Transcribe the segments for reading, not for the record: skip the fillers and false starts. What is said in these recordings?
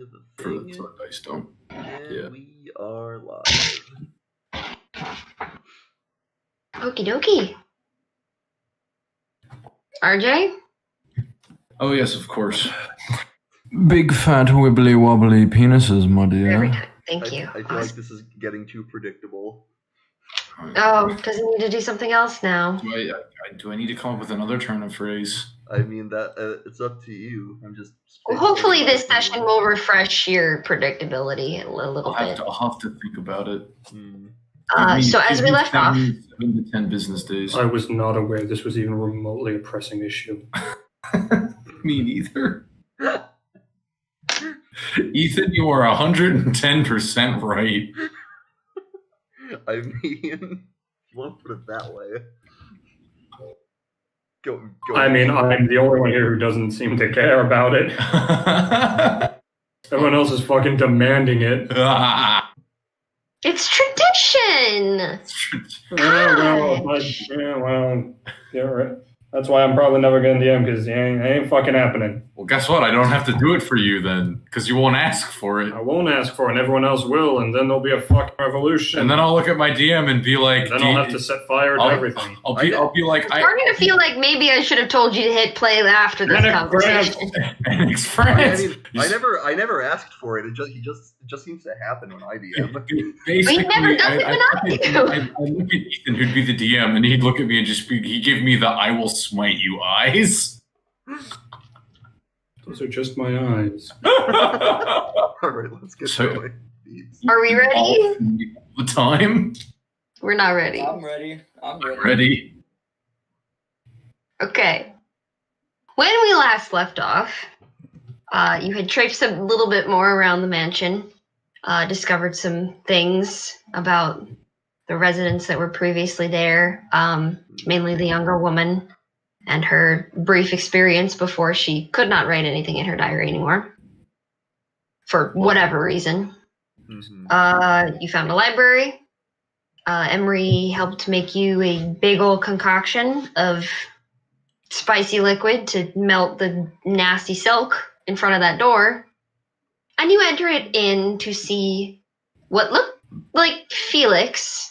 into the For thing. the dice don't. And we are live. Okie dokie. RJ? Oh yes, of course. Big fat wibbly wobbly penises, my Every dear. time. Thank you. I feel like this is getting too predictable. Oh, does he need to do something else now? Do I need to come up with another turn of phrase? I mean that it's up to you. I'm just. Well, hopefully this session will refresh your predictability a little bit. I'll have to think about it. So as we left off, 7 to 10 business days. I was not aware this was even remotely a pressing issue. Me neither. Ethan, you are 110% right. I mean, if you want to put it that way. Go. I mean, I'm the only one here who doesn't seem to care about it. Everyone else is fucking demanding it. it's tradition. Yeah, right. That's why I'm probably never going to DM, because it ain't fucking happening. Well, guess what? I don't have to do it for you then, because you won't ask for it. I won't ask for it, and everyone else will, and then there'll be a fucking revolution. And then I'll look at my DM and be like, and then I'll have to set fire to everything. I'll be like, I'm starting to feel like maybe I should have told you to hit play after this conversation. I never asked for it. It just seems to happen when I DM. Basically, he never does it when I do. I look at Ethan, who'd be the DM, and he'd look at me and he'd give me the "I will smite you" eyes. Those are just my eyes. All right, let's get going. Are we ready? All the time. We're not ready. I'm ready. Ready. Okay. When we last left off, you had traipsed a little bit more around the mansion, discovered some things about the residents that were previously there, mainly the younger woman and her brief experience before she could not write anything in her diary anymore, for whatever reason. Mm-hmm. You found a library. Emery helped make you a big old concoction of spicy liquid to melt the nasty silk in front of that door, and you enter it in to see what looked like Felix.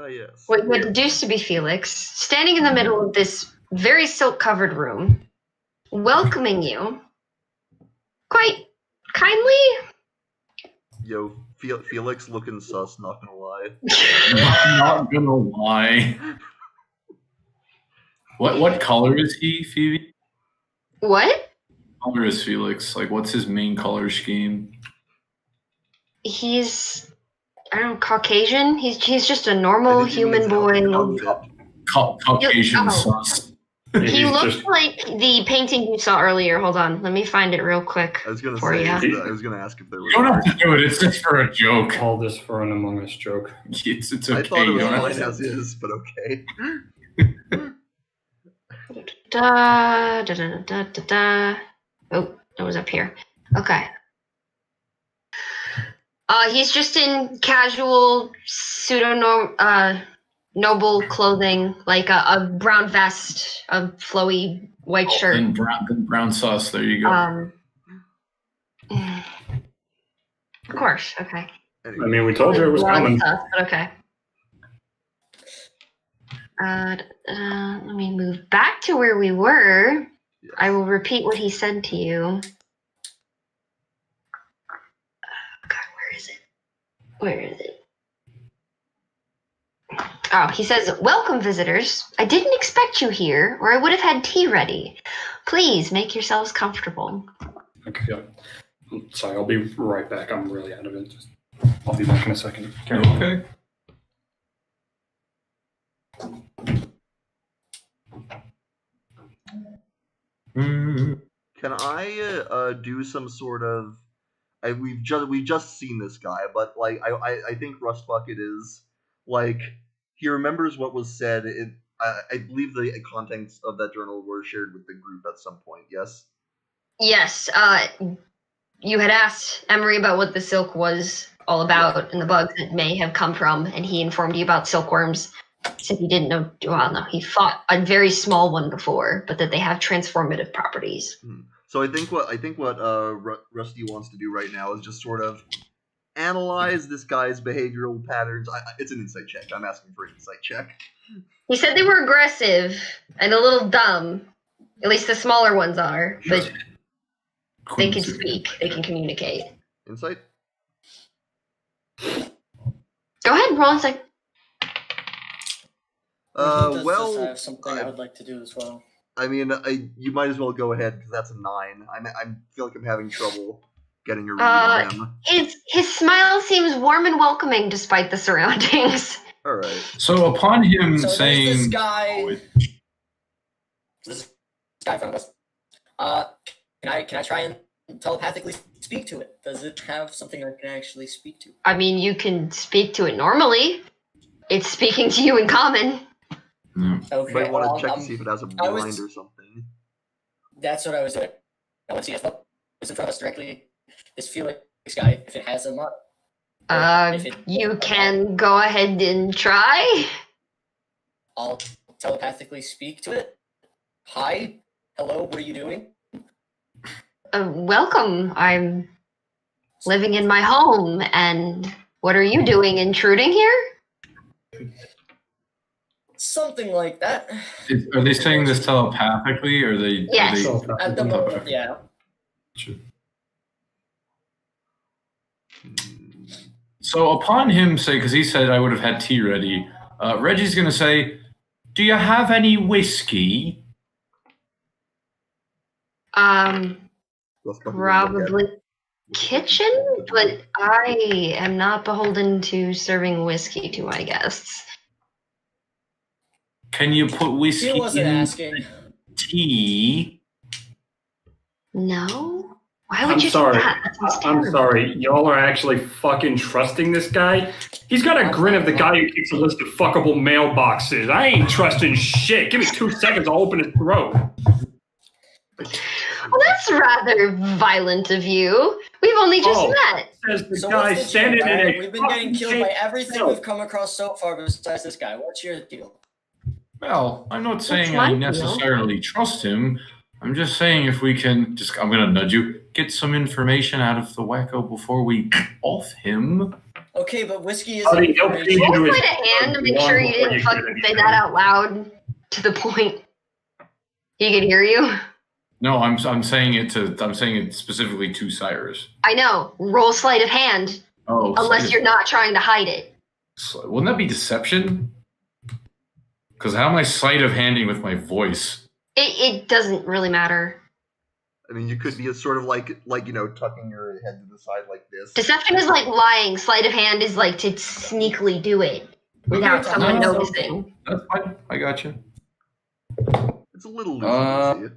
Yes. What you deduced to be Felix, standing in the middle of this very silk-covered room, welcoming you quite kindly. Yo, Felix looking sus, not gonna lie. Not gonna lie. What color is he, Phoebe? What? What color is Felix? Like, what's his main color scheme? He's, I don't know, Caucasian? He's just a normal human boy. Caucasian sus. He looks like the painting you saw earlier. Hold on, let me find it real quick. I was gonna for say. you. I was gonna ask if there was. You don't have to do it. It's just for a joke. All this for an Among Us joke. It's okay. I thought it was You don't have fine to- as is, but okay. Da, da, da, da, da, da. Oh, it was up here. Okay. He's just in casual, noble clothing, like a brown vest, a flowy white shirt. Then brown sauce. There you go. Of course. Okay. Anyway. I mean, we told you it was Brown coming. sauce, but okay. Let me move back to where we were. Yes. I will repeat what he said to you. God, where is it? Oh, he says, "Welcome, visitors. I didn't expect you here, or I would have had tea ready. Please make yourselves comfortable." Okay, yeah. I'm sorry, I'll be right back. I'm really out of it. I'll be back in a second. Okay. Can I do some sort of? We've just seen this guy, but like I think Rust Bucket is like he remembers what was said. I believe the contents of that journal were shared with the group at some point. Yes. Yes, you had asked Emery about what the silk was all about and the bugs that may have come from, and he informed you about silkworms. Said he didn't know. Well, no, he fought a very small one before, but that they have transformative properties. So I think what Rusty wants to do right now is just sort of analyze this guy's behavioral patterns. It's an insight check. I'm asking for an insight check. He said they were aggressive and a little dumb. At least the smaller ones are, but they can speak. They can communicate. Insight? Go ahead, roll insight. Well, I have something I would like to do as well. I mean, you might as well go ahead because that's a 9. I feel like I'm having trouble getting a read on him. His smile seems warm and welcoming despite the surroundings. All right. So upon him saying, this guy in front of us. Can I try and telepathically speak to it? Does it have something I can actually speak to? I mean, you can speak to it normally. It's speaking to you in common. Okay, You might want to check to see if it has a blind or something. That's what I was doing. I want to see if it's in front of us directly. This Felix guy, if it has a mark. You can go ahead and try. I'll telepathically speak to it. Hi, hello, what are you doing? Welcome. I'm living in my home, and what are you doing intruding here? Something like that. are they saying this telepathically, or are they? Yes. At the moment, yeah. So upon him say, because he said I would have had tea ready, Reggie's going to say, do you have any whiskey? Probably kitchen, but I am not beholden to serving whiskey to my guests. Can you put whiskey He wasn't in asking. tea? No? Why would I'm you sorry. do that? That sounds I'm terrible. sorry. Y'all are actually fucking trusting this guy? He's got a grin of the guy who keeps a list of fuckable mailboxes. I ain't trusting shit. Give me 2 seconds, I'll open his throat. Well, that's rather violent of you. We've only just met. Says the So guy what's the standing deal, in guy? a We've been getting killed by everything fucking we've come across so far besides this guy. What's your deal? Well, I'm not saying my I deal. necessarily trust him. I'm just saying if we can, I'm going to nudge you, get some information out of the wacko before we off him. Okay, but whiskey is Buddy, he'll feed you to Roll his sleight of hand to make sure you didn't fucking say that out loud to the point he could hear you. No, I'm saying it specifically to Cyrus. I know. Roll sleight of hand, Oh, unless you're not trying to hide it. Wouldn't that be deception? Because how am I sleight of handing with my voice? It doesn't really matter. I mean, you could be a sort of like tucking your head to the side like this. Deception is like lying. Sleight of hand is like to sneakily do it without someone No. noticing. That's fine. I got you. It's a little loosey.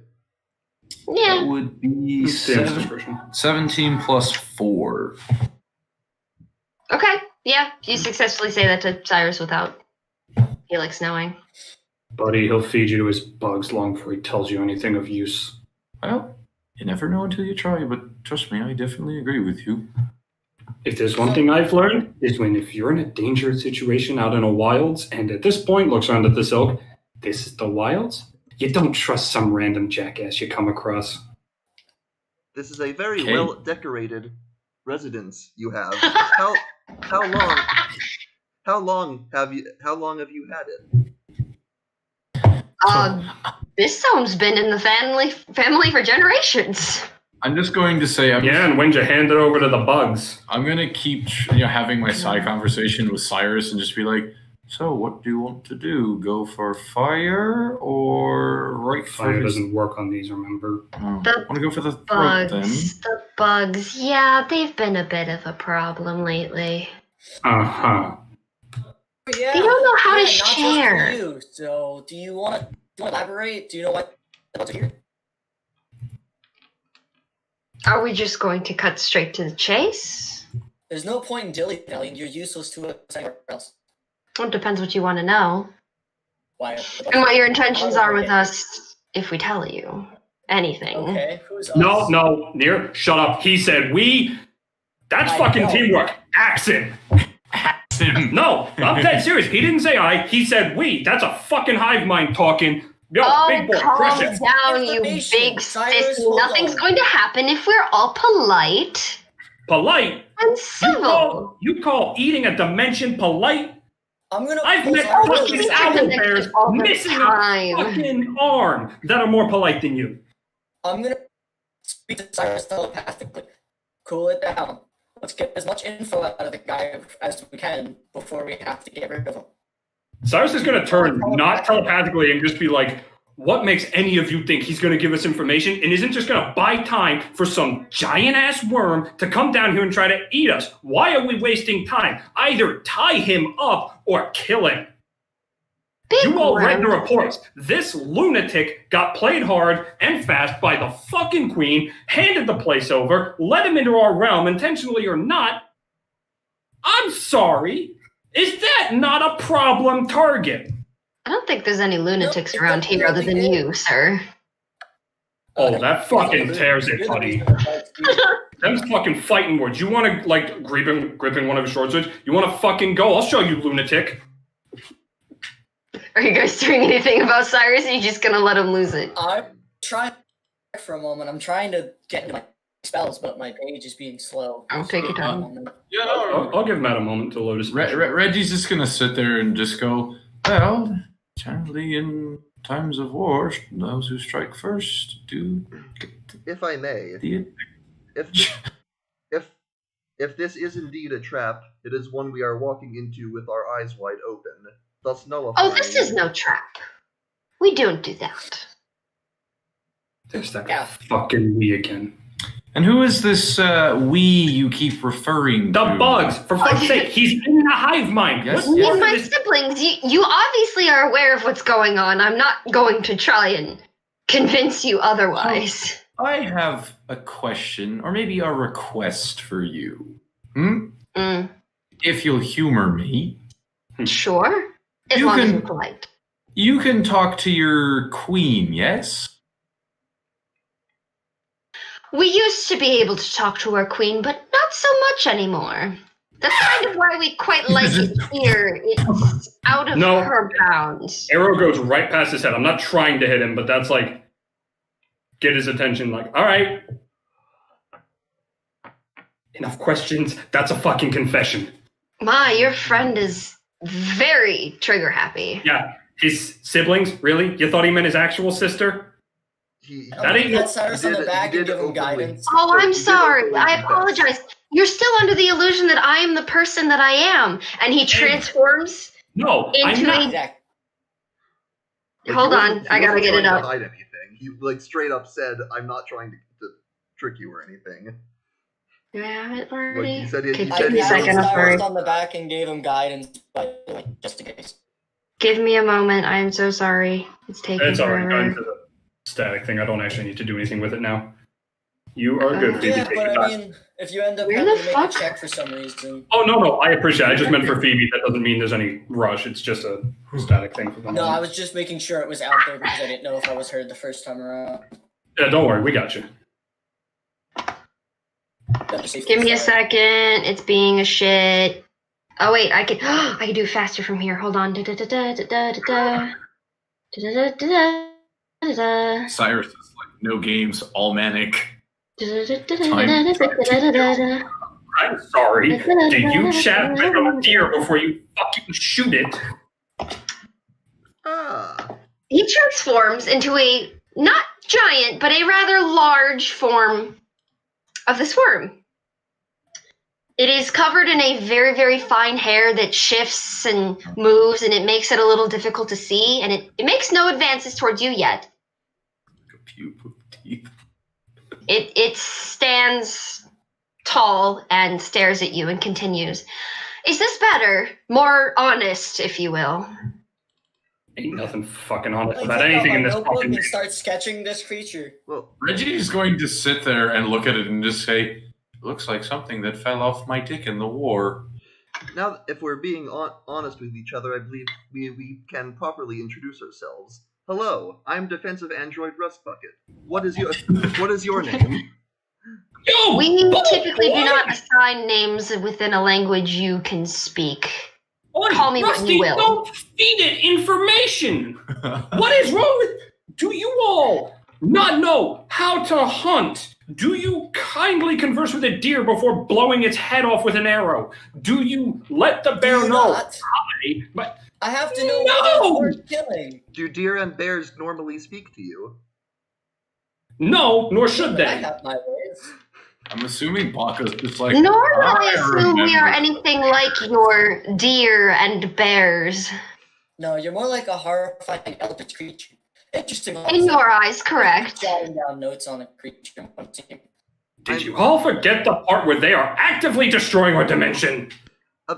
Yeah. That would be Dan's discretion. 17 plus 4. Okay. Yeah. You successfully say that to Cyrus without Felix knowing. Buddy, he'll feed you to his bugs long before he tells you anything of use. Well, you never know until you try, but trust me, I definitely agree with you. If there's one thing I've learned, is if you're in a dangerous situation out in the wilds, and at this point looks around at this elk, this is the wilds, you don't trust some random jackass you come across. This is a very Okay. well decorated residence you have. How long have you had it? This home's been in the family for generations. I'm just going to say, Yeah, and when you hand it over to the bugs? I'm going to keep having my side conversation with Cyrus and just be like, so what do you want to do? Go for fire or right for Fire doesn't work on these, remember? Oh, I The want to go for the throat then. The bugs. Yeah, they've been a bit of a problem lately. Uh-huh. Yeah. They don't know how to not just for share. you. So, do you want to elaborate? Do you know what to hear? Are we just going to cut straight to the chase? There's no point in dilly-dallying. You're useless to us anywhere else. Well, it depends what you want to know. Why? And what your intentions are with us if we tell you anything. Okay, who's us? No, Near, shut up. He said we. That's I fucking know. teamwork. Accent. No, I'm dead serious. He didn't say I. He said we. That's a fucking hive mind talking. Yo, Oh, big boy, calm crush it. down, you Information. big Cyrus, sissy. hold Nothing's on. going to happen if we're all polite Polite? and civil. You call eating a dimension polite? I'm gonna. I've pull met Cyrus we fucking keep aside. owl happening bears all the missing a time. fucking arm that are more polite than you. I'm gonna speak to Cyrus telepathically. Cool it down. Let's get as much info out of the guy as we can before we have to get rid of him. Cyrus is going to turn not telepathically and just be like, what makes any of you think he's going to give us information and isn't just going to buy time for some giant-ass worm to come down here and try to eat us? Why are we wasting time? Either tie him up or kill him. Big You all read the worm. reports. This lunatic got played hard and fast by the fucking queen, handed the place over, let him into our realm, intentionally or not. I'm sorry. Is that not a problem target? I don't think there's any lunatics No, around here other than definitely you, sir. Oh, that fucking tears it, You're the buddy. reason that- Them's fucking fighting words. You want to, like, gripping one of his short swords? You want to fucking go? I'll show you, lunatic. Are you guys doing anything about Cyrus? Or are you just gonna let him lose it? I'm trying for a moment. I'm trying to get into my spells, but my page is being slow. I'll take your time. Yeah, I'll give Matt a moment to load his. Reggie's just gonna sit there and just go, well, generally in times of war, those who strike first do get If I may, the if this is indeed a trap, it is one we are walking into with our eyes wide open, thus nullifying. Oh, this is no trap. We don't do that. There's that Yeah. fucking we again. And who is this we you keep referring The to? bugs, for fuck's sake, he's in the hive mind. Yes, What yes. more Me and my of this- siblings, you obviously are aware of what's going on. I'm not going to try and convince you otherwise. I have a question, or maybe a request for you. If you'll humor me, Sure. As You long as can- you're polite. you can talk to your queen, yes? We used to be able to talk to our queen, but not so much anymore. That's kind of why we quite like it here. It's out of No. her bounds. Arrow goes right past his head. I'm not trying to hit him, but that's like, get his attention. Like, all right. Enough questions. That's a fucking confession. My, your friend is very trigger happy. Yeah. His siblings? Really? You thought he meant his actual sister? That ain't- pat Cyrus on the back he and did give him openly- guidance. Oh, I'm He did sorry. openly I confess. apologize. You're still under the illusion that I am the person that I am. And he transforms. No, I'm Into not. a- Exactly. Hold on, I gotta wasn't get it trying to up. hide anything. He like straight up said, "I'm not trying to trick you or anything." Do I have it Like already? he said, Okay, he I said give me a he patted second, I'm Cyrus sorry. on the back and gave him guidance, but like, just in case. Give me a moment. I am so sorry. It's taking It's already forever. gone to the static thing. I don't actually need to do anything with it now. You are good, Phoebe. Yeah, Take your but time. I mean, if you end up Where having the to make fuck? a check for some reason. Oh, no, I appreciate it. I just meant for Phoebe. That doesn't mean there's any rush. It's just a static thing for the No, I moment. was just making sure it was out there because I didn't know if I was heard the first time around. Yeah, don't worry. We got you. Give me a second. It's being a shit. Oh wait, I can. I can do it faster from here. Hold on. Da da da da da da da da da da da da. Cyrus is like, no games, all manic. I'm sorry. Do you chat with a deer before you fucking shoot it? Ah, He transforms into a not giant, but a rather large form of this worm. It is covered in a very, very fine hair that shifts and moves, and it makes it a little difficult to see, and it makes no advances towards you yet. A puke with teeth. It stands tall and stares at you and continues. Is this better? More honest, if you will. Ain't nothing fucking honest Like, about take out anything my in this notebook fucking. and start sketching this creature. well, Reggie is going to sit there and look at it and just say, looks like something that fell off my dick in the war. now if we're being honest with each other, I believe we can properly introduce ourselves. Hello, I'm defensive android Rust Bucket. What is your name? Yo, We boy, typically do what? not assign names within a language you can speak. call me what you will. Don't feed it information. What is wrong with? Do you all not know how to hunt? Do you kindly converse with a deer before blowing its head off with an arrow? Do you let the bear know? Not. But I have to know No! what it's worth killing. Do deer and bears normally speak to you? no, nor should I they. have my ways. I'm assuming Baka's just like. Nor would I "I assume we are remember." anything like your deer and bears. No, you're more like a horrifying eldritch creature. Interesting. In your eyes, correct. Jotting down notes on a creature on one team. Did you all forget the part where they are actively destroying our dimension?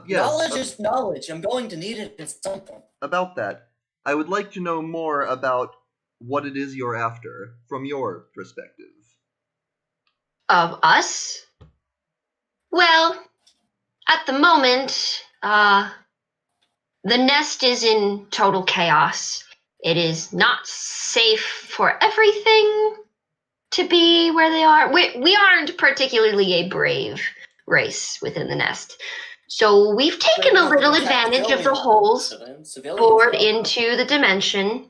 Yes, Knowledge is knowledge. I'm going to need it at some point. about that. I would like to know more about what it is you're after from your perspective. Of us? Well, at the moment, the nest is in total chaos. It is not safe for everything to be where they are. We aren't particularly a brave race within the nest. So we've taken a little advantage of the holes bored into the dimension.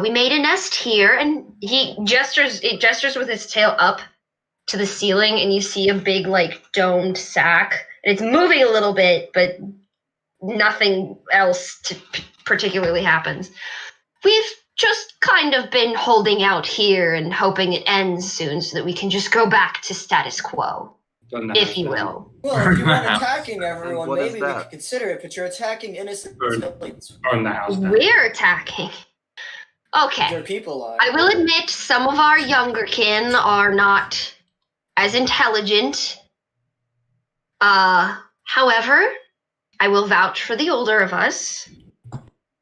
We made a nest here, and it gestures with his tail up to the ceiling, and you see a big, domed sack. And it's moving a little bit, but nothing else particularly happens. We've just kind of been holding out here and hoping it ends soon so that we can just go back to status quo, if you will. Well, if you weren't attacking everyone, What is maybe we that? could consider it, but you're attacking innocent civilians. Burn the house down. We're attacking. Okay. Your people are. I will admit some of our younger kin are not as intelligent. However, I will vouch for the older of us.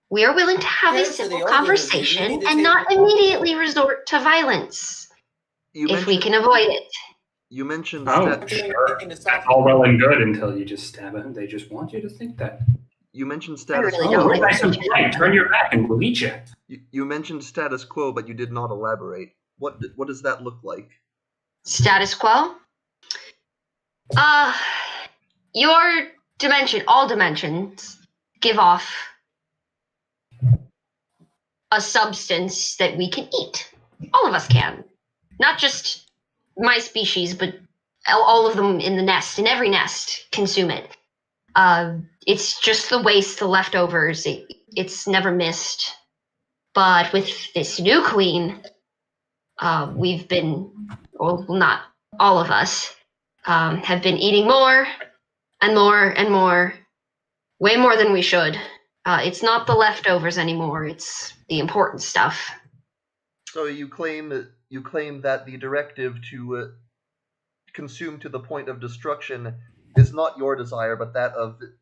We are willing to have a Compared to the civil older of you, you conversation need to and take not the- immediately resort to violence if we can avoid it. You mentioned Oh, stat- sure. That's all well and good until you just stab it. They just want you to think that. you mentioned status really quo. don't we're like nice and polite. Turn your back and we'll eat you. You mentioned status quo, but you did not elaborate. What does that look like? Status quo? Your dimension, all dimensions, give off a substance that we can eat. All of us can. Not just my species, but all of them in the nest, in every nest, consume it. It's just the waste, the leftovers. It's never missed. But with this new queen, we've been, well, not all of us, have been eating more and more and more, way more than we should. It's not the leftovers anymore, it's the important stuff. So you claim that the directive to consume to the point of destruction is not your desire, but that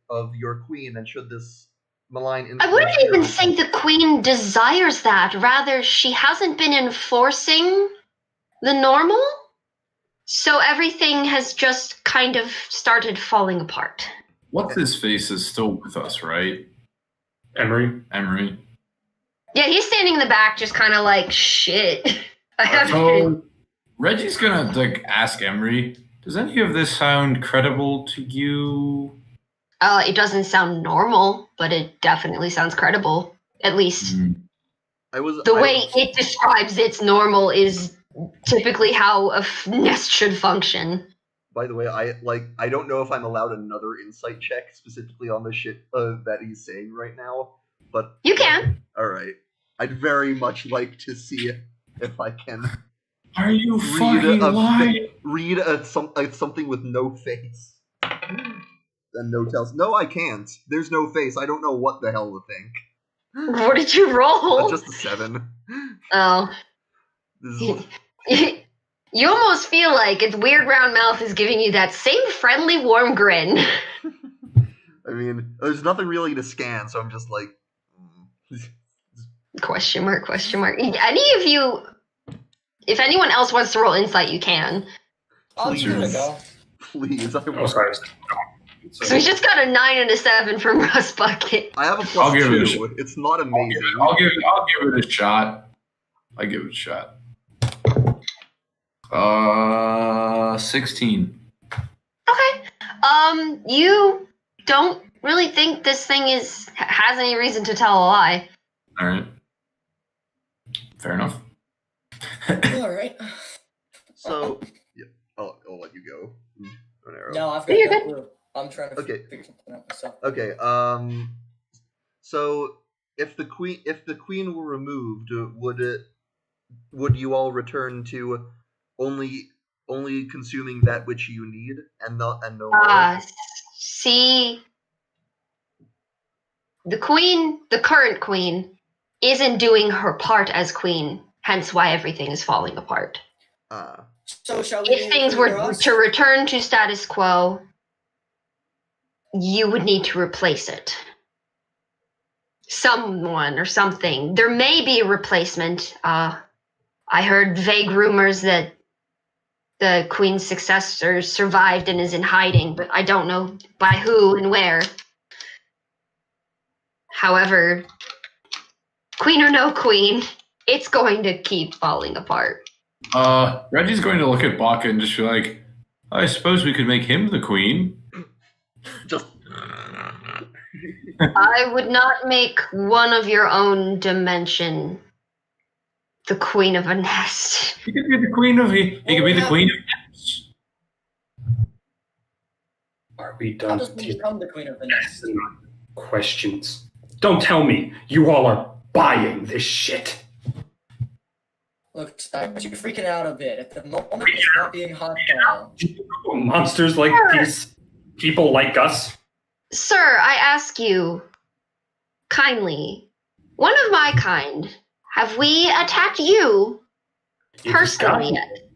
of your queen. And should this malign influence I wouldn't even your- say the queen desires that. Rather, she hasn't been enforcing the normal. So everything has just kind of started falling apart. What's his face is still with us, right? Emery? Emery. Yeah, he's standing in the back, just kind of like, shit. I haven't been. So Reggie's gonna ask Emery, does any of this sound credible to you? It doesn't sound normal, but it definitely sounds credible. At least the way it describes its normal is typically how a nest should function. By the way, I don't know if I'm allowed another insight check specifically on the shit that he's saying right now, but You can. All right, I'd very much like to see if I can Are you fucking lying? read something with no face and no tells. No, I can't. There's no face. I don't know what the hell to think. What did you roll? Just a 7. Oh. This is, You almost feel like its weird round mouth is giving you that same friendly, warm grin. I mean, there's nothing really to scan, so I'm just like. Question mark, question mark. Any of you, if anyone else wants to roll insight, you can. I'll give it a go. Please, I Oh, sorry. So we just got a 9 and a 7 from Russ Bucket. I have a I'll plus give it a 2. It's not amazing. I'll give it a shot. I give it a shot. 16. Okay. You don't really think this thing has any reason to tell a lie. All right. Fair enough. All right. So, yeah, I'll let you go. An arrow. No, I've got You're no good. clue. I'm trying to Okay. figure something out myself. Okay. So if the queen were removed, would you all return to only consuming that which you need and no more? See, the current queen, isn't doing her part as queen, hence why everything is falling apart. So shall we? If things were to return to status quo, you would need to replace it. Someone or something. There may be a replacement. I heard vague rumors that the queen's successor survived and is in hiding, but I don't know by who and where. However, queen or no queen, it's going to keep falling apart. Reggie's going to look at Baka and just be like, I suppose we could make him the queen. Just I would not make one of your own dimension the queen of a nest. He could be the queen of he could be the queen of nets. Are we How done? does one become the queen of the nest? Questions. Don't tell me you all are buying this shit. Look, Cyrus, you're freaking out a bit. At the moment, it's not being hostile. Monsters like these, people like us. Sir, I ask you kindly, one of my kind, have we attacked you You just got personally here. yet?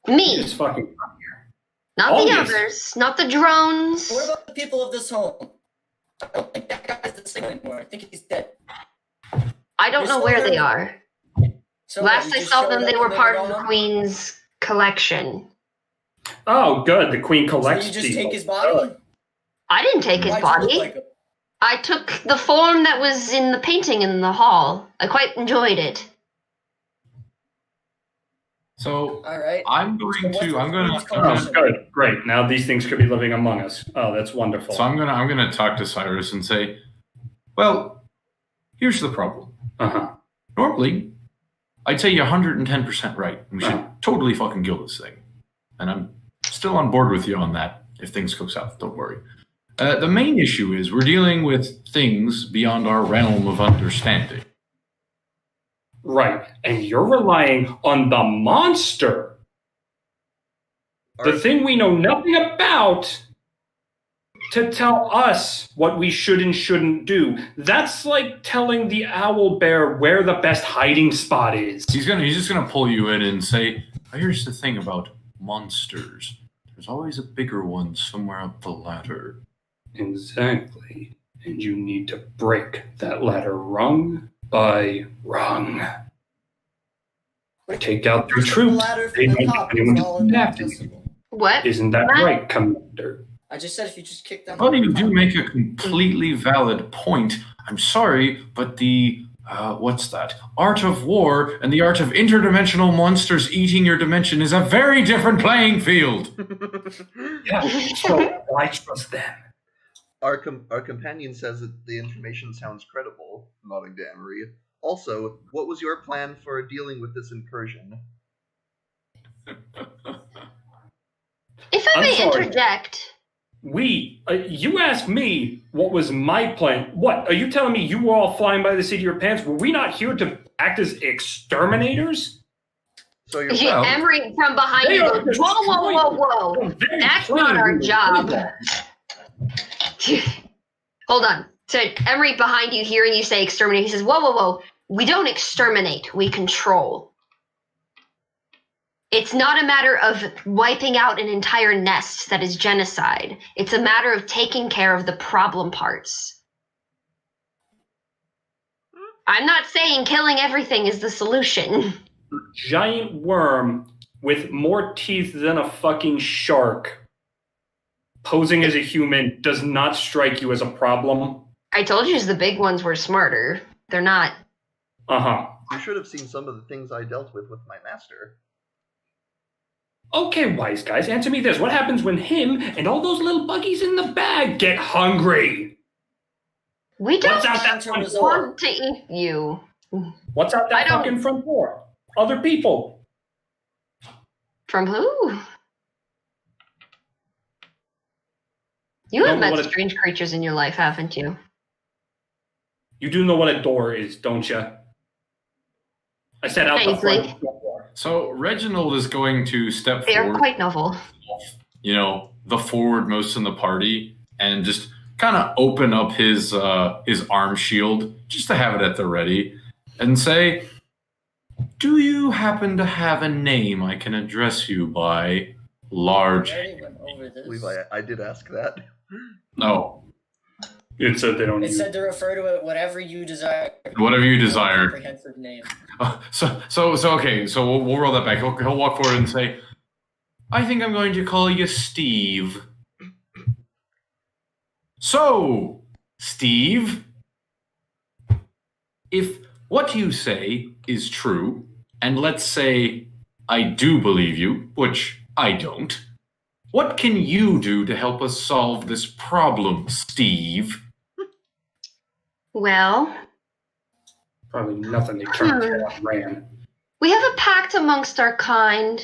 You Me, just fucking got here. not Oh, the yes. others, not the drones. What about the people of this home? I don't think that guy's the same anymore. I think he's dead. I don't You're know still where they there? are. So Last you I just saw showed them, up they and were part were of the gone? queen's collection. Oh, good. The queen collects So you just people. take his body? I didn't take his Why'd you look body. like him? I took the form that was in the painting in the hall. I quite enjoyed it. So All right. I'm So going what's to the I'm gonna queen's Oh, collection? good. Great. Now these things could be living among us. Oh, that's wonderful. so I'm gonna talk to Cyrus and say, well, here's the problem. Uh-huh. Normally, I'd say you're 110% right. We should totally fucking kill this thing. And I'm still on board with you on that if things go south. Don't worry. The main issue is we're dealing with things beyond our realm of understanding. Right. And you're relying on the monster. The thing we know nothing about to tell us what we should and shouldn't do. That's like telling the owl bear where the best hiding spot is. He's just gonna pull you in and say, oh, here's the thing about monsters. There's always a bigger one somewhere up the ladder. Exactly. And you need to break that ladder rung by rung. Take out the Just the troops. ladder They from the don't top get anyone is to all come after you. inaccessible. What? Isn't that What? right, Commander? I just said if you just kick down Well, the you do top. make a completely valid point. I'm sorry, but the what's that? Art of war and the art of interdimensional monsters eating your dimension is a very different playing field. Yeah, so why trust them? Our companion says that the information sounds credible, nodding to Emery. Also, what was your plan for dealing with this incursion? If I I'm may sorry. interject, You asked me what was my plan. What, are you telling me you were all flying by the seat of your pants? Were we not here to act as exterminators? So your Well, Emery from behind They you are goes, whoa, whoa, whoa, whoa. I'm very That's plain not our with job. that. Hold on. So Emery behind you hearing you say exterminate, he says, whoa, whoa, whoa. We don't exterminate, we control. It's not a matter of wiping out an entire nest that is genocide. It's a matter of taking care of the problem parts. I'm not saying killing everything is the solution. Giant worm with more teeth than a fucking shark posing as a human does not strike you as a problem. I told you the big ones were smarter. They're not. Uh-huh. You should have seen some of the things I dealt with my master. Okay, wise guys, answer me this. What happens when him and all those little buggies in the bag get hungry? We don't What's out that to front resort. door? want to eat you. What's out I that don't- fucking front door? Other people. From who? You Don't have know met what it- strange creatures in your life, haven't you? You do know what a door is, don't you? I said out the Vaguely. front door. So Reginald is going to step They are forward, quite novel. the foremost in the party, and just kind of open up his arm shield just to have it at the ready, and say, "Do you happen to have a name I can address you by, large?" We already went over this. Levi, I did ask that. No, It said they don't It use said to refer to it whatever you desire. whatever you desire. Comprehensive name. So okay. So we'll roll that back. He'll walk forward and say, "I think I'm going to call you Steve." So, Steve, if what you say is true, and let's say I do believe you, which I don't, what can you do to help us solve this problem, Steve? Well, probably nothing. They turned and ran. we have a pact amongst our kind.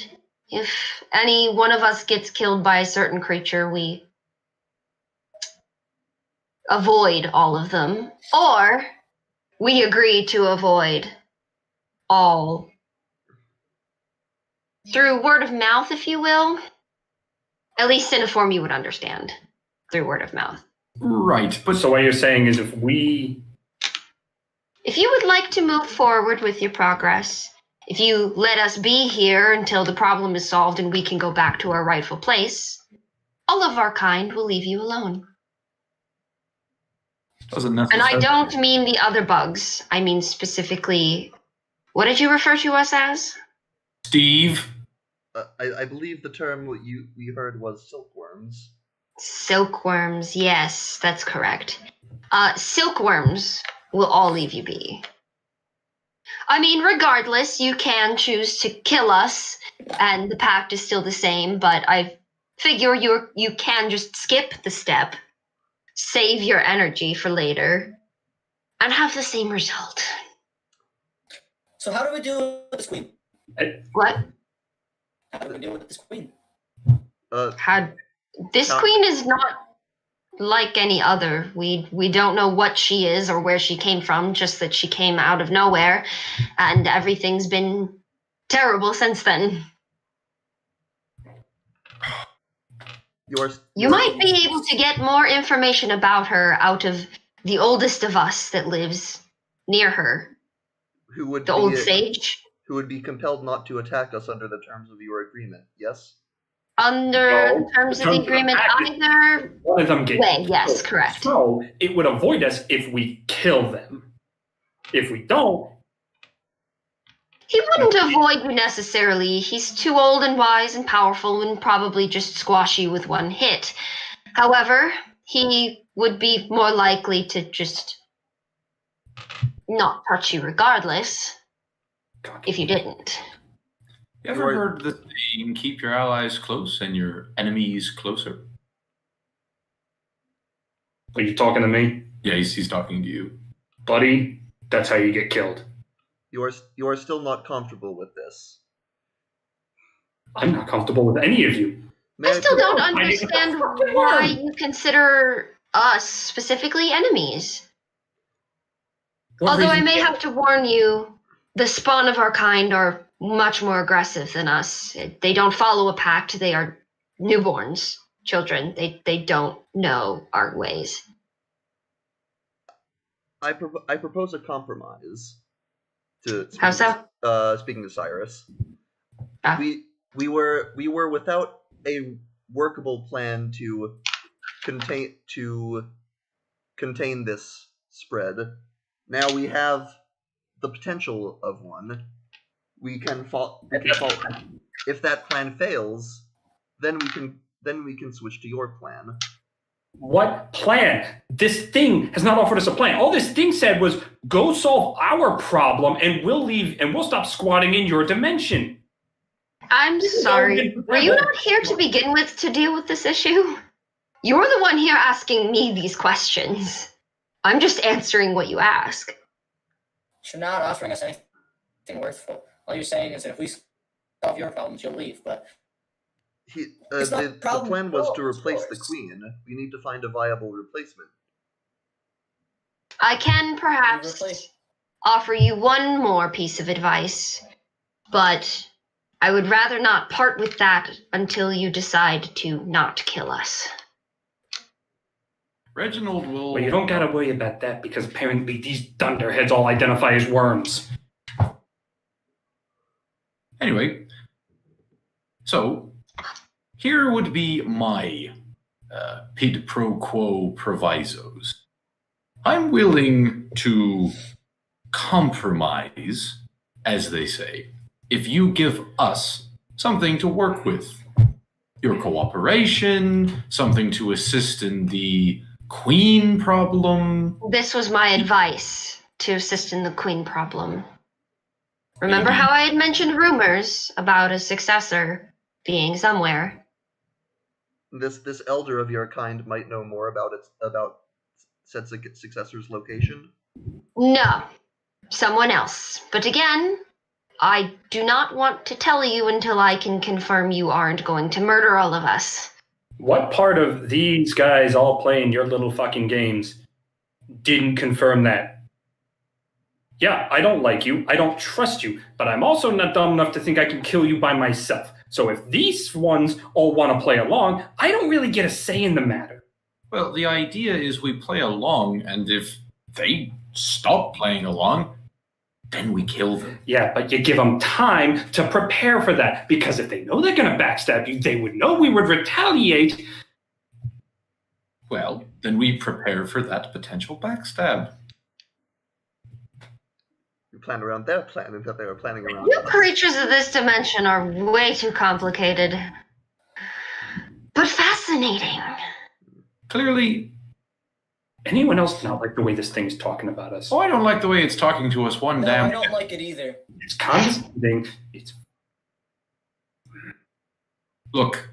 If any one of us gets killed by a certain creature, we avoid all of them. Or we agree to avoid all. Through word of mouth, if you will. At least in a form you would understand. Through word of mouth. Right, but So what you're saying is if we... If you would like to move forward with your progress, if you let us be here until the problem is solved and we can go back to our rightful place, all of our kind will leave you alone. doesn't And necessarily. I don't mean the other bugs. I mean specifically, what did you refer to us as? Steve. I believe the term we heard was silkworms. Silkworms, yes, that's correct. Silkworms will all leave you be. I mean, regardless, you can choose to kill us, and the pact is still the same, but I figure you can just skip the step, save your energy for later, and have the same result. So how do we deal with this queen? What? How do we deal with this queen? This How- queen is not like any other. We don't know what she is or where she came from, just that she came out of nowhere, and everything's been terrible since then. You might be able to get more information about her out of the oldest of us that lives near her, who would the be old sage. who would be compelled not to attack us under the terms of your agreement. Yes. Under No, terms the of the terms of the agreement, pact- either One of them gets way, yes, killed. correct. So it would avoid us if we kill them. If we don't, He wouldn't avoid you necessarily. He's too old and wise and powerful and probably just squash you with one hit. However, he would be more likely to just not touch you regardless if you didn't. You ever heard the saying, keep your allies close and your enemies closer? are you talking to me? Yeah, he's talking to you. Buddy, that's how you get killed. You are still not comfortable with this. I'm not comfortable with any of you. May I still don't I- understand I- why you consider us specifically enemies. What Although I reason- may have to warn you, the spawn of our kind are much more aggressive than us. They don't follow a pact. They are newborns, children. They don't know our ways. I propose a compromise. How so? Speaking to Cyrus, Ah. we were without a workable plan to contain this spread. Now we have the potential of one. We can fall. If that plan fails, then we can switch to your plan. What plan? This thing has not offered us a plan. All this thing said was, go solve our problem and we'll leave and we'll stop squatting in your dimension. I'm sorry. Were you not here to begin with to deal with this issue? You're the one here asking me these questions. I'm just answering what you ask. You're not offering us anything worthwhile. All you're saying is that if we solve your problems, you'll leave. But It's not The problem plan was to solved, of replace the course. queen. We need to find a viable replacement. I can Replace- perhaps offer you one more piece of advice, but I would rather not part with that until you decide to not kill us. Reginald will. Well, you don't gotta worry about that because apparently these thunderheads all identify as worms. Anyway, so here would be my quid pro quo provisos. I'm willing to compromise, as they say, if you give us something to work with. Your cooperation, something to assist in the queen problem. This was my advice to assist in the queen problem. Remember Maybe. how I had mentioned rumors about a successor being somewhere? This elder of your kind might know more about said successor's location. No, someone else. But again, I do not want to tell you until I can confirm you aren't going to murder all of us. What part of these guys all playing your little fucking games didn't confirm that? Yeah, I don't like you, I don't trust you, but I'm also not dumb enough to think I can kill you by myself. So if these ones all want to play along, I don't really get a say in the matter. Well, the idea is we play along, and if they stop playing along, then we kill them. Yeah, but you give them time to prepare for that, because if they know they're going to backstab you, they would know we would retaliate. Well, then we prepare for that potential backstab. We planned around their plan, and that they were planning around You us. creatures of this dimension are way too complicated. But fascinating. Clearly, Anyone else not like the way this thing's talking about us? I don't like the way it's talking to us one No, I damn don't like it either. It's condescending. It's Look,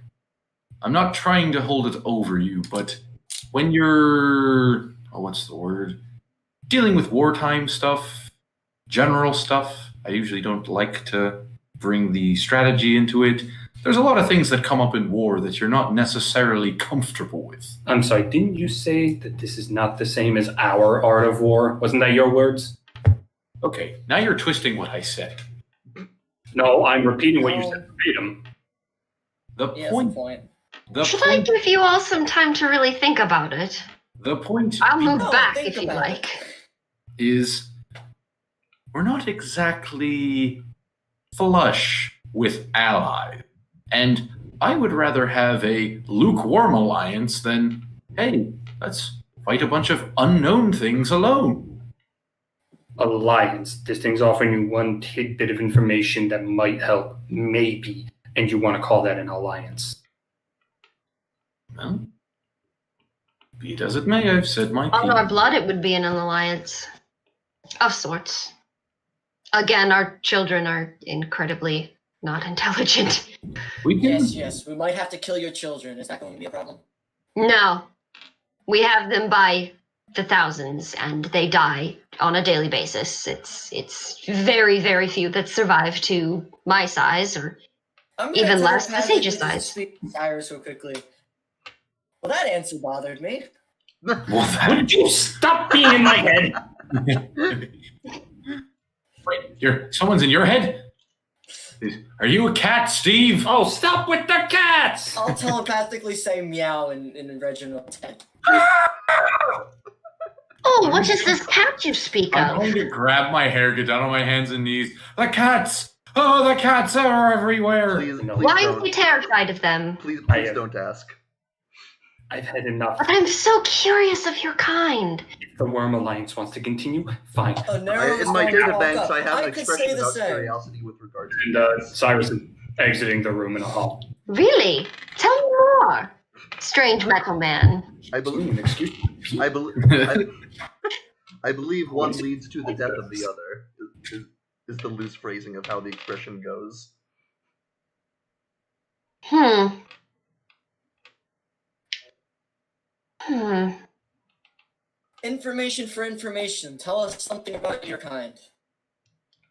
I'm not trying to hold it over you, but when you're, what's the word? Dealing with wartime stuff, general stuff, I usually don't like to bring the strategy into it. There's a lot of things that come up in war that you're not necessarily comfortable with. I'm sorry, didn't you say that this is not the same as our art of war? Wasn't that your words? Okay, now you're twisting what I said. No, I'm repeating what you No. said verbatim. The Yeah, point, that's the point. the Should I point, give you all some time to really think about it? the point I'll move No, back think if you about it. like. is we're not exactly flush with allies. And I would rather have a lukewarm alliance than, hey, let's fight a bunch of unknown things alone. Alliance. This thing's offering you one tidbit of information that might help, maybe, and you want to call that an alliance. Well, be it as it may, I've said my On our piece. blood, it would be an alliance. Of sorts. Again, our children are incredibly not intelligent. We can, Yes, we might have to kill your children. Is that going to be a problem? No. We have them by the thousands, and they die on a daily basis. It's very, very few that survive to my size, or I'm gonna even less telepathically Sage's size. speak to Cyrus so quickly. Well, that answer bothered me. well, that, Would you stop being in my head? wait, someone's in your head? Are you a cat, Steve? Oh, stop with the cats! I'll telepathically say meow in Reginald's head. oh, what is this cat you speak I'm of? going to grab my hair, get down on my hands and knees. The cats! Oh, the cats are everywhere! Please, No. please Why are don't. we terrified of them? Please I am. don't ask. I've had enough. But I'm so curious of your kind. If the Worm Alliance wants to continue, fine. Oh, Nero In my was going to data walk banks, up. I have an could say expression the about same. curiosity with regards And to Cyrus is exiting the room in a hall. Really? Tell me more. Strange metal man. I believe. Excuse me. I believe. I believe one leads to the death of the other. Is the loose phrasing of how the expression goes. Hmm. In information for information. Tell us something about your kind.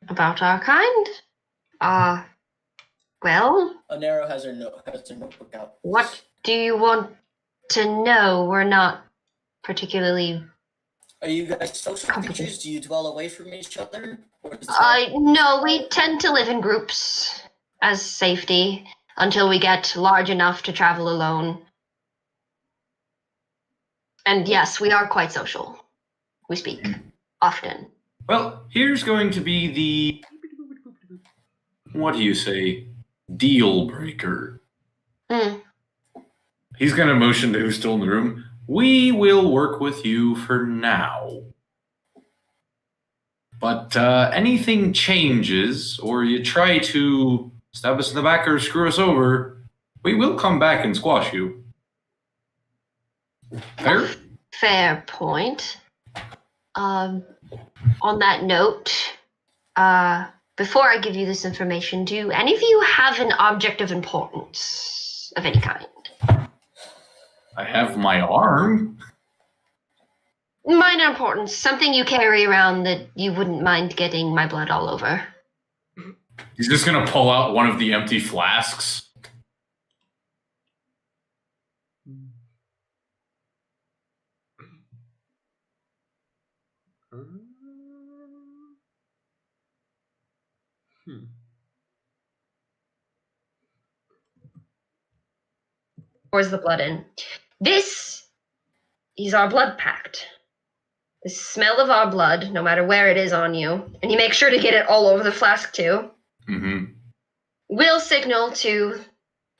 About our kind? Well, Onero has her notebook out. what do you want to know? We're not particularly... Are you guys social creatures? Do you dwell away from each other? Or is No, we tend to live in groups as safety until we get large enough to travel alone. And yes, we are quite social. We speak often. Well, here's going to be the, what do you say, deal breaker. He's going to motion to who's still in the room. We will work with you for now. But anything changes, or you try to stab us in the back or screw us over, we will come back and squash you. Fair? Fair point. On that note, before I give you this information, do any of you have an object of importance of any kind? I have my arm. Minor importance, something you carry around that you wouldn't mind getting my blood all over. He's just going to pull out one of the empty flasks. Pours the blood in. This is our blood pact. The smell of our blood, no matter where it is on you, and you make sure to get it all over the flask too, will signal to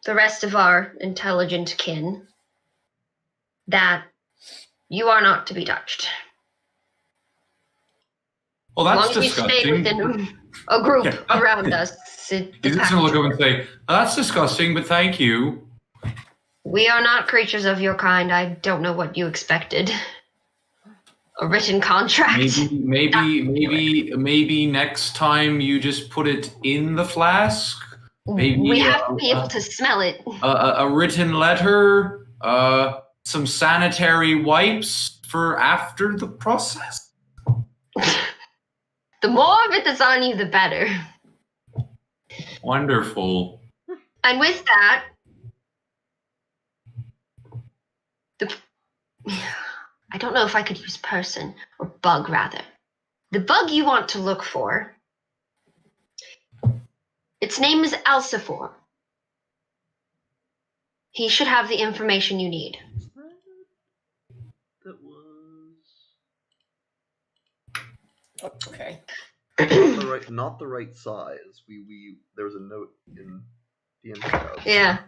the rest of our intelligent kin that you are not to be touched. Well, that's as long as you stay disgusting. within a group around us. He's just going to look up and say, that's disgusting, but thank you. We are not creatures of your kind. I don't know what you expected. A written contract? Maybe next time you just put it in the flask. Maybe we have to be able to smell it. A written letter, some sanitary wipes for after the process. The more of it that's on you, the better. Wonderful. And with that, I don't know if I could use person or bug, rather. The bug you want to look for, its name is Alcifor. He should have the information you need. That was Okay. not the right size. We there was a note in the info. Yeah.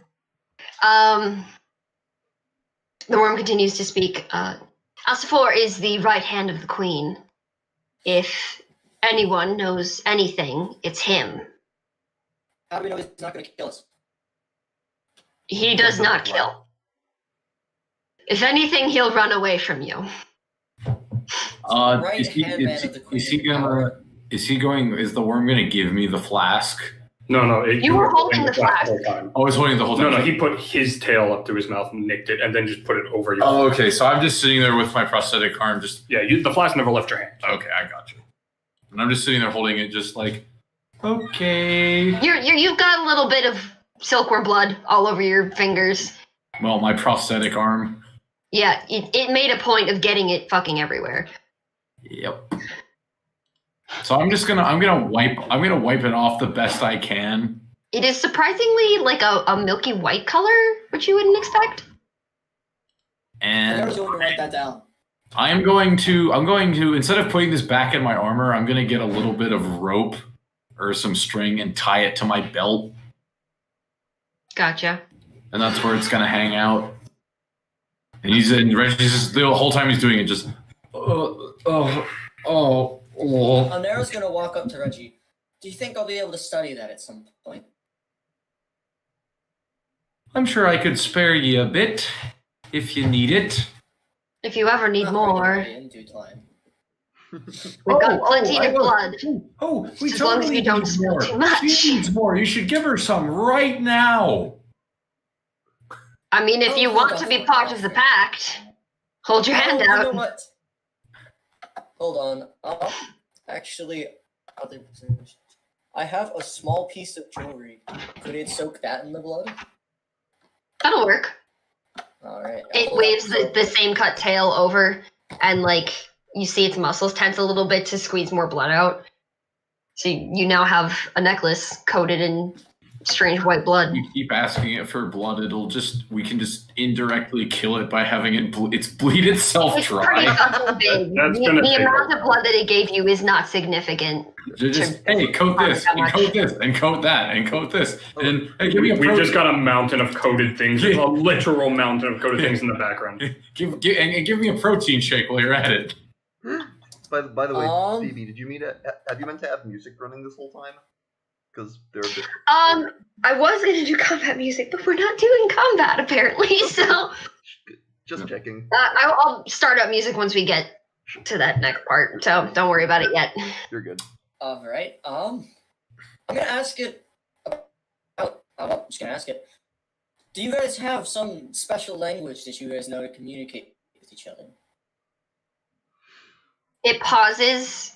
The worm continues to speak. Alcifor is the right hand of the queen. If anyone knows anything, it's him. How do we know he's not going to kill us? He does not kill. If anything, he'll run away from you. Right hand man of the queen. Is the worm gonna give me the flask? No. You were holding the flask. whole time. I was holding the whole time. No, he put his tail up to his mouth and nicked it, and then just put it over your. Oh, okay. So I'm just sitting there with my prosthetic arm, just The flask never left your hand. okay. I got you. And I'm just sitting there holding it, just like, okay. You've got a little bit of silkworm blood all over your fingers. Well, my prosthetic arm. Yeah, it made a point of getting it fucking everywhere. Yep. So I'm gonna wipe it off the best I can. It is surprisingly like a milky white color, which you wouldn't expect. I'm And going to write that down. I'm going to instead of putting this back in my armor, I'm gonna get a little bit of rope or some string and tie it to my belt, Gotcha. and that's where it's gonna hang out. And Reggie's just the whole time he's doing it, just Nero's going to walk up to Reggie. Do you think I'll be able to study that at some point? I'm sure I could spare you a bit if you need it. If you ever need Not more, right away, in due time. we've got plenty of blood. Oh, we As long as we don't spill too much. She needs more. You should give her some right now. I mean, if you want to be part of the pact, hold your hand You know out. what? Hold on. Actually, other positions. I have a small piece of jewelry. Could it soak that in the blood? That'll work. All right. It waves the same cut tail over, and like you see its muscles tense a little bit to squeeze more blood out. So you now have a necklace coated in strange white blood. You keep asking it for blood, we can just indirectly kill it by having it bleed itself It's pretty dry. fucking big. That's The gonna take amount of blood that it gave you is not significant. Just hey, coat this, How and much? coat this, and coat that, and coat this, and hey, give me a We just protein. got a mountain of coated things. A literal mountain of coated things in the background. Give me a protein shake while you're at it. By the way, Um, Phoebe, have you meant to have music running this whole time? Because they're a bit. I was gonna do combat music, but we're not doing combat apparently. So Just checking. I'll start up music once we get to that next part. So don't worry about it yet. You're good. All right. I'm gonna ask it. I'm just gonna ask it. Do you guys have some special language that you guys know to communicate with each other? It pauses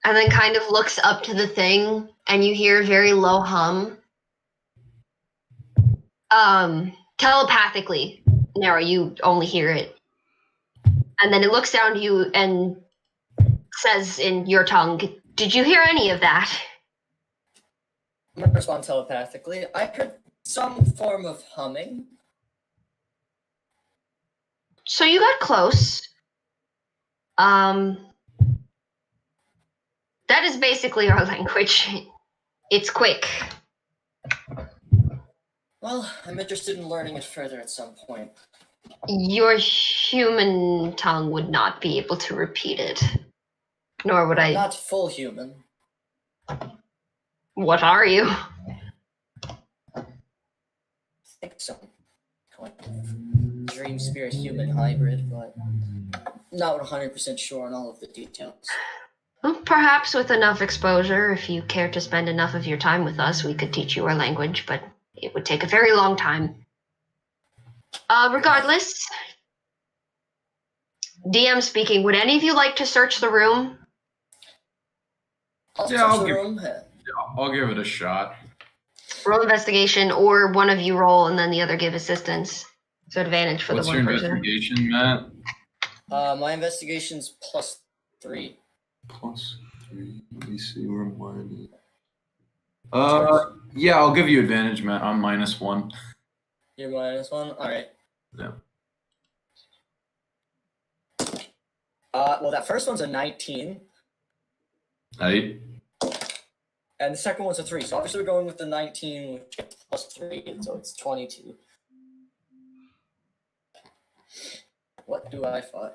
and then kind of looks up to the thing, and you hear a very low hum. Telepathically. Now you only hear it. And then it looks down to you and says in your tongue, "Did you hear any of that?" I'm gonna respond telepathically. I heard some form of humming. So you got close. That is basically our language. It's quick. Well, I'm interested in learning it further at some point. Your human tongue would not be able to repeat it. Nor would I. Not full human. What are you? I think so. Dream spirit human hybrid, but not 100% sure on all of the details. Well, perhaps with enough exposure, if you care to spend enough of your time with us, we could teach you our language, but it would take a very long time. Regardless, DM speaking, would any of you like to search the room? I'll Yeah, search the room. I'll give it a shot. Roll investigation, or one of you roll and then the other give assistance. So advantage for What's the your one person. investigation, Matt? My investigation's +3. +3. Let me see where mine is. Yeah, I'll give you advantage, Matt. I'm -1. You're -1? Alright. Yeah. Well, that first one's a 19, Hey. and the second one's a 3. So obviously we're going with the 19, which gets +3, so it's 22. What do I find?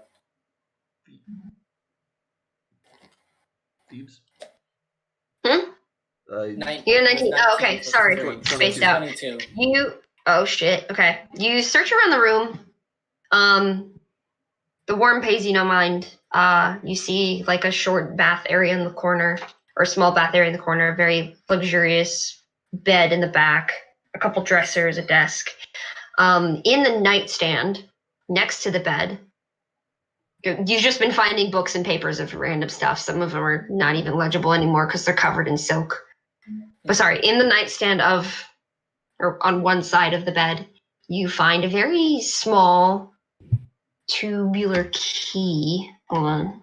Thebes? Hmm? You're You're 19. Oh, okay. Sorry. Spaced out. 22. Oh shit. Okay. You search around the room. The worm pays you no mind. You see like a short bath area in the corner, or a small bath area in the corner, a very luxurious bed in the back, a couple dressers, a desk. In the nightstand next to the bed, you've just been finding books and papers of random stuff. Some of them are not even legible anymore because they're covered in silk. But sorry, in the nightstand or on one side of the bed, you find a very small tubular key. Hold on.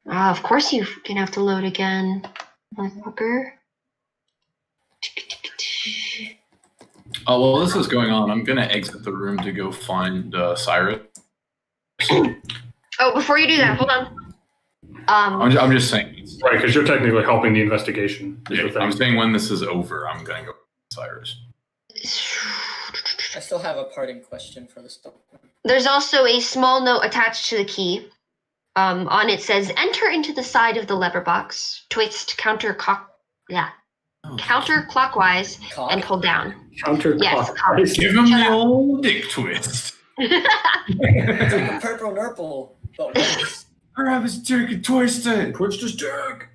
Of course you're gonna have to load again, motherfucker. Oh, well, this is going on. I'm going to exit the room to go find Cyrus. Oh, before you do that, hold on. I'm just saying. Right, because you're technically helping the investigation. is the thing. I'm saying when this is over, I'm going to go find Cyrus. I still have a parting question for this document. There's also a small note attached to the key. On it says, "Enter into the side of the lever box, twist counterclockwise, and pull down." Counterclockwise. Give him Shut the up. old dick twist. It's like the purple nurple, but worse. Grab his dick and twist it. Twist his dick.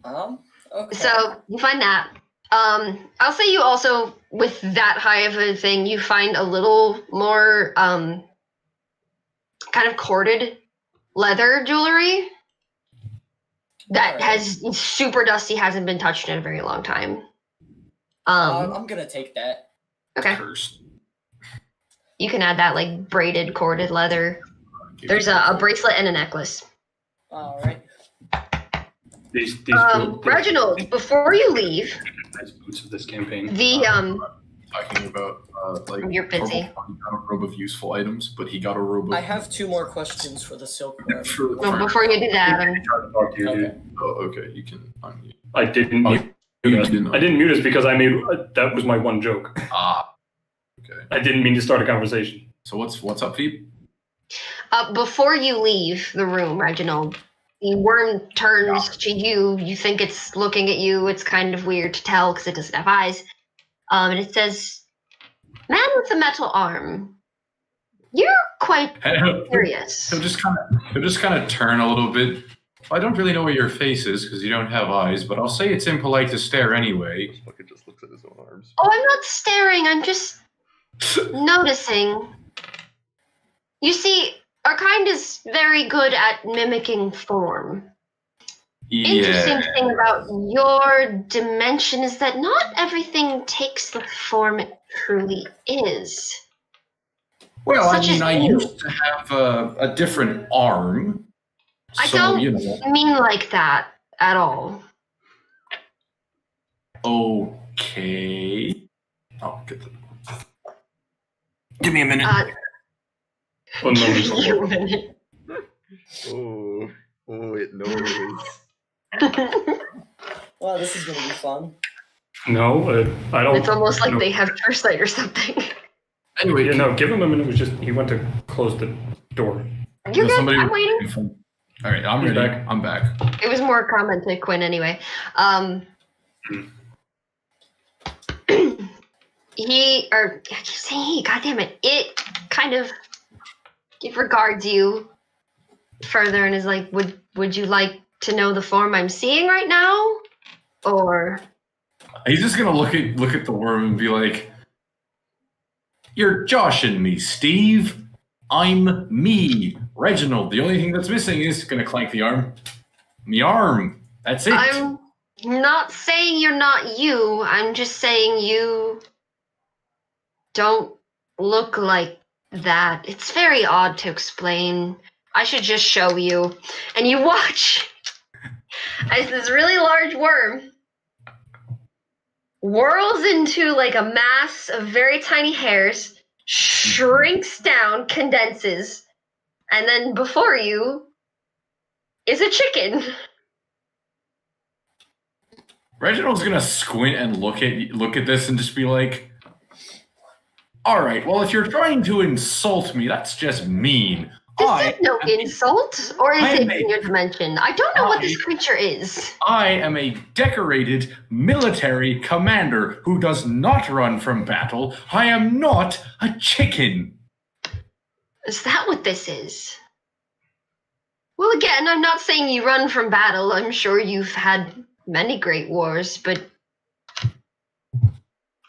Okay. So you find that. I'll say you also, with that high of a thing, you find a little more kind of corded leather jewelry that Alright. has super dusty, hasn't been touched in a very long time. I'm gonna take that. Okay. Cursed. You can add that like braided, corded leather. There's a bracelet and a necklace. Alright. These Reginald, before you leave, nice boots of this campaign. the Talking about like You're busy. He got a robe of useful items, but he got a robe of. I have 2 more questions for the silkworm. well, before you do that, Trying to talk to you, dude. Okay. Oh, okay. You can unmute. I didn't. Oh, mute you us. didn't. I didn't mute us because I made that was my one joke. Ah. Okay. I didn't mean to start a conversation. So what's up, Phoebe? before you leave the room, Reginald, the worm turns to you. You think it's looking at you. It's kind of weird to tell because it doesn't have eyes. And it says, "Man with a metal arm, you're quite curious." He'll just kind of turn a little bit. I don't really know where your face is because you don't have eyes, but I'll say it's impolite to stare anyway. It just looks at his own arms. Oh, I'm not staring. I'm just noticing. You see, our kind is very good at mimicking form. Interesting thing about your dimension is that not everything takes the form it truly is. Well, Such as I you. used to have a different arm. I So, don't you know. mean like that at all. Okay. I'll get the. Give me a minute. One moment. You minute. Oh, it knows. Wow, this is gonna be fun. No, I don't. It's almost like no. they have true sight or something. Anyway, Yeah, no, give him a minute. It was just he went to close the door. You're good. somebody- I'm waiting. All right, I'm He's ready. back. I'm back. It was more a comment to Quinn anyway. I keep saying he, goddammit. It kind of, it regards you further and is like, would you like to know the form I'm seeing right now? Or, He's just gonna look at the worm and be like, "You're joshing me, Steve. I'm me, Reginald. The only thing that's missing is gonna clank the arm. Me arm. That's it." I'm not saying you're not you. I'm just saying you don't look like that. It's very odd to explain. I should just show you. And you watch as this really large worm whirls into like a mass of very tiny hairs, shrinks down, condenses, and then before you is a chicken. Reginald's gonna squint and look at this and just be like, "All right, well, if you're trying to insult me, that's just mean. This is no insult, or is I it am in your dimension? I don't know what this creature is. I am a decorated military commander who does not run from battle. I am not a chicken." Is that what this is? Well, again, I'm not saying you run from battle. I'm sure you've had many great wars, but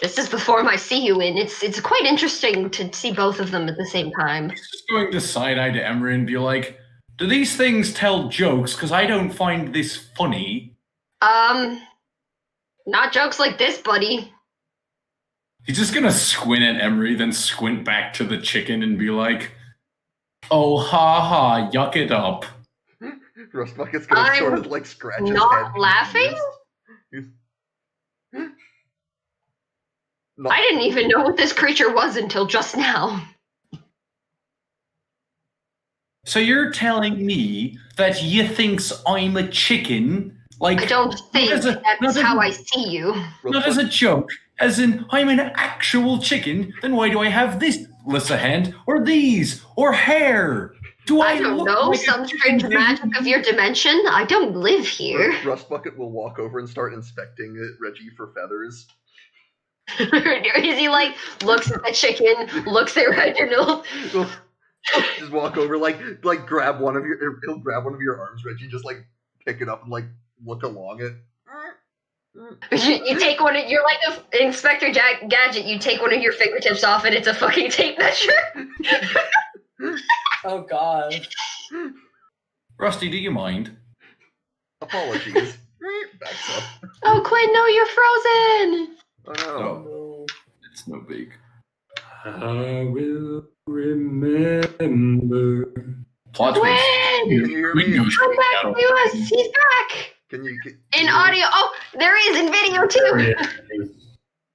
this is the form I see you in. It's quite interesting to see both of them at the same time. He's just going to side-eye to Emery and be like, "Do these things tell jokes? Because I don't find this funny." Not jokes like this, buddy. He's just gonna squint at Emery, then squint back to the chicken and be like, "Oh, ha ha, yuck it up." Rust Bucket's gonna I'm sort of like scratch his head. Not laughing? He's- I didn't even know what this creature was until just now. So you're telling me that you thinks I'm a chicken? Like, I don't think not as a- not that's as how a- I see you. Not as a joke, as in I'm an actual chicken, then why do I have this Lissa hand, or these, or hair? Do I I don't look know, like a some chicken strange thing? magic of your dimension. I don't live here. Rust Bucket will walk over and start inspecting Reggie for feathers. Is he like, looks at the chicken, looks at Reginald? He'll just walk over, like grab one of your. He'll grab one of your arms, Reggie, just like pick it up and like look along it. You take one of, you're like Inspector Gadget, you take one of your fingertips off and it's a fucking tape measure. Oh God. Rusty, do you mind? Apologies. Backs up. Oh, Quinn, no, you're frozen. Oh no. No, it's no big. I will remember. Plot twist. Quinn! Can you hear me? Come back to us. He's back. Can you In audio. Oh, there he is in video too.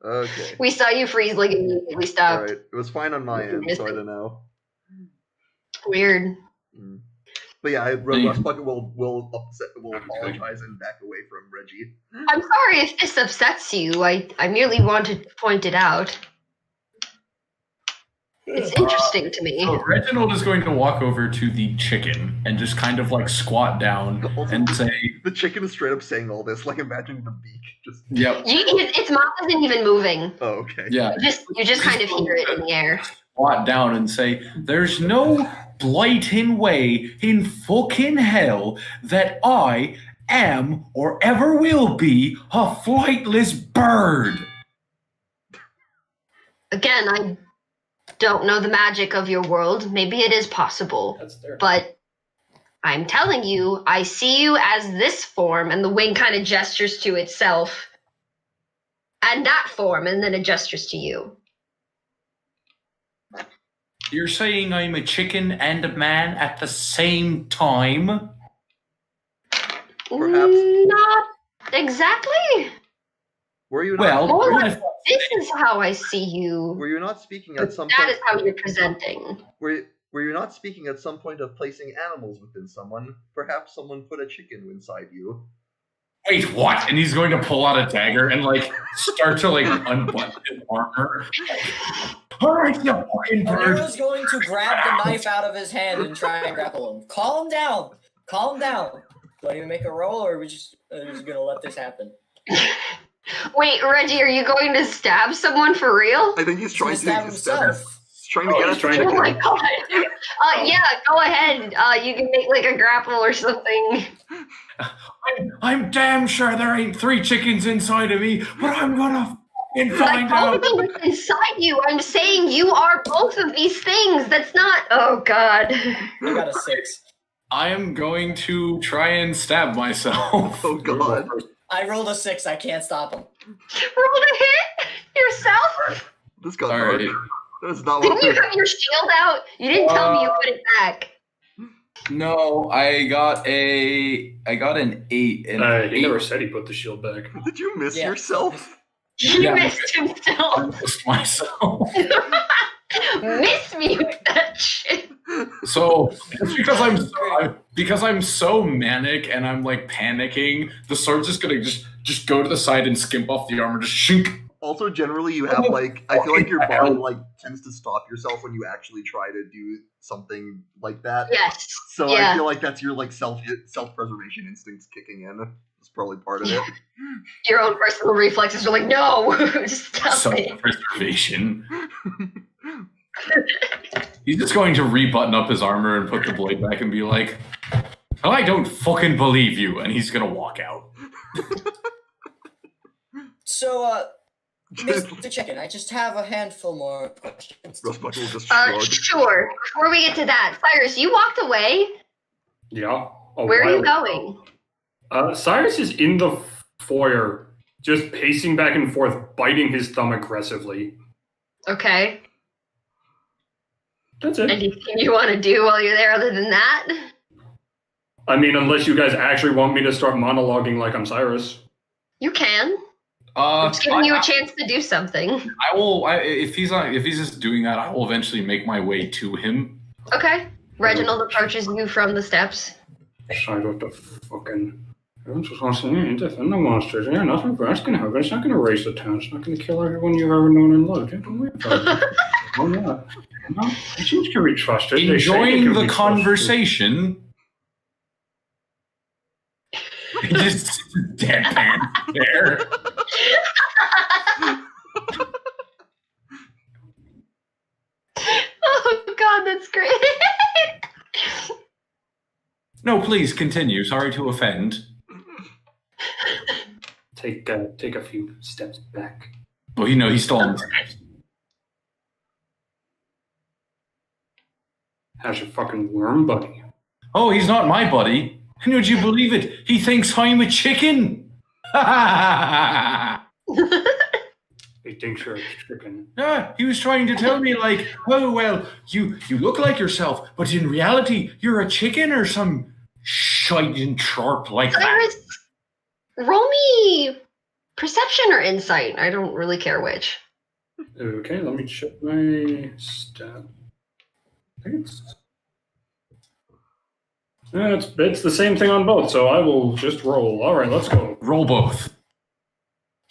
Okay. We saw you freeze like immediately stopped. Alright. It was fine on my end, so I don't know. Weird. Mm. But yeah, Rustbucket will apologize and back away from Reggie. I'm sorry if this upsets you. I merely wanted to point it out. It's interesting to me. So Reginald is going to walk over to the chicken and just kind of like squat down and say, The chicken is straight up saying all this, like imagining the beak. Just "Yep, Its mouth isn't even moving. oh, okay. yeah." You just kind of hear it in the air. Squat down and say, "There's no blighting way in fucking hell that I am or ever will be a flightless bird." Again, I don't know the magic of your world. Maybe it is possible. That's there. But I'm telling you, I see you as this form, and the wing kind of gestures to itself. And that form, and then it gestures to you. You're saying I'm a chicken and a man at the same time? Perhaps. Not exactly. Were you not? Well, More what like, if- this is how I see you. Were you not speaking at some That point? is how you're presenting. Were you not speaking at some point of placing animals within someone? Perhaps someone put a chicken inside you. wait, what? And he's going to pull out a dagger and like start to like unbutton his armor. All right, you fucking bird. Amira's going to grab the knife out of his hand and try and grapple him. Calm down. Calm down. Do I even make a roll, or are we just gonna let this happen? Wait, Reggie, are you going to stab someone for real? I think he's trying He's gonna to stab himself. He's trying to get he's us trying to Oh chicken. my god. Yeah, go ahead. You can make like a grapple or something. I'm damn sure there ain't 3 chickens inside of me, but I'm gonna fucking find I out. told you what's inside you. I'm saying you are both of these things. That's not. Oh god. I got a 6. I am going to try and stab myself. Oh god. I rolled a 6. I can't stop him. Roll to hit yourself. This got All hard. right. That is not Didn't what you have your shield out? You didn't tell me you put it back. No, I got an 8. And He never said he put the shield back. Did you miss Yeah. yourself? He Yeah. missed I himself. missed myself. Miss me with that shit. So it's because I'm so manic and I'm like panicking, the sword's just gonna just go to the side and skimp off the armor, just shink. Also, generally, you have like I feel like your body like tends to stop yourself when you actually try to do something like that. Yes. So Yeah. I feel like that's your like self preservation instincts kicking in. That's probably part of it. Your own personal reflexes are like, no, just stop it. Self-preservation. He's just going to rebutton up his armor and put the blade back and be like, I don't fucking believe you, and he's gonna walk out. So, Mr. Chicken, I just have a handful more questions. Rustbucket will just shrug. Sure. Before we get to that, Cyrus, you walked away. Yeah. Where are you going? Cyrus is in the foyer, just pacing back and forth, biting his thumb aggressively. Okay. That's it. Anything you want to do while you're there other than that? I mean, unless you guys actually want me to start monologuing like I'm Cyrus. You can. I'm just giving you a chance to do something. I will. If he's just doing that, I will eventually make my way to him. Okay. Reginald approaches you from the steps. Side of the fucking. I'm just going to say, defend the monsters. Yeah, nothing bad's going to happen. It's not going to raise the town. It's not going to kill everyone you've ever known and loved. Yeah, don't worry about it. Oh, yeah. No, it seems to be trusted. They say they Enjoying can the be trusted. conversation. He just deadpan there. Oh god, that's great. No, please continue. Sorry to offend. Take a few steps back. Well, he's still on the steps. How's your fucking worm buddy? Oh, he's not my buddy. And would you believe it? He thinks I'm a chicken. He thinks you're a chicken. Yeah, he was trying to tell me, like, oh, well, you look like yourself, but in reality, you're a chicken or some shite and chirp like that. Cyrus, roll me perception or insight. I don't really care which. Okay, let me check my stat. I think it's the same thing on both, so I will just roll. All right, let's go. Roll both.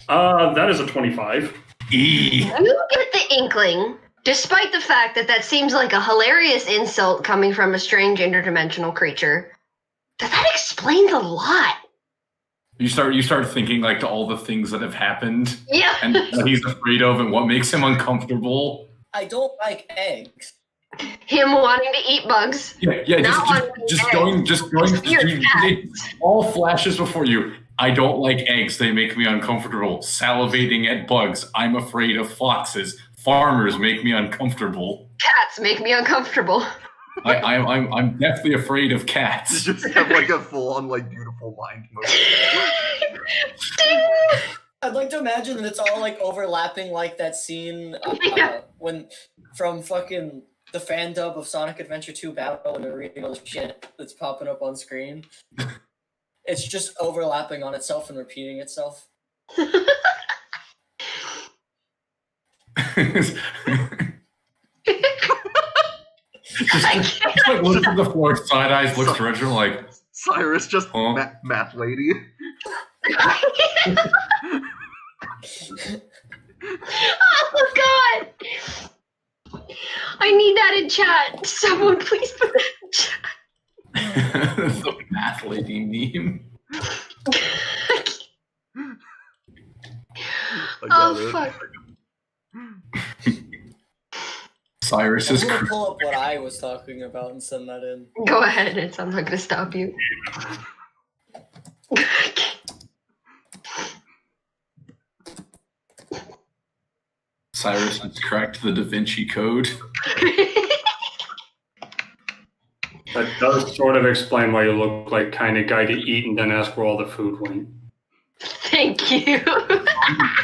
That is a 25. E. You get the inkling, despite the fact that seems like a hilarious insult coming from a strange interdimensional creature, that explains a lot. You start thinking like to all the things that have happened Yeah. and what he's afraid of and what makes him uncomfortable. I don't like eggs. Him wanting to eat bugs. Yeah, Not just wanting going Weird it all flashes before you. I don't like eggs, they make me uncomfortable. Salivating at bugs, I'm afraid of foxes. Farmers make me uncomfortable. Cats make me uncomfortable. I'm deathly afraid of cats. You just have like a full-on like beautiful mind mode. Ding! I'd like to imagine that it's all like overlapping, like that scene when from fucking the fan dub of Sonic Adventure 2 Battle and they're reading all the shit that's popping up on screen. It's just overlapping on itself and repeating itself. just like looks at the floor, side eyes, looks to Reginald like Cyrus, just huh? math lady. Oh god! I need that in chat. Someone please put that in chat. The math lady meme. Oh fuck. Cyrus I'm is gonna pull up what I was talking about and send that in. Go ahead, I'm not gonna stop you. Cyrus has cracked the Da Vinci Code. That does sort of explain why you look like kind of guy to eat and then ask where all the food went. Thank you.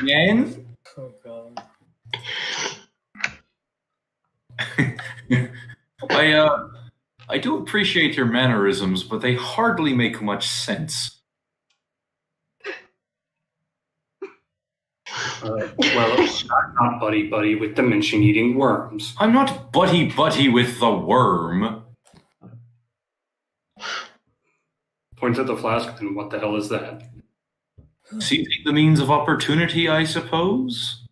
Again? Oh god. I do appreciate your mannerisms, but they hardly make much sense. Well, I'm not buddy with dimension-eating worms. I'm not buddy with the worm. Points at the flask, and what the hell is that? Seizing the means of opportunity, I suppose?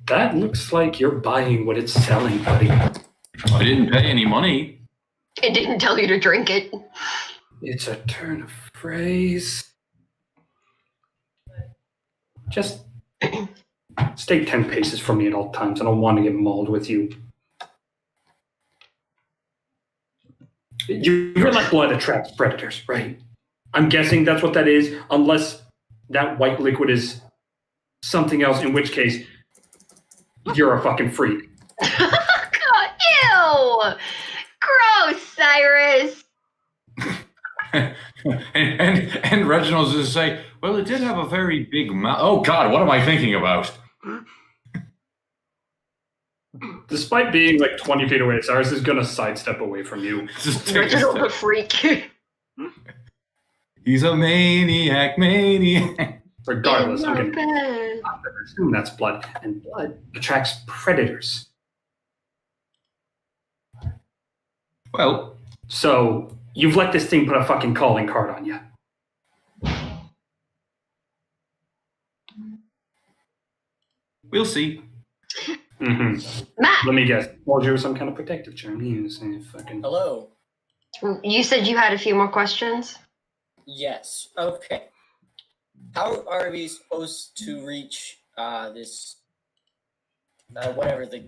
That looks like you're buying what it's selling, buddy. I didn't pay any money. It didn't tell you to drink it. It's a turn of phrase. Just stay 10 paces from me at all times. I don't want to get mauled with you. Your like blood attracts predators, right? I'm guessing that's what that is, unless that white liquid is something else, in which case, you're a fucking freak. God, ew! Gross, Cyrus! and Reginald's just say, well, it did have a very big mouth. Oh, God, what am I thinking about? Despite being like 20 feet away, Cyrus is going to sidestep away from you. Just take a Reginald the step. freak. He's a maniac. Regardless, It's I'm not going bad. to assume that's blood, and blood attracts predators. Well, So, you've let this thing put a fucking calling card on you. we'll see. Mm-hmm. Matt, Let me guess. Told you it was some kind of protective charm. You say fucking... Hello. you said you had a few more questions? Yes. Okay. How are we supposed to reach this whatever the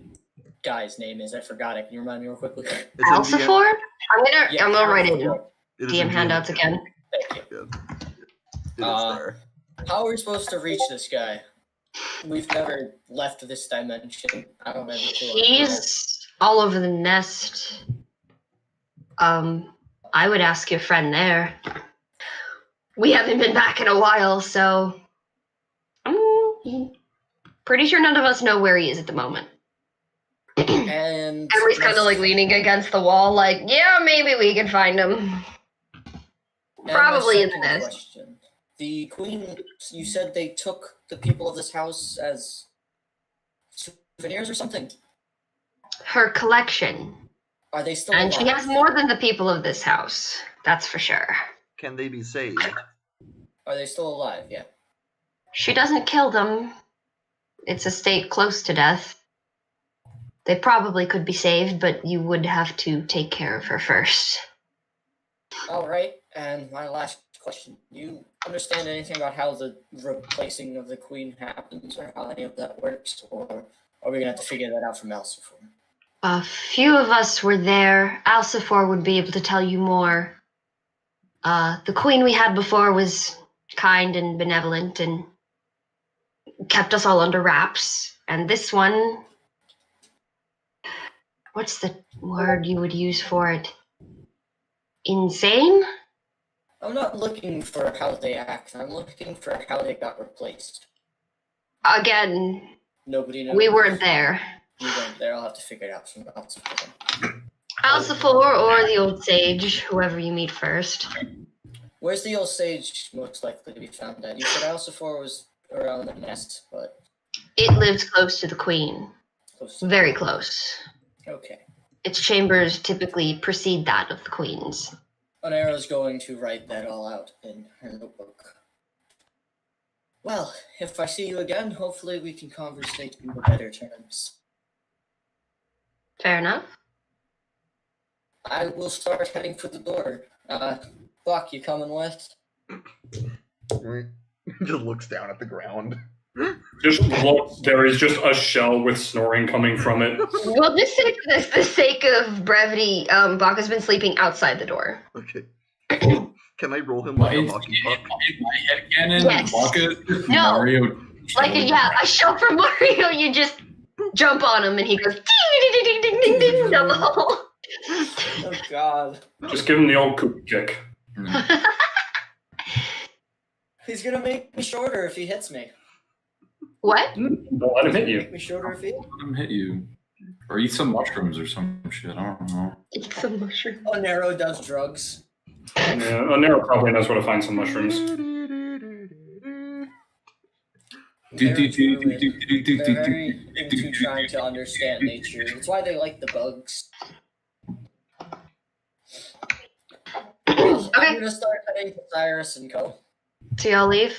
guy's name is? I forgot it. Can you remind me real quickly? It's in DM Alcifor? I'm gonna write it in Alcifor. it is DM in handouts again. Thank you. It is there. How are we supposed to reach this guy? We've never left this dimension. I don't have a clue. He's all over the nest. I would ask your friend there. We haven't been back in a while, so pretty sure none of us know where he is at the moment. And Emery's kind of like leaning against the wall, like, yeah, maybe we can find him. and Probably my in the second nest. question. The queen, you said they took the people of this house as souvenirs or something. Her collection. Are they still And alive? she has more than the people of this house. That's for sure. Can they be saved? Are they still alive? Yeah. She doesn't kill them. It's a state close to death. They probably could be saved, but you would have to take care of her first. All right. And my last question: do you understand anything about how the replacing of the queen happens, or how any of that works, or are we gonna have to figure that out from Elsephor? A few of us were there. Alcifor would be able to tell you more. The queen we had before was kind and benevolent and kept us all under wraps. And this one, what's the word you would use for it? Insane? I'm not looking for how they act. I'm looking for how they got replaced. Again, Nobody knows. we weren't there. You weren't there. I'll have to figure it out from Elsephor. Alcifor or the old sage, whoever you meet first. Where's the old sage most likely to be found at? You said Elsephor was around the nest, but It lives close to the queen. close to Very close. Okay. Its chambers typically precede that of the queen's. Onera's going to write that all out in her notebook. Well, if I see you again, hopefully we can conversate on better terms. Fair enough. I will start heading for the door. Buck, you coming with? Just looks down at the ground. Just look, there is just a shell with snoring coming from it. Well, just say for this, the sake of brevity, Baka's been sleeping outside the door. Okay. Can I roll him like a hockey puck? In my head canon, Yes. Waka is No. Mario. Like, a show from Mario, you just jump on him and he goes ding ding ding ding ding ding ding down the hole. Oh God. Just give him the old cookie kick. He's gonna make me shorter if he hits me. What? Don't let him hit you. Make me shorter if he Let him hit you. Or eat some mushrooms or some shit. I don't know. Eat some mushroom. Onero does drugs. Yeah, Onero probably knows where to find some mushrooms. They're very into trying to understand nature. That's why they like the bugs. Well, I'm gonna start heading to Cyrus and Co. So y'all leave?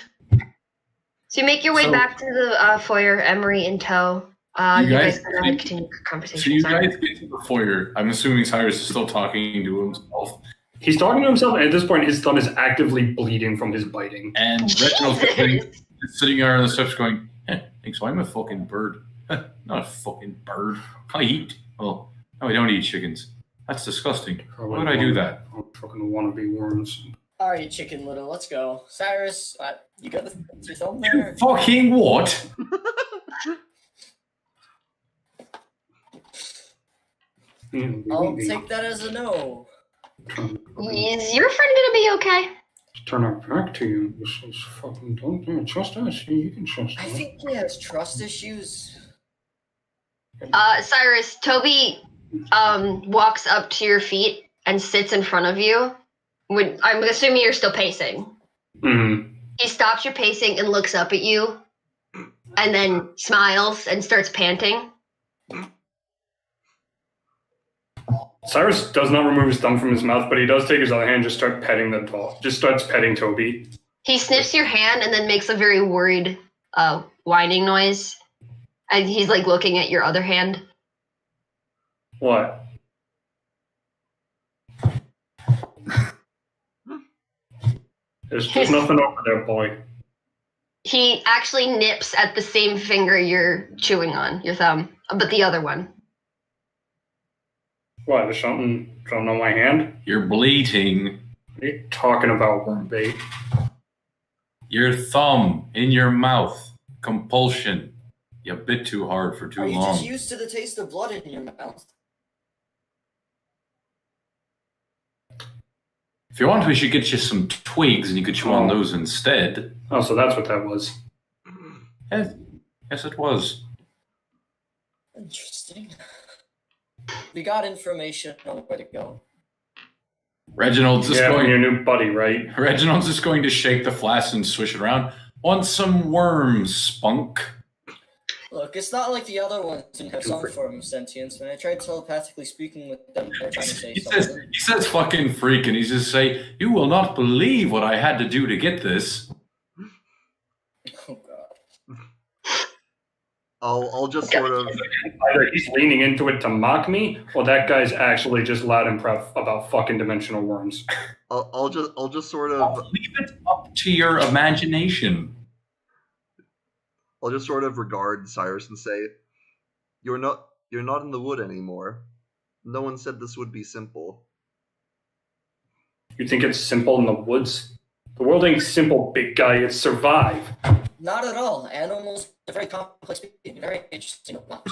So you make your way So- back to the foyer, Emery in tow. You You guys guys- can continue your So conversation. you Sorry. guys get to the foyer. I'm assuming Cyrus is still talking to himself. He's talking to himself, and at this point, his thumb is actively bleeding from his biting. And Reginald's sitting there on the steps going, thanks, I'm a fucking bird. Not a fucking bird. I eat. Well, no, I don't eat chickens. That's disgusting. Why would I do that? Fucking wannabe worms. All right, Chicken Little, let's go. Cyrus, you got your thumb there? Fucking what? I'll take that as a no. Is your friend gonna be okay? Turn our back to you. This is fucking don't trust us. You can trust I us. think he has trust issues. Cyrus, Toby walks up to your feet and sits in front of you. I'm assuming you're still pacing. Mm-hmm. He stops your pacing and looks up at you and then smiles and starts panting. Cyrus does not remove his thumb from his mouth, but he does take his other hand and just start petting the doll. Just starts petting Toby. He sniffs your hand and then makes a very worried whining noise. And he's like looking at your other hand. What? There's nothing over there, boy. He actually nips at the same finger you're chewing on, your thumb, but the other one. What? There's something on my hand? You're bleating. What are you talking about, worm bait? Your thumb in your mouth. Compulsion. You bit too hard for too Are you long. just used to the taste of blood in your mouth? If you want, we should get you some twigs and you could chew on those instead. Oh, so that's what that was. Yes, it was. Interesting. We got information on where to go. Reginald's just going. Your new buddy, right? Reginald's just going to shake the flask and swish it around. Want some worms, spunk? Look, it's not like the other ones didn't have some form of sentience. When I tried telepathically speaking with them, they were trying to say something. He says fucking freak, and he's just say, "You will not believe what I had to do to get this." Oh god. I'll just sort of. Either he's leaning into it to mock me, or that guy's actually just loud and proud about fucking dimensional worms. I'll just sort of. I'll leave it up to your imagination. I'll just sort of regard Cyrus and say, You're not in the wood anymore. No one said this would be simple." You think it's simple in the woods? The world ain't simple, big guy. It's survive. Not at all. Animals are very complex being, very interesting to watch.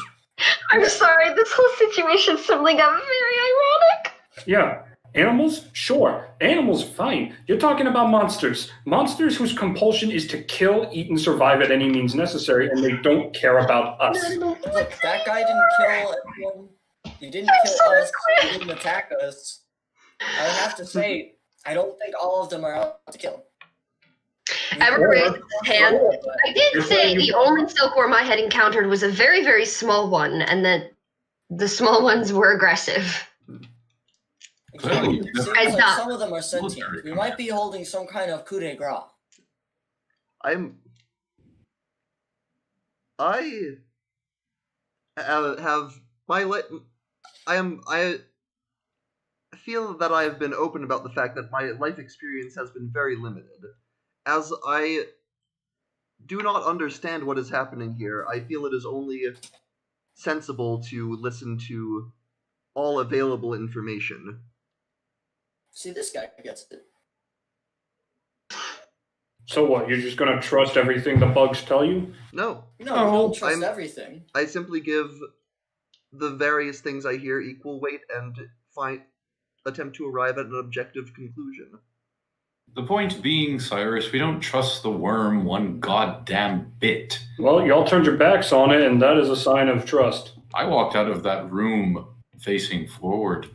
I'm sorry, this whole situation suddenly got very ironic. Yeah. Animals? Sure. Animals, fine. You're talking about monsters. Monsters whose compulsion is to kill, eat, and survive at any means necessary, and they don't care about us. Look, that guy didn't kill anyone. He didn't kill us. He didn't attack us. I would have to say, I don't think all of them are out to kill. Ever raised his hand? I did say the only silkworm I had encountered was a very, very small one, and that the small ones were aggressive. Exactly. It seems like some of them are sentient. We might be holding some kind of coup de grace. I have my I feel that I have been open about the fact that my life experience has been very limited. As I do not understand what is happening here, I feel it is only sensible to listen to all available information. See, this guy gets it. So what, you're just gonna trust everything the bugs tell you? No. No, you don't trust everything. I simply give the various things I hear equal weight and attempt to arrive at an objective conclusion. The point being, Cyrus, we don't trust the worm one goddamn bit. Well, y'all turned your backs on it, and that is a sign of trust. I walked out of that room facing forward.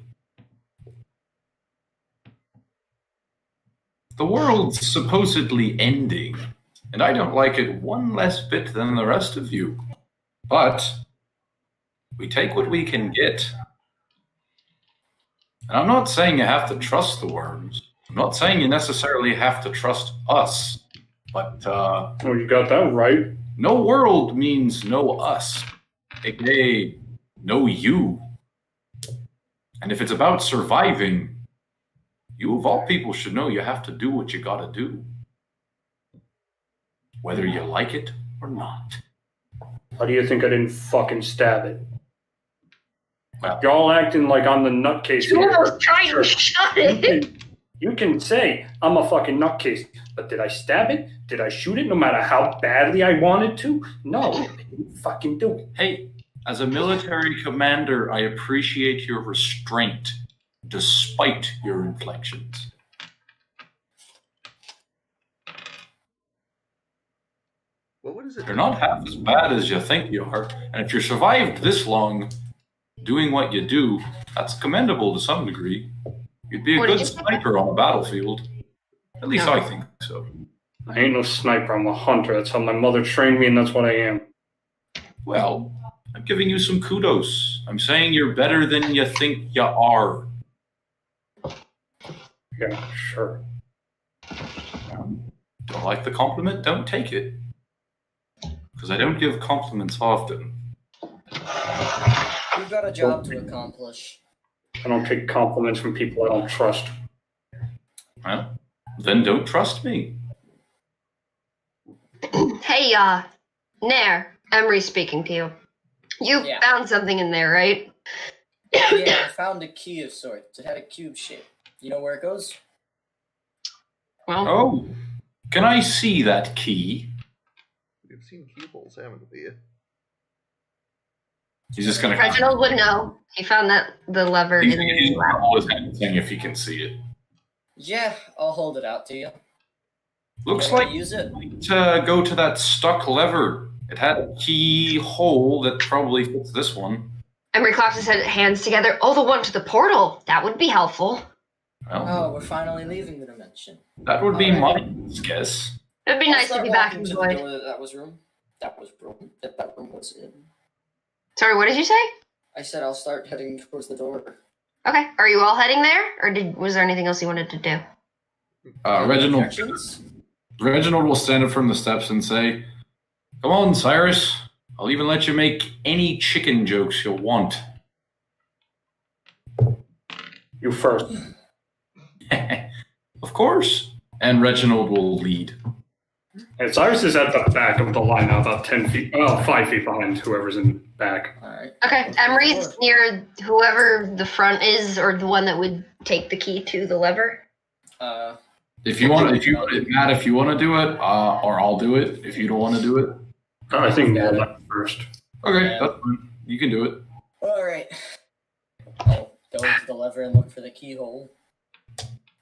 The world's supposedly ending, and I don't like it one less bit than the rest of you. But we take what we can get. And I'm not saying you have to trust the worms. I'm not saying you necessarily have to trust us. But, Oh, you got that right. no world means no us. AKA, no you. And if it's about surviving, you of all people should know you have to do what you gotta do. Whether you like it or not. How do you think I didn't fucking stab it? Well, Y'all acting like I'm the nutcase You here. almost trying to shut it. You can say I'm a fucking nutcase, but did I stab it? Did I shoot it no matter how badly I wanted to? No, I didn't fucking do it. hey, as a military commander, I appreciate your restraint, despite your inflections. What is it? You're not half as bad as you think you are, and if you survived this long doing what you do, that's commendable to some degree. You'd be a good sniper on a battlefield. At least I think so. I ain't no sniper, I'm a hunter. That's how my mother trained me, and that's what I am. Well, I'm giving you some kudos. I'm saying you're better than you think you are. Yeah, sure. Don't like the compliment? Don't take it. Because I don't give compliments often. We've got a job to accomplish. I don't take compliments from people I don't trust. Well, then don't trust me. Hey, Nair, Emery speaking to you. You Yeah. found something in there, right? Yeah, I found a key of sorts. It had a cube shape. You know where it goes? Well, Oh, can I see that key? We've seen keyholes, haven't we? He's just gonna. Reginald would know. He found the lever He's in gonna the lab. hold his hand saying if he can see it. Yeah, I'll hold it out to you. Looks You wanna like use it. to go to that stuck lever. It had a keyhole that probably fits this one. Emery claps his hands together. Oh, the one to the portal. That would be helpful. Well, Oh, we're finally leaving the dimension. that would be alright. my guess. It'd be I'll nice to start be back walking in the to the void. door that was broken. That room was in. Sorry, what did you say? I said I'll start heading towards the door. Okay. Are you all heading there? Or was there anything else you wanted to do? Reginald Objections? will stand up from the steps and say, "Come on, Cyrus. I'll even let you make any chicken jokes you'll want." You first. Of course. And Reginald will lead. And Cyrus is at the back of the line now, about 10 feet, 5 feet behind whoever's in back. Alright. Okay. Emery's near whoever the front is, or the one that would take the key to the lever. Uh, If you want to do it, or I'll do it. If you don't want to do it, I think Noel left first. okay, Yeah. that's fine. You can do it. Alright. I'll go into the lever and look for the keyhole.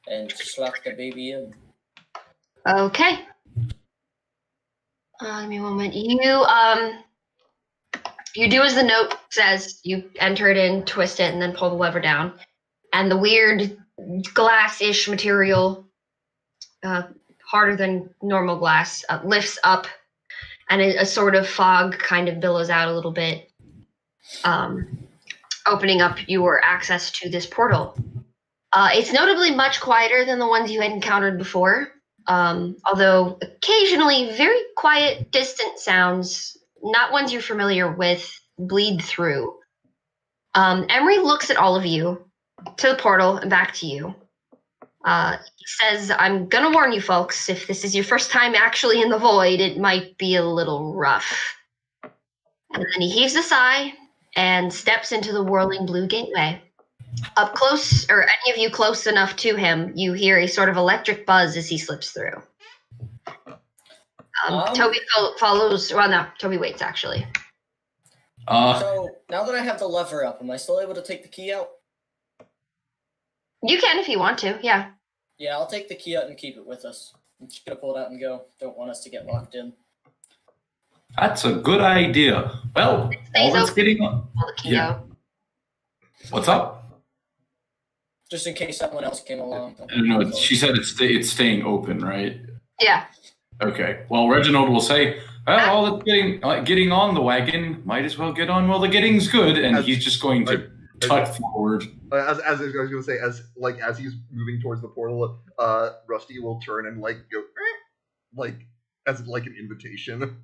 And slap the baby in. Okay. Give me a moment. You do as the note says. You enter it in, twist it, and then pull the lever down. And the weird glass-ish material, harder than normal glass, lifts up, and a sort of fog kind of billows out a little bit, opening up your access to this portal. It's notably much quieter than the ones you had encountered before, although occasionally very quiet, distant sounds, not ones you're familiar with, bleed through. Emery looks at all of you, to the portal, and back to you. He says, "I'm gonna warn you folks, if this is your first time actually in the void, it might be a little rough." And then he heaves a sigh and steps into the whirling blue gateway. Up close, or any of you close enough to him, you hear a sort of electric buzz as he slips through. Toby follows. Well, no, Toby waits actually. So, now that I have the lever up, am I still able to take the key out? You can if you want to. Yeah. Yeah, I'll take the key out and keep it with us. I'm just gonna pull it out and go. Don't want us to get locked in. That's a good idea. Well, all that's getting on. Pull the key Yeah. out. What's up? Just in case someone else came along. No, she said it's staying open, right? Yeah. Okay. Well, Reginald will say, "Well, all that's getting on the wagon, might as well get on while the getting's good," and he's just going to tut forward. As I was going to say, as he's moving towards the portal, Rusty will turn and go, as an invitation.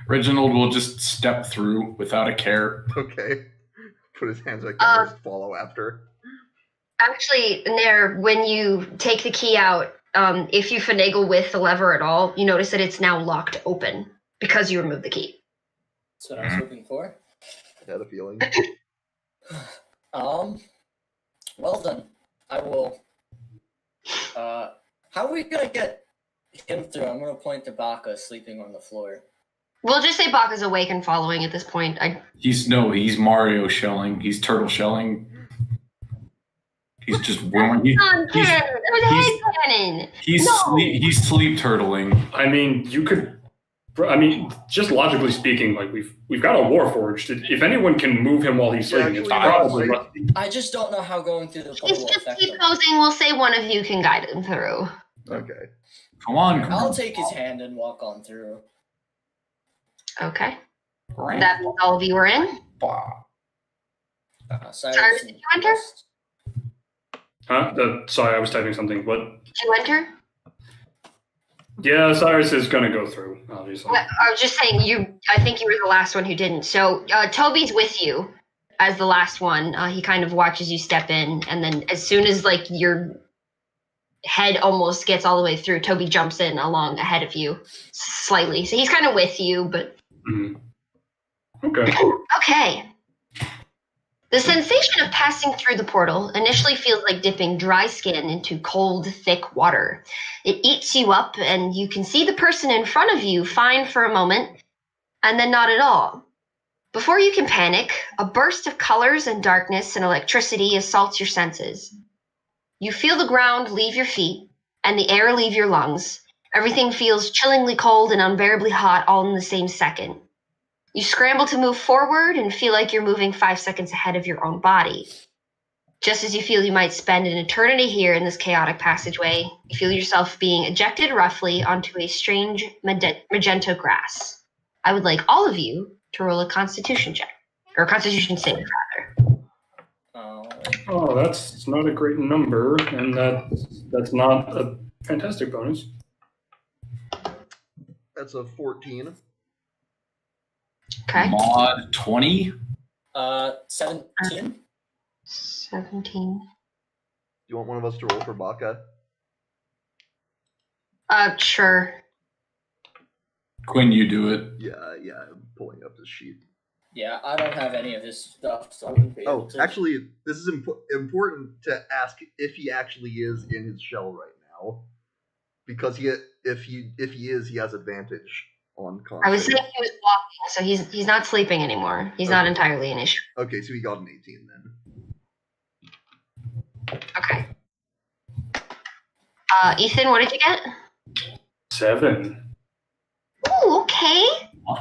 Reginald will just step through without a care. Okay. Put his hands like that and just follow after. Actually, Nair, when you take the key out, if you finagle with the lever at all, you notice that it's now locked open because you removed the key. That's what I was hoping for. I had a feeling. Well then, I will. How are we gonna get him through? I'm gonna point to Baka sleeping on the floor. We'll just say Baka's awake and following at this point. He's Mario shelling. He's turtle shelling. He's just warm. He's sleep turtling. I mean, you could. I mean, just logically speaking, we've got a Warforged. If anyone can move him while he's sleeping, it's probably Rusty. I just don't know how going through the portal He's will just affect keep him. posing. We'll say one of you can guide him through. Okay. Come on. I'll take his hand and walk on through. Okay. That means all of you are in. Cyrus, did you enter? Sorry, I was typing something. What? Did you enter? Yeah, Cyrus is gonna go through, obviously. I was just saying, I think you were the last one who didn't. So Toby's with you as the last one. He kind of watches you step in, and then as soon as your head almost gets all the way through, Toby jumps in along ahead of you slightly. So he's kind of with you, but... Okay. Okay. The sensation of passing through the portal initially feels like dipping dry skin into cold, thick water. It eats you up, and you can see the person in front of you fine for a moment, and then not at all. Before you can panic, a burst of colors and darkness and electricity assaults your senses. You feel the ground leave your feet and the air leave your lungs. Everything feels chillingly cold and unbearably hot all in the same second. You scramble to move forward and feel like you're moving 5 seconds ahead of your own body. Just as you feel you might spend an eternity here in this chaotic passageway, you feel yourself being ejected roughly onto a strange magenta grass. I would like all of you to roll a constitution check. Or a constitution save, rather. Oh, that's not a great number, and that's not a fantastic bonus. That's a 14. Okay. Mod 20. 17. 17. Do you want one of us to roll for Baka? Sure. Quinn, you do it. Yeah, I'm pulling up this sheet. Yeah, I don't have any of his stuff, so I wouldn't be able to. Actually, this is important to ask if he actually is in his shell right now, because if he is, he has advantage on con. I was saying he was walking, so he's not sleeping anymore. He's not entirely an issue. Okay, so he got an 18 then. Okay. Ethan, what did you get? 7. Ooh, okay.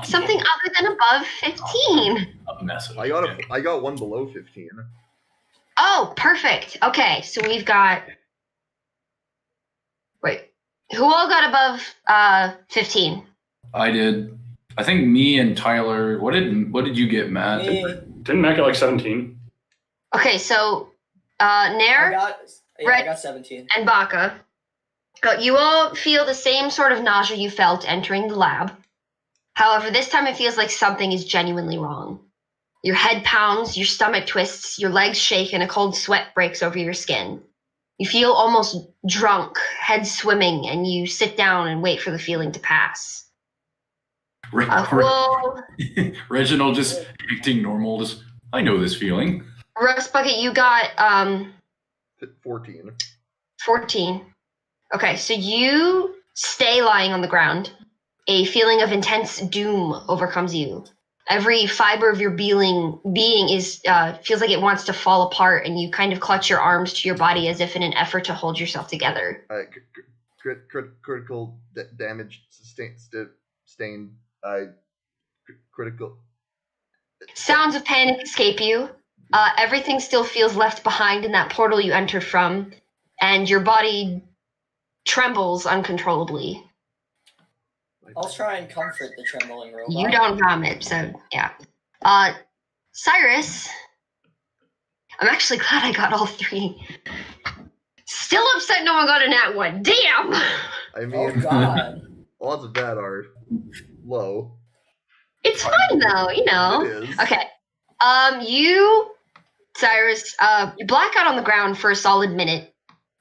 Something other than above 15. A mess of I got one below 15. Oh, perfect. Okay, so we've got... Wait. Who all got above 15? I did. I think me and Tyler. What did you get, Matt? Me, Didn't Mac get like 17? Okay, so Nair I got 17. and Baka, you all feel the same sort of nausea you felt entering the lab. However, this time it feels like something is genuinely wrong. Your head pounds, your stomach twists, your legs shake, and a cold sweat breaks over your skin. You feel almost drunk, head swimming, and you sit down and wait for the feeling to pass. Well, Reginald just acting normal. Just, I know this feeling. Rust Bucket, you got 14. 14. Okay, so you stay lying on the ground. A feeling of intense doom overcomes you. Every fiber of your being is feels like it wants to fall apart, and you kind of clutch your arms to your body as if in an effort to hold yourself together. Critical damage sustained. Critical. Sounds of panic escape you. Everything still feels left behind in that portal you entered from, and your body trembles uncontrollably. I'll try and comfort the trembling robot. You don't vomit, so yeah. Cyrus, I'm actually glad I got all 3. Still upset no one got a nat 1. Damn! I mean, Oh god. odds of that are low. It's fun though, you know. It is. Okay. You, Cyrus, you black out on the ground for a solid minute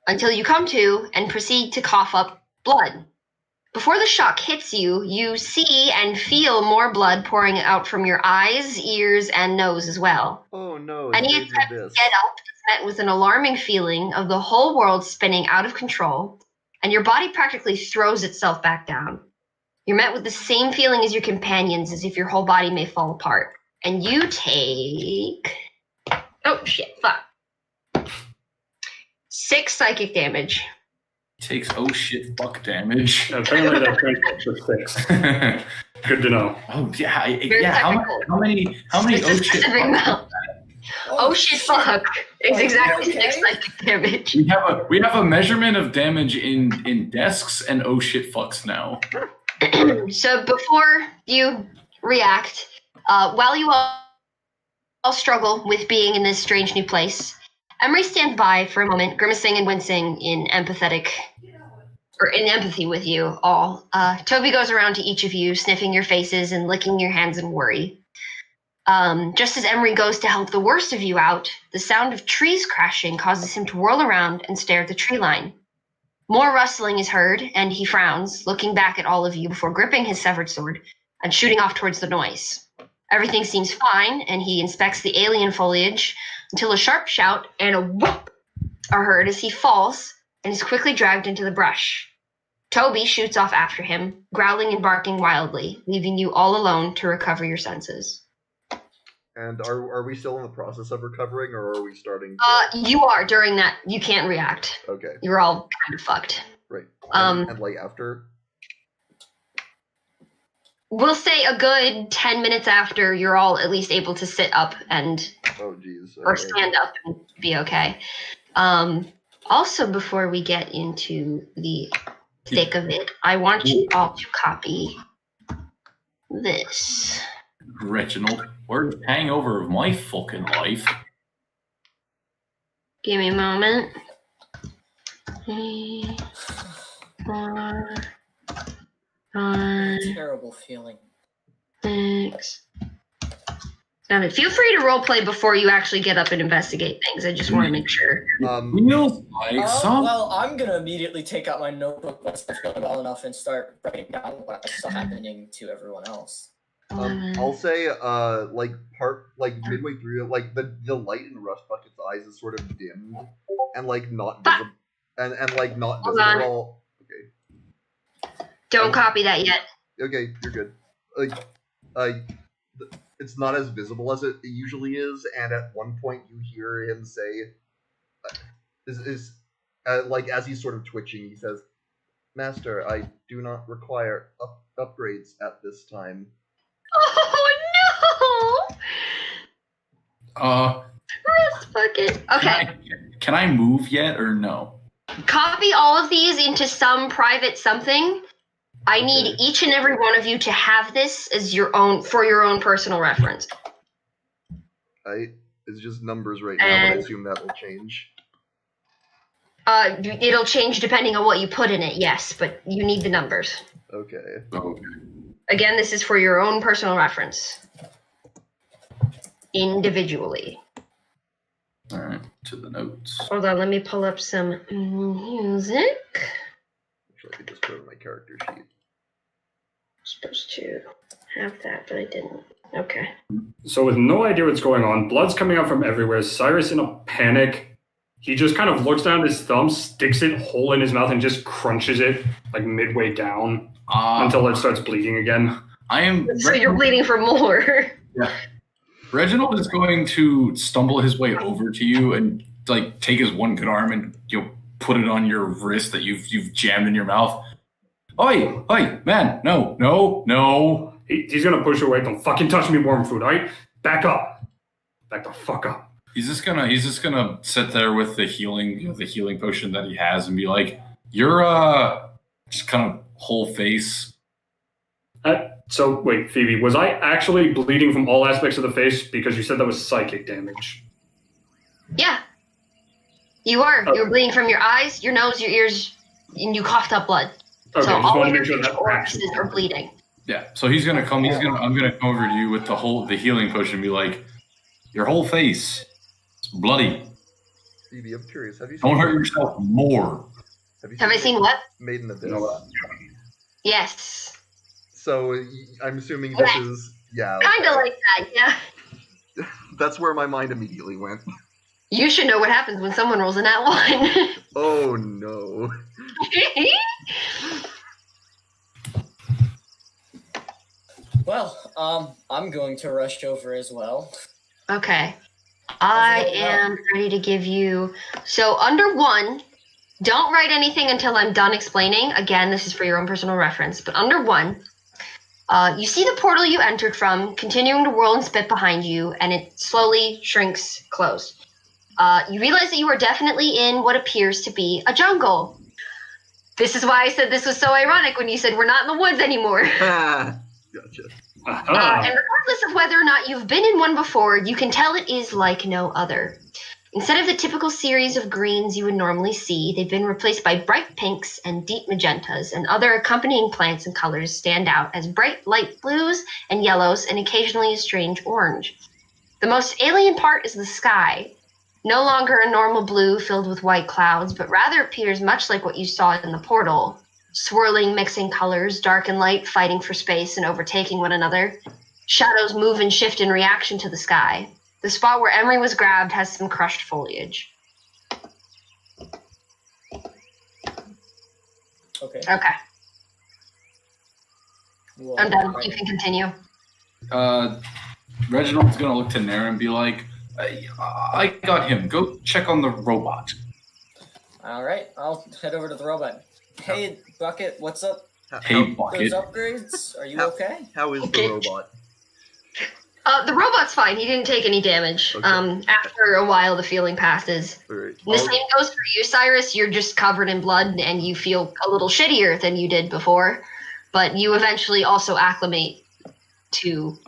until you come to and proceed to cough up blood. Before the shock hits you, you see and feel more blood pouring out from your eyes, ears, and nose as well. Oh no! Any it's attempt to this. get up is met with an alarming feeling of the whole world spinning out of control, and your body practically throws itself back down. You're met with the same feeling as your companions, as if your whole body may fall apart. And you take... Oh, shit, fuck. 6 psychic damage. Takes fuck damage. Apparently that translates to 6. Good to know. Oh yeah, Very yeah. How technical. many Specific amount. Oh shit, fuck. It's exactly okay? 6 psychic damage. We have a measurement of damage in desks and oh shit fucks now. So before you react, while you all struggle with being in this strange new place, Emery stands by for a moment, grimacing and wincing in empathy with you all. Toby goes around to each of you, sniffing your faces and licking your hands in worry. Just as Emery goes to help the worst of you out, the sound of trees crashing causes him to whirl around and stare at the tree line. More rustling is heard, and he frowns, looking back at all of you before gripping his severed sword and shooting off towards the noise. Everything seems fine, and he inspects the alien foliage until a sharp shout and a whoop are heard as he falls and is quickly dragged into the brush. Toby shoots off after him, growling and barking wildly, leaving you all alone to recover your senses. And are we still in the process of recovering, or are we starting? You are during that. You can't react. Okay. You're all kind of fucked. Right. And like after. We'll say a good 10 minutes after, you're all at least able to sit up and Oh jeez. or stand up and be okay. Also, before we get into the thick of it, I want you all to copy this. Reginald, where's the hangover of my fucking life? Give me a moment. 3, 4, 5, Terrible feeling. 6. Now, feel free to roleplay before you actually get up and investigate things. I just want to make sure. Feels like some. Well, I'm gonna immediately take out my notebook once it's going well enough and start writing down what's happening to everyone else. I'll say, like midway through, like the light in Rust Bucket's eyes is sort of dimmed and like not visible, and like not Hold visible. Okay. Don't copy that yet. Okay, you're good. It's not as visible as it usually is, and at one point you hear him say, like as he's sort of twitching, he says, "Master, I do not require upgrades at this time." Oh no! Rust Bucket. Okay. Can I move yet or no? Copy all of these into some private something. I need each and every one of you to have this as your own, for your own personal reference. It's just numbers right now, but I assume that will change. It'll change depending on what you put in it, yes, but you need the numbers. Okay. Again, this is for your own personal reference. Individually. Alright, to the notes. Hold on, let me pull up some music. Actually, I could just put it in my character sheet. Supposed to have that, but I didn't. Okay. So with no idea what's going on, blood's coming out from everywhere. Cyrus in a panic. He just kind of looks down at his thumb, sticks it whole in his mouth, and just crunches it like midway down until it starts bleeding again. So you're bleeding for more. Yeah. Reginald is going to stumble his way over to you and like take his one good arm and put it on your wrist that you've jammed in your mouth. Oi, man, no. He's gonna push away. Don't fucking touch me, warm food, alright? Back up. Back the fuck up. He's just gonna sit there with the healing potion that he has and be like, "You're just kind of whole face." So wait, Phoebe, was I actually bleeding from all aspects of the face because you said that was psychic damage? Yeah. You are. Okay. You're bleeding from your eyes, your nose, your ears, and you coughed up blood. Okay, so just all want of to your make sure that's orifices are bleeding. Yeah. So he's gonna come. I'm gonna come over to you with the healing potion and be like, "Your whole face, it's bloody. Phoebe, I'm curious. Have you seen Don't hurt yourself more." Have I seen what? Made in Abyss? Yes. So I'm assuming this is Kind of like that, yeah. That's where my mind immediately went. You should know what happens when someone rolls in that one. Oh no. Well, I'm going to rush over as well. Okay. I am ready to give you... So, under 1, don't write anything until I'm done explaining. Again, this is for your own personal reference. But under 1, you see the portal you entered from continuing to whirl and spit behind you, and it slowly shrinks closed. You realize that you are definitely in what appears to be a jungle. This is why I said this was so ironic when you said we're not in the woods anymore. Gotcha. And regardless of whether or not you've been in one before, you can tell it is like no other. Instead of the typical series of greens you would normally see, they've been replaced by bright pinks and deep magentas, and other accompanying plants and colors stand out as bright light blues and yellows and occasionally a strange orange. The most alien part is the sky. No longer a normal blue filled with white clouds, but rather appears much like what you saw in the portal. Swirling, mixing colors, dark and light, fighting for space and overtaking one another. Shadows move and shift in reaction to the sky. The spot where Emery was grabbed has some crushed foliage. Okay. Okay. Well, I'm done. You can continue. Reginald's gonna look to Nair and be like, I got him. Go check on the robot. All right, I'll head over to the robot. Hey, Bucket, what's up? Hey, Those Bucket. upgrades? Are you okay? How is Okay. the robot? The robot's fine. He didn't take any damage. Okay. After a while, the feeling passes. Alright. The same goes for you, Cyrus. You're just covered in blood, and you feel a little shittier than you did before. But you eventually also acclimate to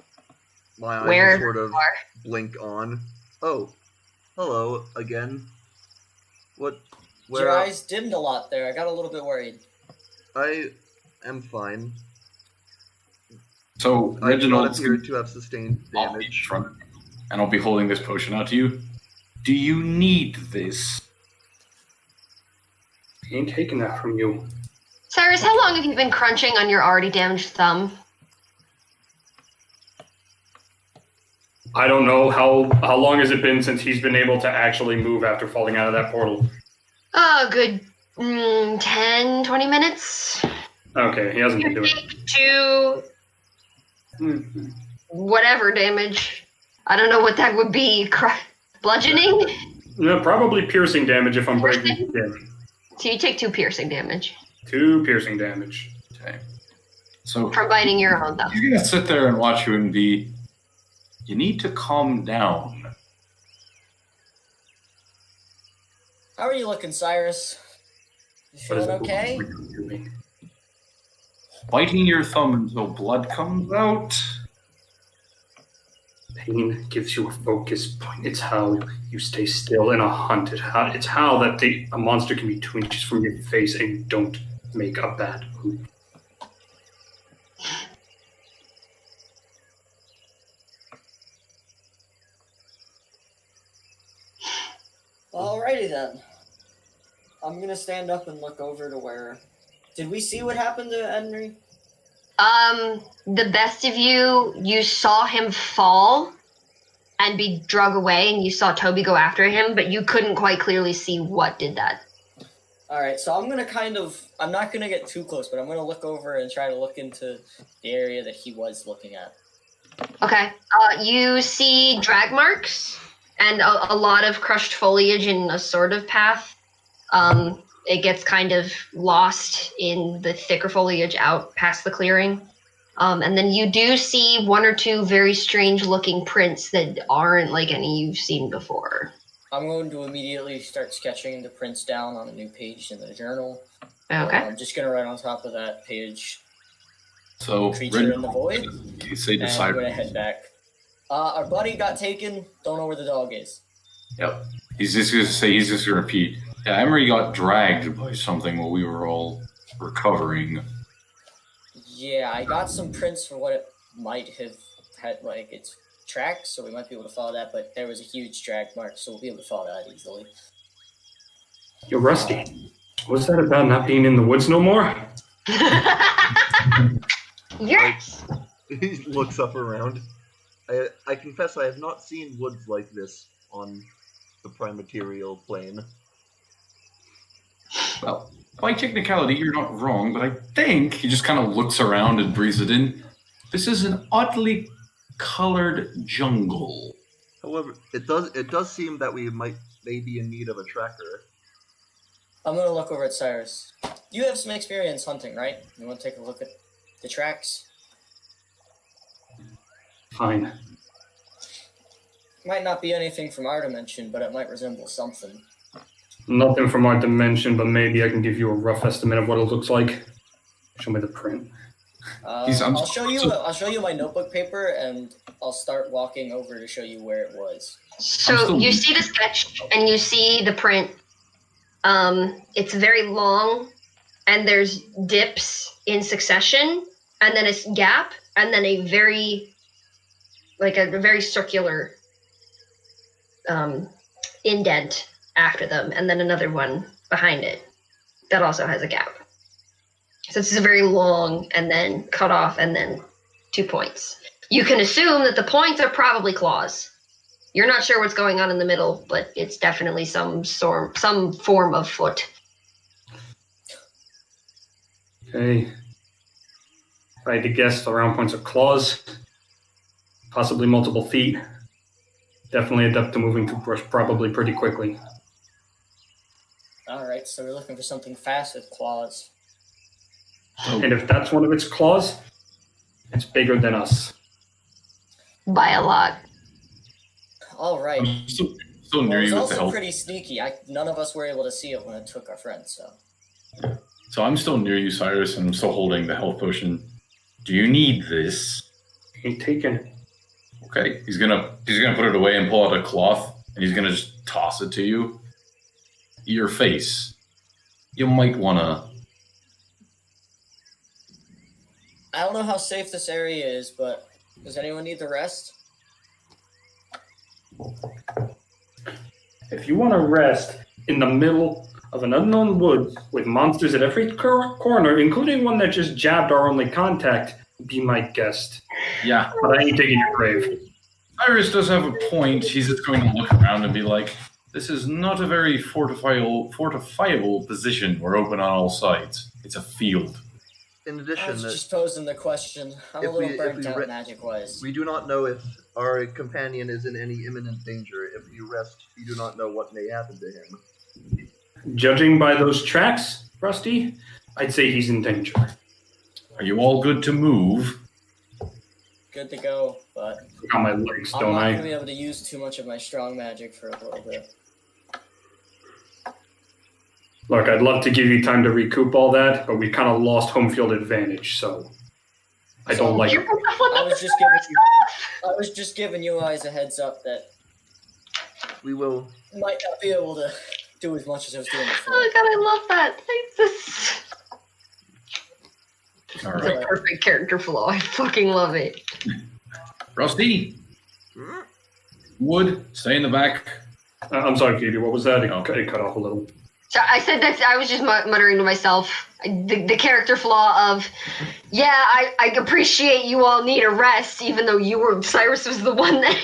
My eyes where sort of you are. blink on. Oh, hello again. What? Your Where? eyes dimmed a lot there. I got a little bit worried. I am fine. So I do not Reginald's appear to have sustained I'll be in damage. front of you, and I'll be holding this potion out to you. Do you need this? I ain't taking that from you. Cyrus, how long have you been crunching on your already damaged thumb? I don't know how long has it been since he's been able to actually move after falling out of that portal. Good 10, 20 minutes. Okay, he hasn't been You doing take 2 it. whatever damage. I don't know what that would be. Bludgeoning? No, probably piercing damage if I'm breaking it in. So you take 2 piercing damage 2 piercing damage. Okay. So from biting your own thumb. you're gonna sit there and watch you and be. You need to calm down. How are you looking, Cyrus? You What is feeling it okay? doing? Biting your thumb until blood comes out. Pain gives you a focus point. It's how you stay still in a hunt. It's how that a monster can be 2 inches from your face and you don't make a bad move. Alrighty then. I'm gonna stand up and look over to where. Did we see what happened to Henry? The best of you saw him fall and be drug away, and you saw Toby go after him, but you couldn't quite clearly see what did that. Alright, so I'm not gonna get too close, but I'm gonna look over and try to look into the area that he was looking at. Okay. You see drag marks and a lot of crushed foliage in a sort of path. It gets kind of lost in the thicker foliage out past the clearing. And then you do see 1 or 2 very strange looking prints that aren't like any you've seen before. I'm going to immediately start sketching the prints down on a new page in the journal. Okay. I'm just gonna write on top of that page So creature in the void, you say and I'm decide. gonna head back. Our buddy got taken. Don't know where the dog is. Yep. He's just gonna repeat. Yeah, Emery got dragged by something while we were all recovering. Yeah, I got some prints for what it might have had, like its tracks, so we might be able to follow that. But there was a huge drag mark, so we'll be able to follow that easily. You're rusty. What's that about not being in the woods no more? Yes! He looks up around. I confess I have not seen woods like this on the prime material plane. Well, by technicality, you're not wrong, but I think he just kind of looks around and breathes it in. This is an oddly colored jungle. However, it does seem that we may be in need of a tracker. I'm gonna look over at Cyrus. You have some experience hunting, right? You want to take a look at the tracks? Fine. Might not be anything from our dimension, but it might resemble something. Nothing from our dimension, but maybe I can give you a rough estimate of what it looks like. Show me the print. I'll show you my notebook paper, and I'll start walking over to show you where it was. So you see the sketch and you see the print. It's very long, and there's dips in succession, and then a gap, and then a very circular indent after them, and then another one behind it that also has a gap. So it's very long, and then cut off, and then 2 points. You can assume that the points are probably claws. You're not sure what's going on in the middle, but it's definitely some form of foot. Okay. If I had to guess, the round points are claws. possibly multiple feet. Definitely adept to moving toothbrush probably pretty quickly. Alright, so we're looking for something fast with claws. And if that's one of its claws, it's bigger than us. By a lot. Alright. I'm still Well, near it was you with the also help. pretty sneaky. None of us were able to see it when it took our friend, so. So I'm still near you, Cyrus, and I'm still holding the health potion. Do you need this? Ain't taking it. Okay. He's gonna put it away and pull out a cloth, and he's gonna just toss it to you. Your face. You might wanna. I don't know how safe this area is, but does anyone need the rest? If you want to rest in the middle of an unknown woods with monsters at every corner, including one that just jabbed our only contact, be my guest. Yeah. But I ain't digging your grave. Cyrus does have a point. He's just going to look around and be like, this is not a very fortifiable position. We're open on all sides. It's a field. In I addition, was just posing the question. I'm a if little we- burnt if we out re- magic-wise. we do not know if our companion is in any imminent danger. If you rest, we do not know what may happen to him. Judging by those tracks, Rusty, I'd say he's in danger. Are you all good to move? Good to go, but Look on my legs, I'm don't not I? going to be able to use too much of my strong magic for a little bit. Look, I'd love to give you time to recoup all that, but we kind of lost home field advantage, so I don't like You're it. gonna flip I up was the just giving stars you, I was just giving you guys a heads up that We will. might not be able to do as much as I was doing before. Oh god, I love that. This All is right. a perfect character flaw. I fucking love it. Rusty, Wood, stay in the back. I'm sorry, Katie, what was that? It, Okay. it cut off a little. So I said that I was just muttering to myself the character flaw of, yeah, I appreciate you all need a rest, even though Cyrus was the one that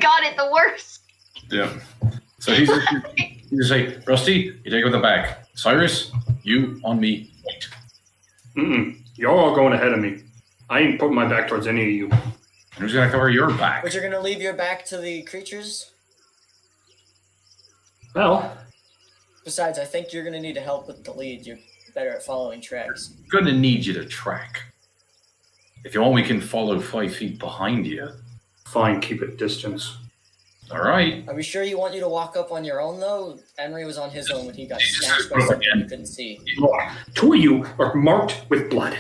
got it the worst. Yeah. So he's just like, Rusty, you take with the back. Cyrus, you on me. Wait. You're all going ahead of me. I ain't putting my back towards any of you. Who's gonna cover your back? But you're going to leave your back to the creatures? Well, Besides, I think you're going to need to help with the lead. You're better at following tracks. Gonna need you to track. If you want, we can follow 5 feet behind you. fine, keep it distance. All right. Are we sure you want you to walk up on your own, though? Henry was on his own when he got snatched by something you couldn't see. Look, 2 of you are marked with blood.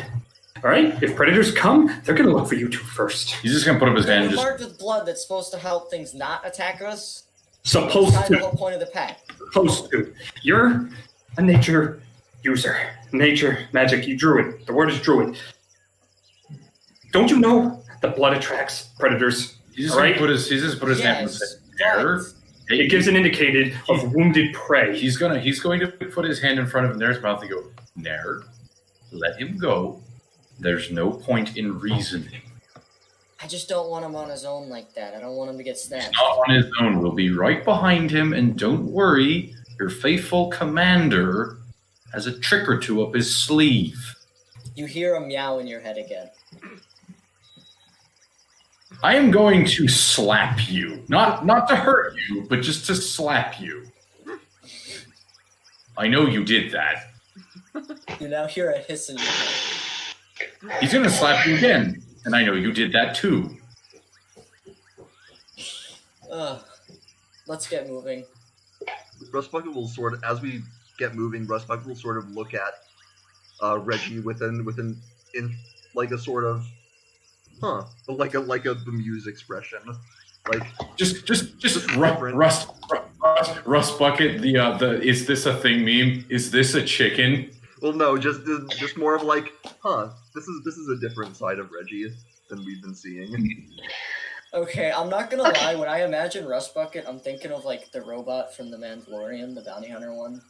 All right? If predators come, they're going to look for you two first. He's just gonna put up his hand We're and just. marked with blood that's supposed to help things not attack us. Supposed That's kind of the to. whole point of the pack. Supposed to. You're a nature user. Nature, magic, you druid. The word is druid. Don't you know that blood attracts predators? He's just All right? gonna put his hand and say, Yes, "There." but It gives an indicated of wounded prey. He's going to put his hand in front of Nair's mouth and go, Nair, let him go. There's no point in reasoning. I just don't want him on his own like that. I don't want him to get snatched. Not on his own. We'll be right behind him, and don't worry, your faithful commander has a trick or two up his sleeve. You hear a meow in your head again. I am going to slap you. Not to hurt you, but just to slap you. I know you did that. You now hear a hiss in your head. He's going to slap you again, and I know you did that too. Ugh. Let's get moving. Rustbucket will sort of, as we get moving, Rustbucket will sort of look at Reggie with like a sort of, like a bemused expression, like Just different. Rust Bucket. The is this a thing meme? Is this a chicken? well, no, just more of like, this is a different side of Reggie than we've been seeing. Okay, I'm not gonna lie. When I imagine Rust Bucket, I'm thinking of like the robot from The Mandalorian, the bounty hunter one.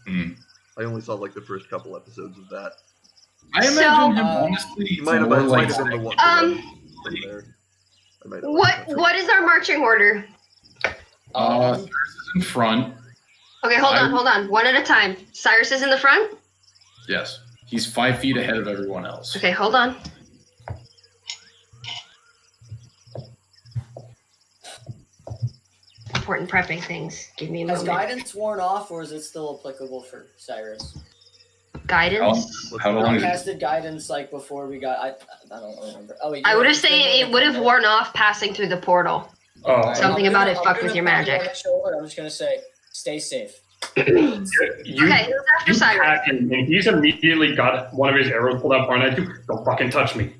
I only saw like the first couple episodes of that. I imagine him honestly. He might have more been, like might have been the one. From there. I might have What is our marching order? Cyrus is in front. Okay, hold on. One at a time. Cyrus is in the front? Yes, he's 5 feet ahead of everyone else. Okay, hold on. important prepping things. Give me a Has moment. guidance worn off, or is it still applicable for Cyrus? Guidance? How long I is it? casted guidance like before we got. I don't remember. Oh wait. I would have it's been said more it than would have 10 worn off passing through the portal. Oh, Alright, Something I'm about gonna- it I'm fucked gonna with your pat you on magic. the shoulder, I'm just gonna say, stay safe. you, Okay, who's after you Cyrus? pack him, and he's immediately got one of his arrows pulled out, pointed at you. Don't fucking touch me.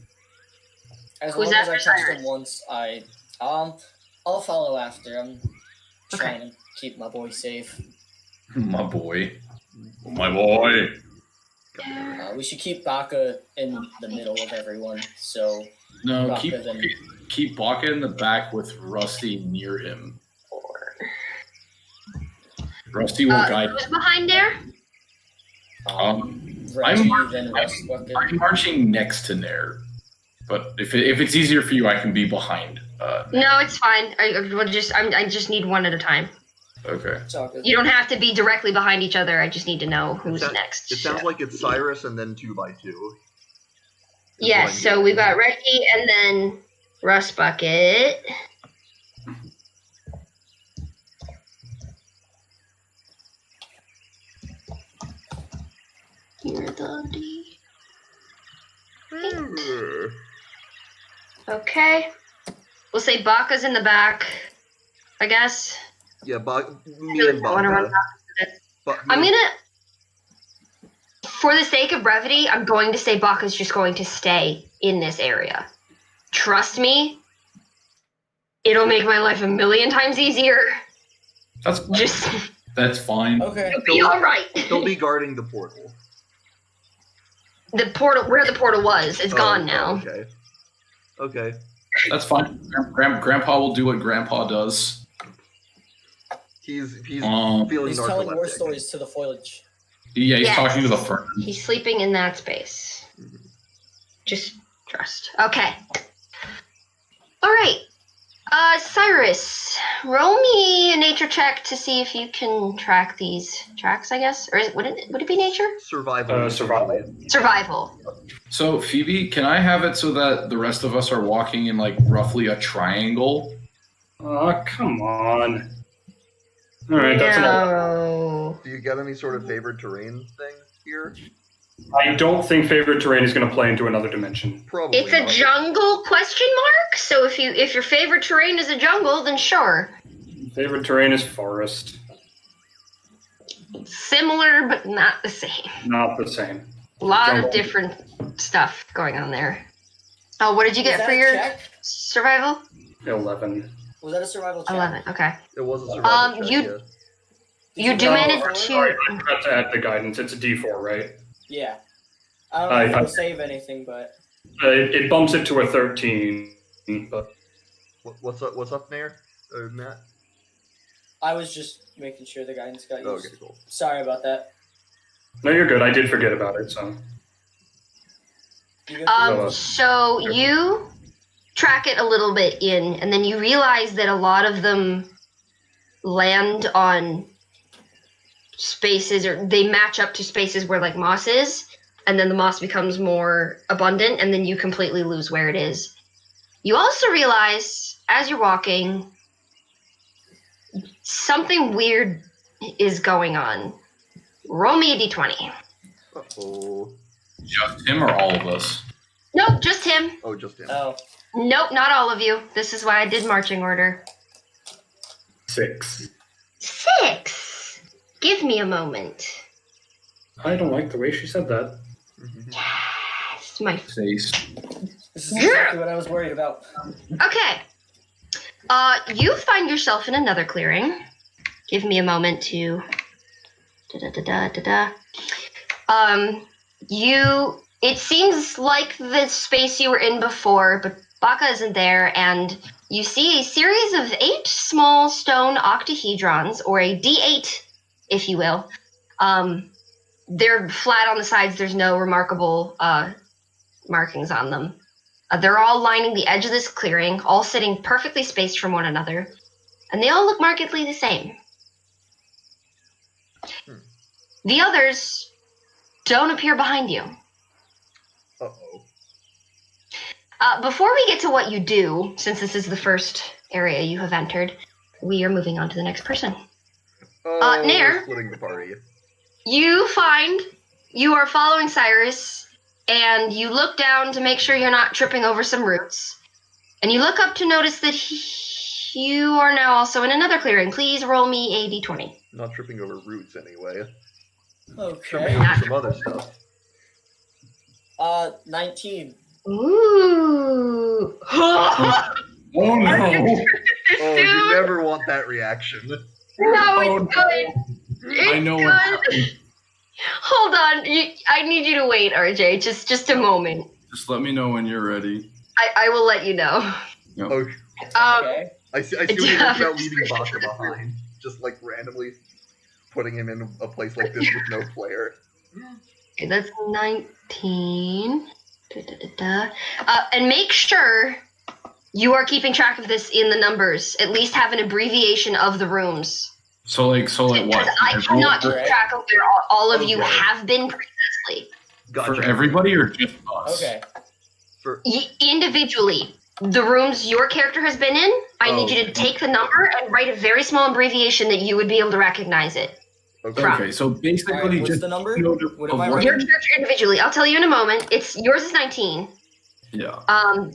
As Who's long as I after touched Cyrus? him once, I'll follow after. I'm trying to keep my boy safe. My boy. My boy. We should keep Baka in the middle of everyone. So No, Baka then. keep Baka in the back with Rusty near him. Rusty will guide. Who's behind there? Reggie, I'm- then Rust Bucket. I'm marching next to Nair, but if it's easier for you, I can be behind. No, it's fine. I just need one at a time. Okay. It's all good. You don't have to be directly behind each other. I just need to know who's next. It sounds like it's Cyrus and then 2x2. Yes, so we've got Reggie and then Rust Bucket. You're the D. Okay. We'll say Baka's in the back, I guess. Yeah, me I and wanna run Baka. back. But I'm gonna, for the sake of brevity, I'm going to say Baka's just going to stay in this area. Trust me, it'll make my life a million times easier. That's fine. Okay. It'll be all right. He'll be guarding the portal. The portal, where the portal was, it's gone now. Okay. Okay. That's fine. Grandpa will do what Grandpa does. He's Um, feeling He's telling war narcoleptic. stories to the foliage. Yeah, he's Yes. talking to the fern. He's sleeping in that space. Just trust. Okay. All right. Cyrus, roll me a nature check to see if you can track these tracks, I guess. Or would it be nature? Survival. Survival. Survival. So, Phoebe, can I have it so that the rest of us are walking in like roughly a triangle? Oh, come on. All right, that's an all. No. Do you get any sort of favored terrain thing here? I don't think favorite terrain is going to play into another dimension. Probably. It's a not. jungle question mark. So if your favorite terrain is a jungle, then sure. Favorite terrain is forest. Similar, but not the same. Not the same. A lot Jungle. of different stuff going on there. Oh, what did you Was get that for a your check? survival? 11. Was that a survival check? 11. Okay. It was a survival check, you- yeah. You do No, manage Sorry, to. I forgot to add the guidance. It's a D4, right? Yeah. I don't know if I- it'll save anything, but It bumps it to a 13. But What's up, Nair? Or Matt? I was just making sure the guidance got used. Okay, cool. Sorry about that. no, you're good. I did forget about it. So You good? So you track it a little bit in, and then you realize that a lot of them land on spaces, or they match up to spaces where like moss is, and then the moss becomes more abundant, and then you completely lose where it is. You also realize as you're walking, something weird is going on. Roll me a d20. Uh-oh. Just him or all of us? Nope, just him. Oh, just him. Oh, Nope, not all of you. This is why I did marching order. 6. 6. Give me a moment. I don't like the way she said that. Yes, my. Face. this is exactly what I was worried about. Okay. You find yourself in another clearing. Give me a moment to. You. It seems like the space you were in before, but Baka isn't there, and you see a series of 8 small stone octahedrons, or a D8, if you will. They're flat on the sides. There's no remarkable markings on them. They're all lining the edge of this clearing, all sitting perfectly spaced from one another, and they all look markedly the same. The others don't appear behind you. Uh-oh. Before we get to what you do, since this is the first area you have entered, we are moving on to the next person. Oh, Nair. we're splitting the party. You find you are following Cyrus, and you look down to make sure you're not tripping over some roots. And you look up to notice that you are now also in another clearing. Please roll me a d20. Not tripping over roots anyway. Okay. Tripping over some other stuff. 19. Ooh. Oh no! Oh, you never want that reaction. No, Oh, it's good. It's I know good. what's happening. Hold on. I need you to wait, RJ. Just a moment. Just let me know when you're ready. I will let you know. Yep. Oh, Okay. I see what you're talking about leaving Baka behind. Just like randomly putting him in a place like this with no player. Okay, that's 19. And make sure you are keeping track of this in the numbers. At least have an abbreviation of the rooms. So like what? Because I cannot keep track of where all of you Okay. have been previously. Gotcha. For everybody or just us? Okay. Individually, the rooms your character has been in, I need you to Okay. take the number and write a very small abbreviation that you would be able to recognize it. Okay. From. Okay, so basically Alright, what's just the number? note What of am I what- writing? Your character individually, I'll tell you in a moment. It's yours is 19. Yeah.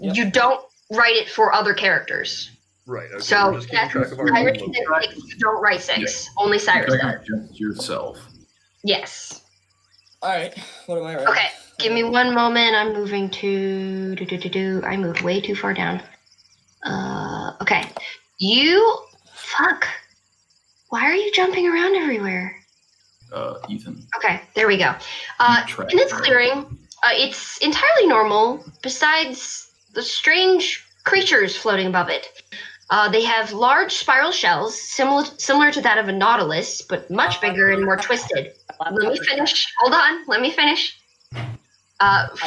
Yep. You don't write it for other characters. Right, okay. So we're just keeping that's track of our Cyrus own is local- at 6, you don't write 6. Only Cyrus Check does. out just yourself. Yes. Alright. What am I writing? Okay, give me one moment. I'm moving to I moved way too far down. Okay. Fuck. Why are you jumping around everywhere? Ethan. Okay, there we go. Track. In this clearing, it's entirely normal, besides the strange creatures floating above it. They have large spiral shells, similar to that of a nautilus, but much bigger and more twisted. Let me finish. Hold on, let me finish.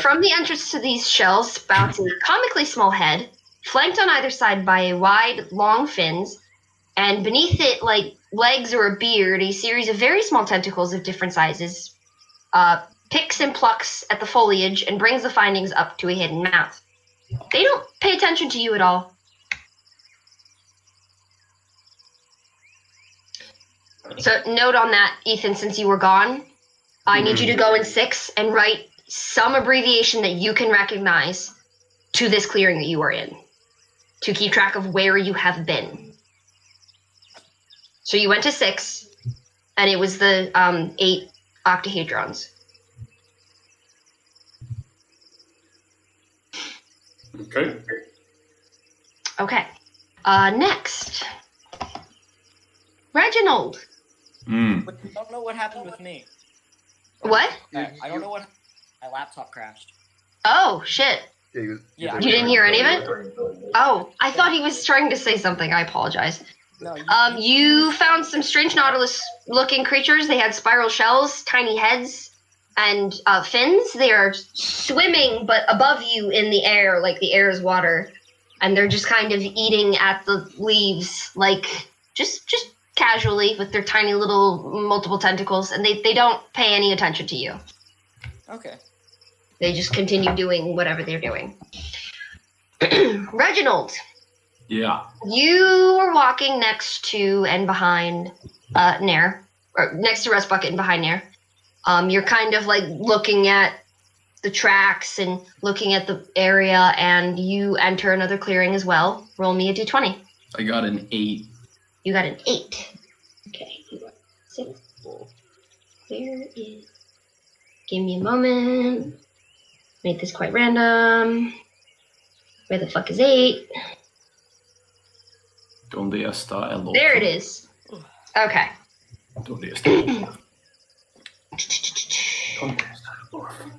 From the entrance to these shells spouts a comically small head, flanked on either side by a wide, long fins, and beneath it, like legs or a beard, a series of very small tentacles of different sizes, picks and plucks at the foliage and brings the findings up to a hidden mouth. They don't pay attention to you at all. So note on that, Ethan, since you were gone, I need you to go in 6 and write some abbreviation that you can recognize to this clearing that you are in, to keep track of where you have been. So you went to 6, and it was the 8 octahedrons. Okay. Okay. Next. Reginald. But I don't know what happened with me. What? I don't know what. My laptop crashed. Oh, shit. Yeah, You didn't hear any of it? Oh, I thought he was trying to say something. I apologize. No, You found some strange nautilus-looking creatures. They had spiral shells, tiny heads, and fins. They are swimming, but above you in the air, like the air is water. And they're just kind of eating at the leaves, like, just casually with their tiny little multiple tentacles. And they don't pay any attention to you. Okay. They just continue doing whatever they're doing. Reginald. Yeah. You were walking next to and behind Nair, or next to Rust Bucket and behind Nair. You're kind of like looking at the tracks and looking at the area, and you enter another clearing as well. Roll me a d20. I got an 8. You got an 8. Okay. 6. Where is... Give me a moment. Make this quite random. Where the fuck is 8? Donde está el otro? There it is. Okay. Donde está el otro? Donde está el otro?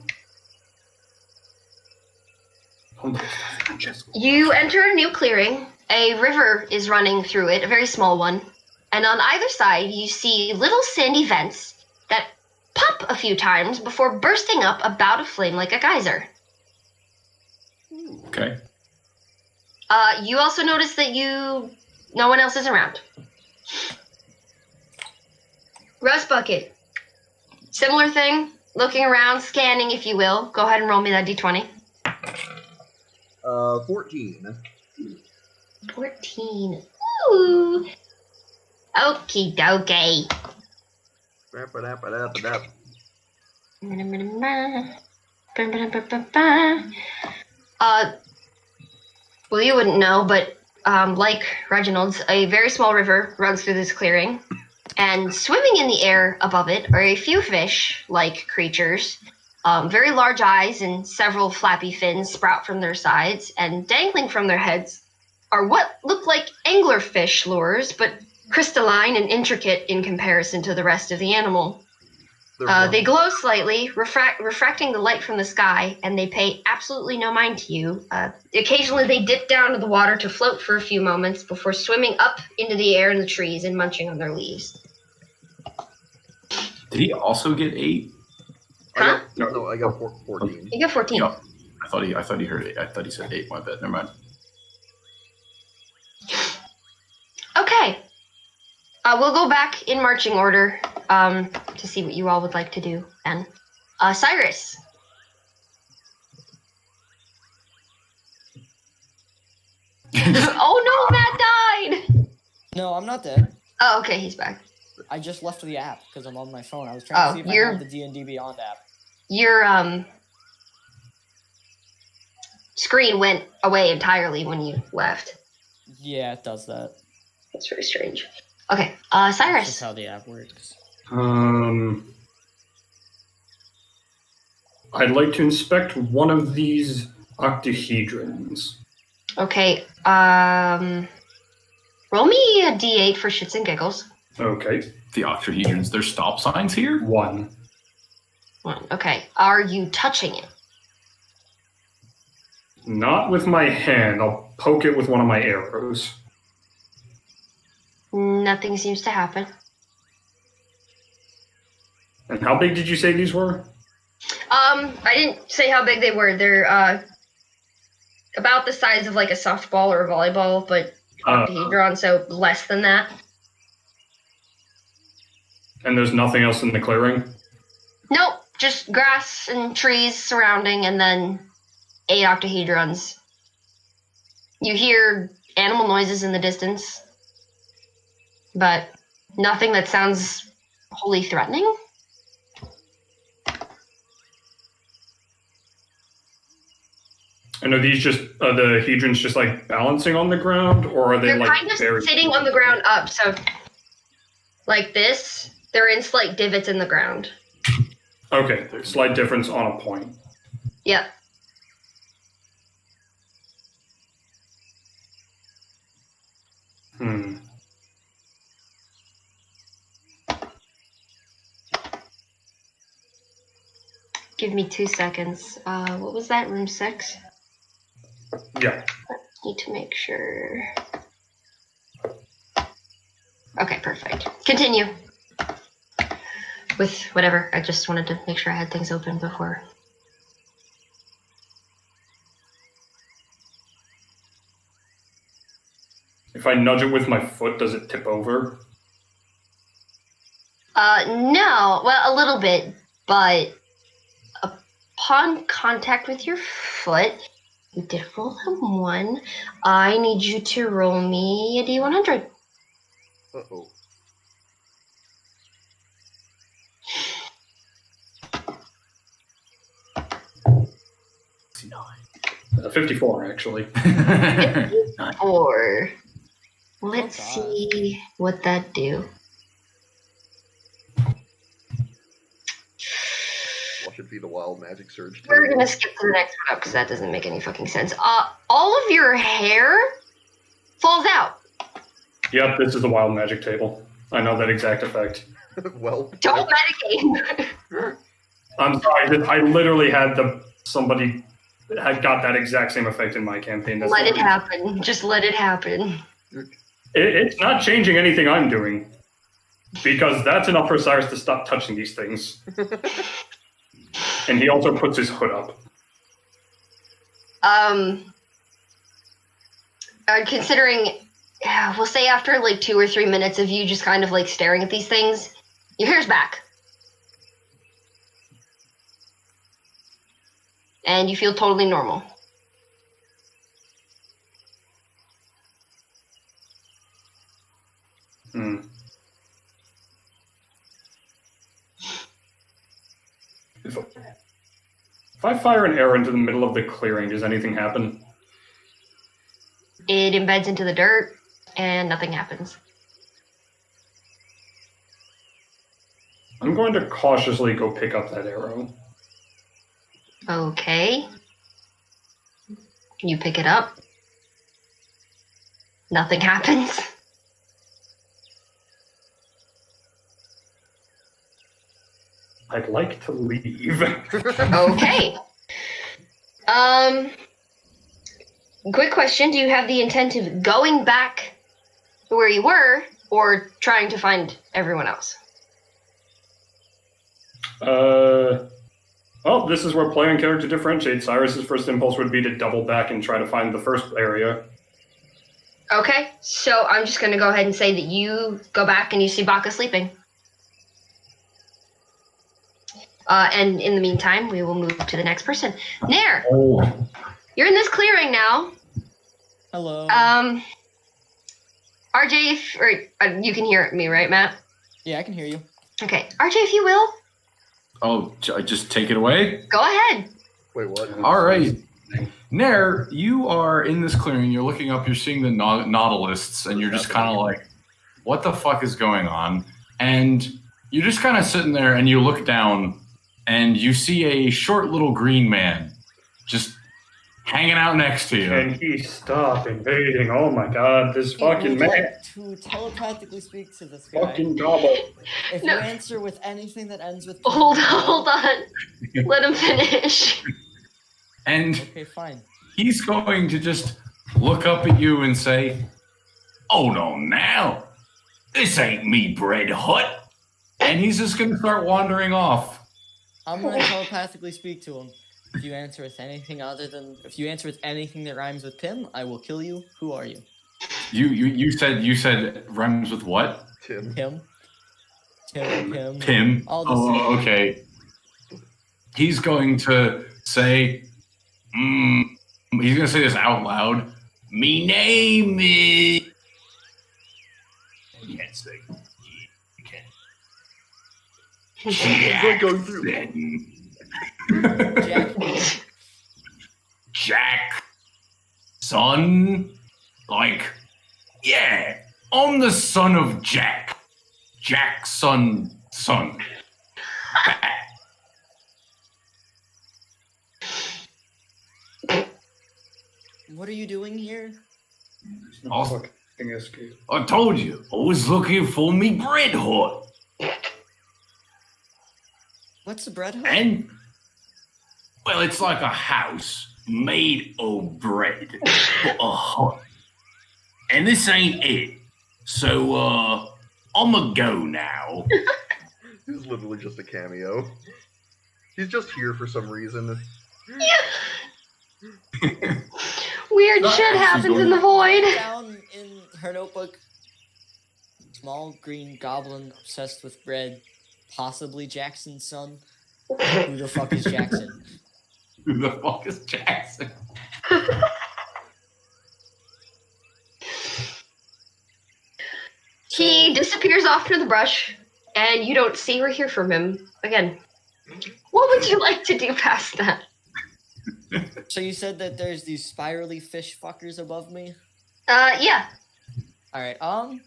Donde está Francesco? You enter a new clearing. A river is running through it, a very small one. And on either side, you see little sandy vents that pop a few times before bursting up about a flame like a geyser. Okay. You also notice that no one else is around. Rust Bucket. Similar thing. Looking around, scanning, if you will. Go ahead and roll me that d20. 14. 14. Ooh. Okie dokie. Ba-ba-da-ba-da-ba-da. Well, you wouldn't know, but like Reginald's, a very small river runs through this clearing, and swimming in the air above it are a few fish-like creatures. Very large eyes and several flappy fins sprout from their sides, and dangling from their heads are what look like anglerfish lures, but crystalline and intricate in comparison to the rest of the animal. They glow slightly, refracting the light from the sky, and they pay absolutely no mind to you. Occasionally, they dip down to the water to float for a few moments before swimming up into the air in the trees and munching on their leaves. Did he also get 8? Huh? I got 14. You got 14. Yep. I thought he heard 8. I thought he said 8. My bad. Never mind. Okay. We'll go back in marching order to see what you all would like to do then. Cyrus. Oh no, Matt died! No, I'm not dead. Oh, okay, he's back. I just left the app because I'm on my phone. I was trying to see if I had the D&D Beyond app. Your screen went away entirely when you left. Yeah, it does that. That's very strange. Okay, That's Cyrus. just how the app works. I'd like to inspect one of these octahedrons. Okay, roll me a d8 for shits and giggles. Okay. The octahedrons, there's stop signs here? 1. Okay, are you touching it? Not with my hand. I'll poke it with one of my arrows. Nothing seems to happen. And how big did you say these were? I didn't say how big they were. They're about the size of like a softball or a volleyball, but octahedron, so less than that. And there's nothing else in the clearing? Nope, just grass and trees surrounding, and then 8 octahedrons. You hear animal noises in the distance, but nothing that sounds wholly threatening. And are these just the hedrons just like balancing on the ground, or are they They're like kind of sitting on the ground up, so like this. They're in slight divots in the ground. Okay, slight difference on a point. Yep. Give me 2 seconds. What was that? Room 6? Yeah. Need to make sure. Okay, perfect. Continue. With whatever. I just wanted to make sure I had things open before. If I nudge it with my foot, does it tip over? No. Well, a little bit, but upon contact with your foot, you did roll a 1. I need you to roll me a d100. Uh-oh. 54, actually. 4. Let's Oh, God. see what that do. Watch it be the wild magic surge. We're gonna skip to the next one up because that doesn't make any fucking sense. All of your hair falls out. Yep, this is the wild magic table. I know that exact effect. Well, Don't medicate. I'm sorry, I literally had somebody had got that exact same effect in my campaign. Let it happen. Just let it happen. It's not changing anything I'm doing. Because that's enough for Cyrus to stop touching these things. And he also puts his hood up. Considering, we'll say after like 2 or 3 minutes of you just kind of like staring at these things, your hair's back. And you feel totally normal. I fire an arrow into the middle of the clearing, does anything happen? It embeds into the dirt, and nothing happens. I'm going to cautiously go pick up that arrow. Okay. You pick it up. Nothing happens. I'd like to leave. Okay. Quick question. Do you have the intent of going back to where you were or trying to find everyone else? Well, this is where player and character differentiate. Cyrus's first impulse would be to double back and try to find the first area. Okay, so I'm just going to go ahead and say that you go back and you see Baka sleeping. And in the meantime, we will move to the next person. Nair, Oh, you're in this clearing now. Hello. RJ, you can hear me, right, Matt? Yeah, I can hear you. Okay, RJ, if you will, just take it away. go ahead. Wait, what? All right. Nair, you are in this clearing. You're looking up. You're seeing the nautilusts, and you're just kind of like, what the fuck is going on? And you're just kind of sitting there, and you look down, and you see a short little green man just hanging out next to you. Can he stop invading? Oh my god, this I fucking would man. like to telepathically speak to this guy. Fucking gobble. If No. you answer with anything that ends with Hold on. Let him finish. And Okay, fine. he's going to just look up at you and say, "Hold on now. This ain't me bread hut." And he's just going to start wandering off. I'm gonna telepathically speak to him. If you answer with anything that rhymes with Pim, I will kill you. Who are you? You said rhymes with what? Tim. Pim. Pim. Pim. All the Oh, same. okay. He's going to say, he's going to say this out loud. Me name is. You can't say. You can't. It's like going through. Jack. Jack, son, like, yeah, I'm the son of Jack. Jack's son. What are you doing here? No fucking escape. I told you, I was looking for me bread hut. What's the bread hut? And, well, it's like a house made of bread, but a hut. And this ain't it. So, I'ma go now. This is literally just a cameo. He's just here for some reason. Weird shit happens in the void. Down in her notebook, small green goblin obsessed with bread, possibly Jackson's son. Who the fuck is Jackson? Who the fuck is Jackson? He disappears off into the brush, and you don't see or hear from him again. What would you like to do past that? So you said that there's these spirally fish fuckers above me? Yeah. Alright, I'm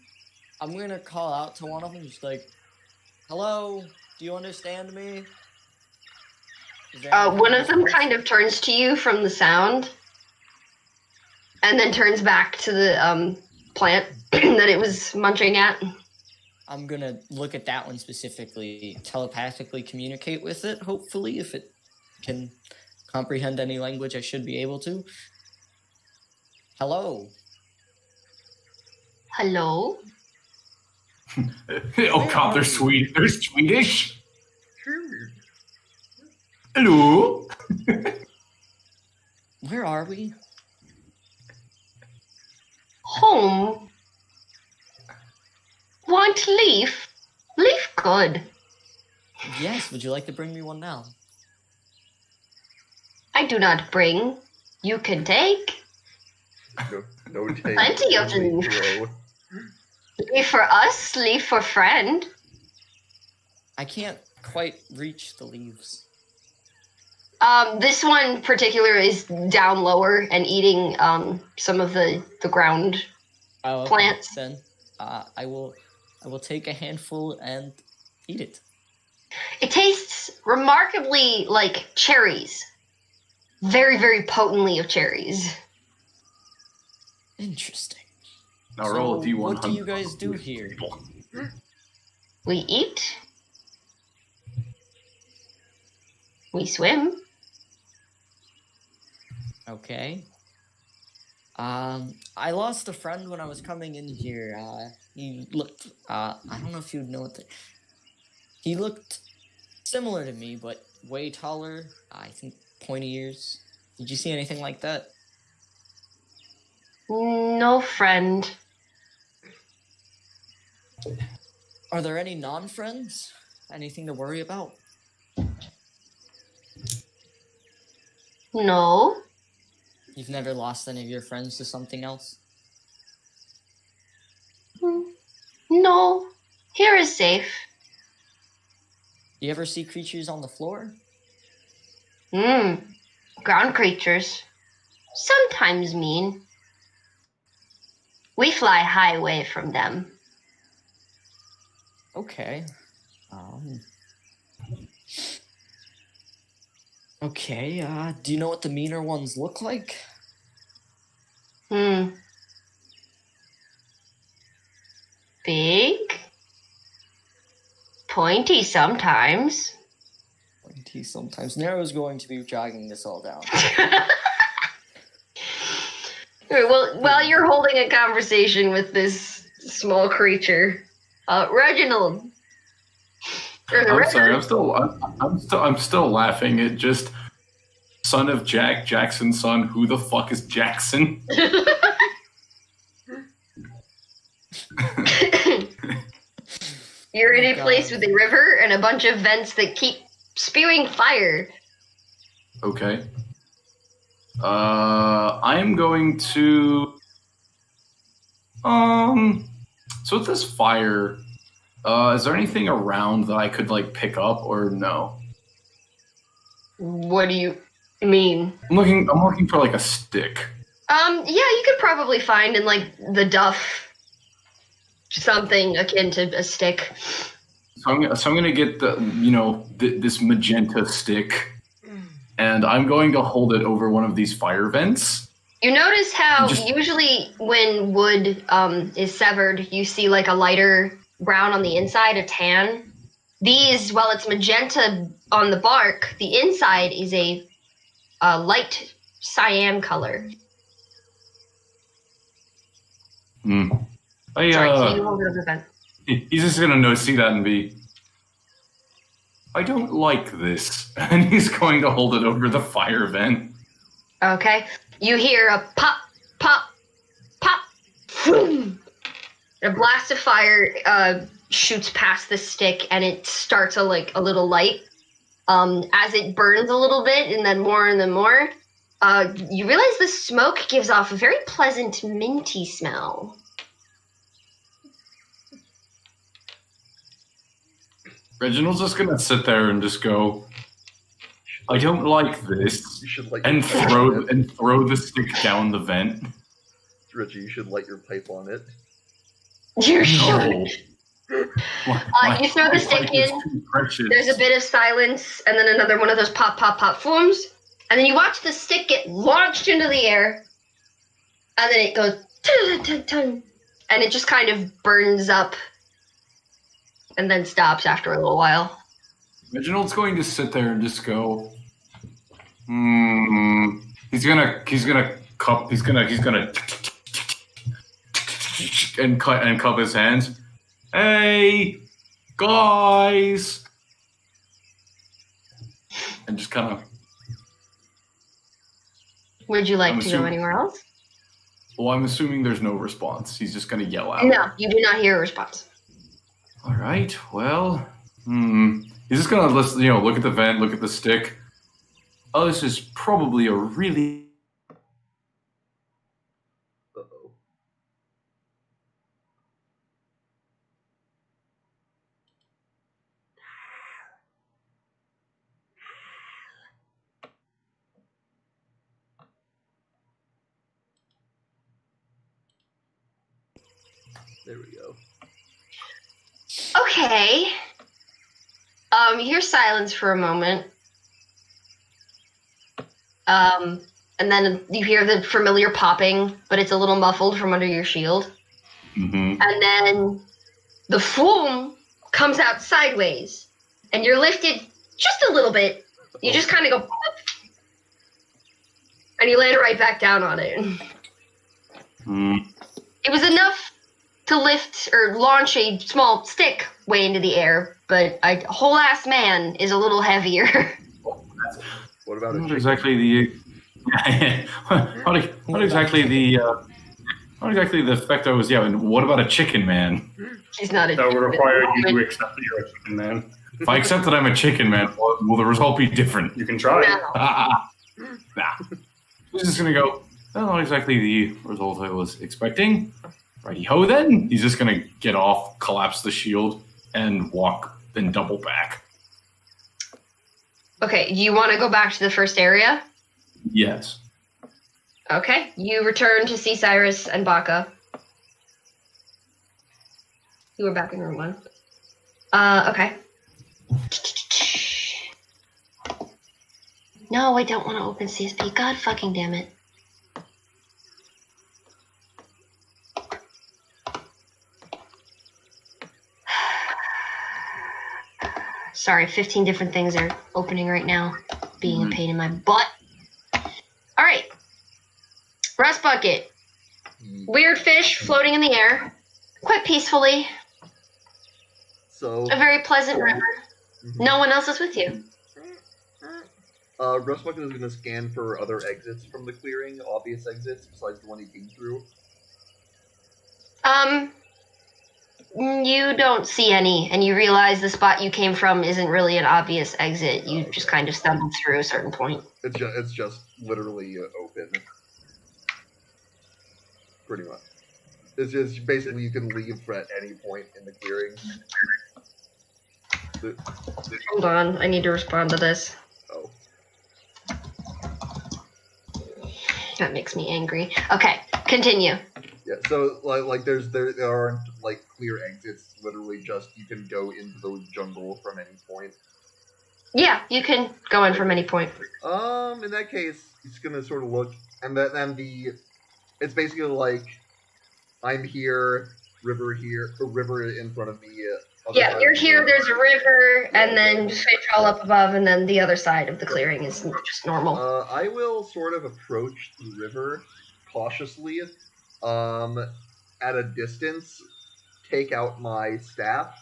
gonna call out to one of them, just like, hello, do you understand me? Is there anything One I of them can- kind of turns to you from the sound, and then turns back to the plant that it was munching at. I'm gonna look at that one specifically, telepathically communicate with it, hopefully, if it can comprehend any language I should be able to. Hello. Hello? Oh god, they're sweet. They're Swedish. Sure. Hello. Where are we? Home? Want leaf? Leaf good. Yes, would you like to bring me one now? I do not bring. You can take. No take. Plenty of only them. throw. Leaf for us, leaf for friend. I can't quite reach the leaves. This one particular is down lower and eating some of the ground Okay, plants. Then I will take a handful and eat it. It tastes remarkably like cherries. Very, very potently of cherries. Interesting. Now roll a D100. What do you guys do here? We eat. We swim. Okay. I lost a friend when I was coming in here. He looked. I don't know if you'd know what. He looked similar to me, but way taller. I think pointy ears. Did you see anything like that? No friend. Are there any non-friends? Anything to worry about? No. You've never lost any of your friends to something else? No. Here is safe. You ever see creatures on the floor? Ground creatures. Sometimes mean. We fly high away from them. Okay. Okay, do you know what the meaner ones look like? Big. Pointy sometimes. Pointy sometimes. Nero's going to be jogging this all down. Well, while you're holding a conversation with this small creature, Reginald. I'm sorry. I'm still laughing at just son of Jack, Jackson's son. Who the fuck is Jackson? You're in a place with a river and a bunch of vents that keep spewing fire. Okay. I am going to. So with this fire, is there anything around that I could like pick up or no? What do you mean? I'm looking for like a stick. Yeah, you could probably find in like the duff something akin to a stick. So I'm gonna get this magenta stick, and I'm going to hold it over one of these fire vents. You notice how usually when wood is severed, you see like a lighter brown on the inside, a tan. These, while it's magenta on the bark, the inside is a light cyan color. Sorry, can you hold it over vent? He's just gonna see that and be, I don't like this, and he's going to hold it over the fire vent. Okay. You hear a pop, pop, pop, boom. A blast of fire shoots past the stick, and it starts a little light. As it burns a little bit, and then more, you realize the smoke gives off a very pleasant minty smell. Reginald's just gonna sit there and just go, I don't like this, You should light and your pipe on it. throw the stick down the vent. Reggie, you should light your pipe on it. You No. should. You throw the stick in. There's a bit of silence, and then another one of those pop, pop, pop forms, and then you watch the stick get launched into the air, and then it goes, and it just kind of burns up, and then stops after a little while. Reginald's going to sit there and just go, He's gonna and cup his hands. Hey, guys, and just kind of. Would you like to go anywhere else? Well, I'm assuming there's no response. He's just gonna yell out. No, you do not hear a response. All right. Well, he's just gonna listen. Look at the vent, look at the stick. Oh, this is probably a really. Uh-oh. There we go. Okay. You hear silence for a moment. And then you hear the familiar popping, but it's a little muffled from under your shield. Mm-hmm. And then the foam comes out sideways, and you're lifted just a little bit. You just kind of go, and you land right back down on it. Mm. It was enough to lift or launch a small stick way into the air, but a whole ass man is a little heavier. What about Not it? exactly the. Not exactly the. Not exactly the effect I was. Yeah, and what about a chicken man? He's not a That would require you to accept that you're a chicken man. If I accept that I'm a chicken man, will the result be different? You can try. No. Nah. He's just gonna go. Well, not exactly the result I was expecting. Righty ho, then. He's just gonna get off, collapse the shield, and walk, then double back. Okay, do you want to go back to the first area? Yes. Okay, you return to see Cyrus and Baka. You were back in room 1. Okay. No, I don't want to open CSP. God fucking damn it. Sorry, 15 different things are opening right now. Being a pain in my butt. Alright. Rust bucket. Weird fish floating in the air. Quite peacefully. So, A very pleasant river. No one else is with you. Rustbucket is going to scan for other exits from the clearing, obvious exits, besides the one he came through. You don't see any, and you realize the spot you came from isn't really an obvious exit. You just kind of stumbled through a certain point. It's just literally open. Pretty much. It's just basically you can leave at any point in the clearing. Hold on, I need to respond to this. Oh. That makes me angry. Okay, continue. Yeah, so like there aren't like clear exits. Literally, just you can go into the jungle from any point. Yeah, you can go in from any point. In that case, he's gonna sort of look, and then it's basically like I'm here, river in front of me. Yeah, you're here, there's a river, and then fish all up above, and then the other side of the clearing is just normal. I will sort of approach the river cautiously, at a distance, take out my staff,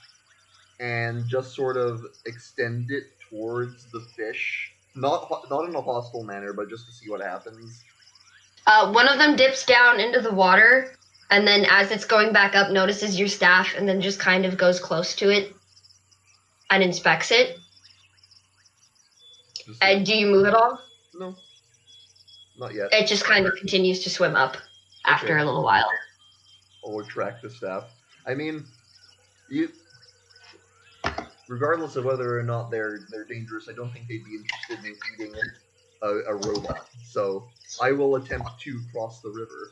and just sort of extend it towards the fish. Not in a hostile manner, but just to see what happens. One of them dips down into the water, and then as it's going back up, notices your staff, and then just kind of goes close to it and inspects it. And do you move at all? No. Not yet. It just kind of continues to swim up after a little while. I'll retract the staff. I mean, regardless of whether or not they're dangerous, I don't think they'd be interested in eating a robot. So I will attempt to cross the river.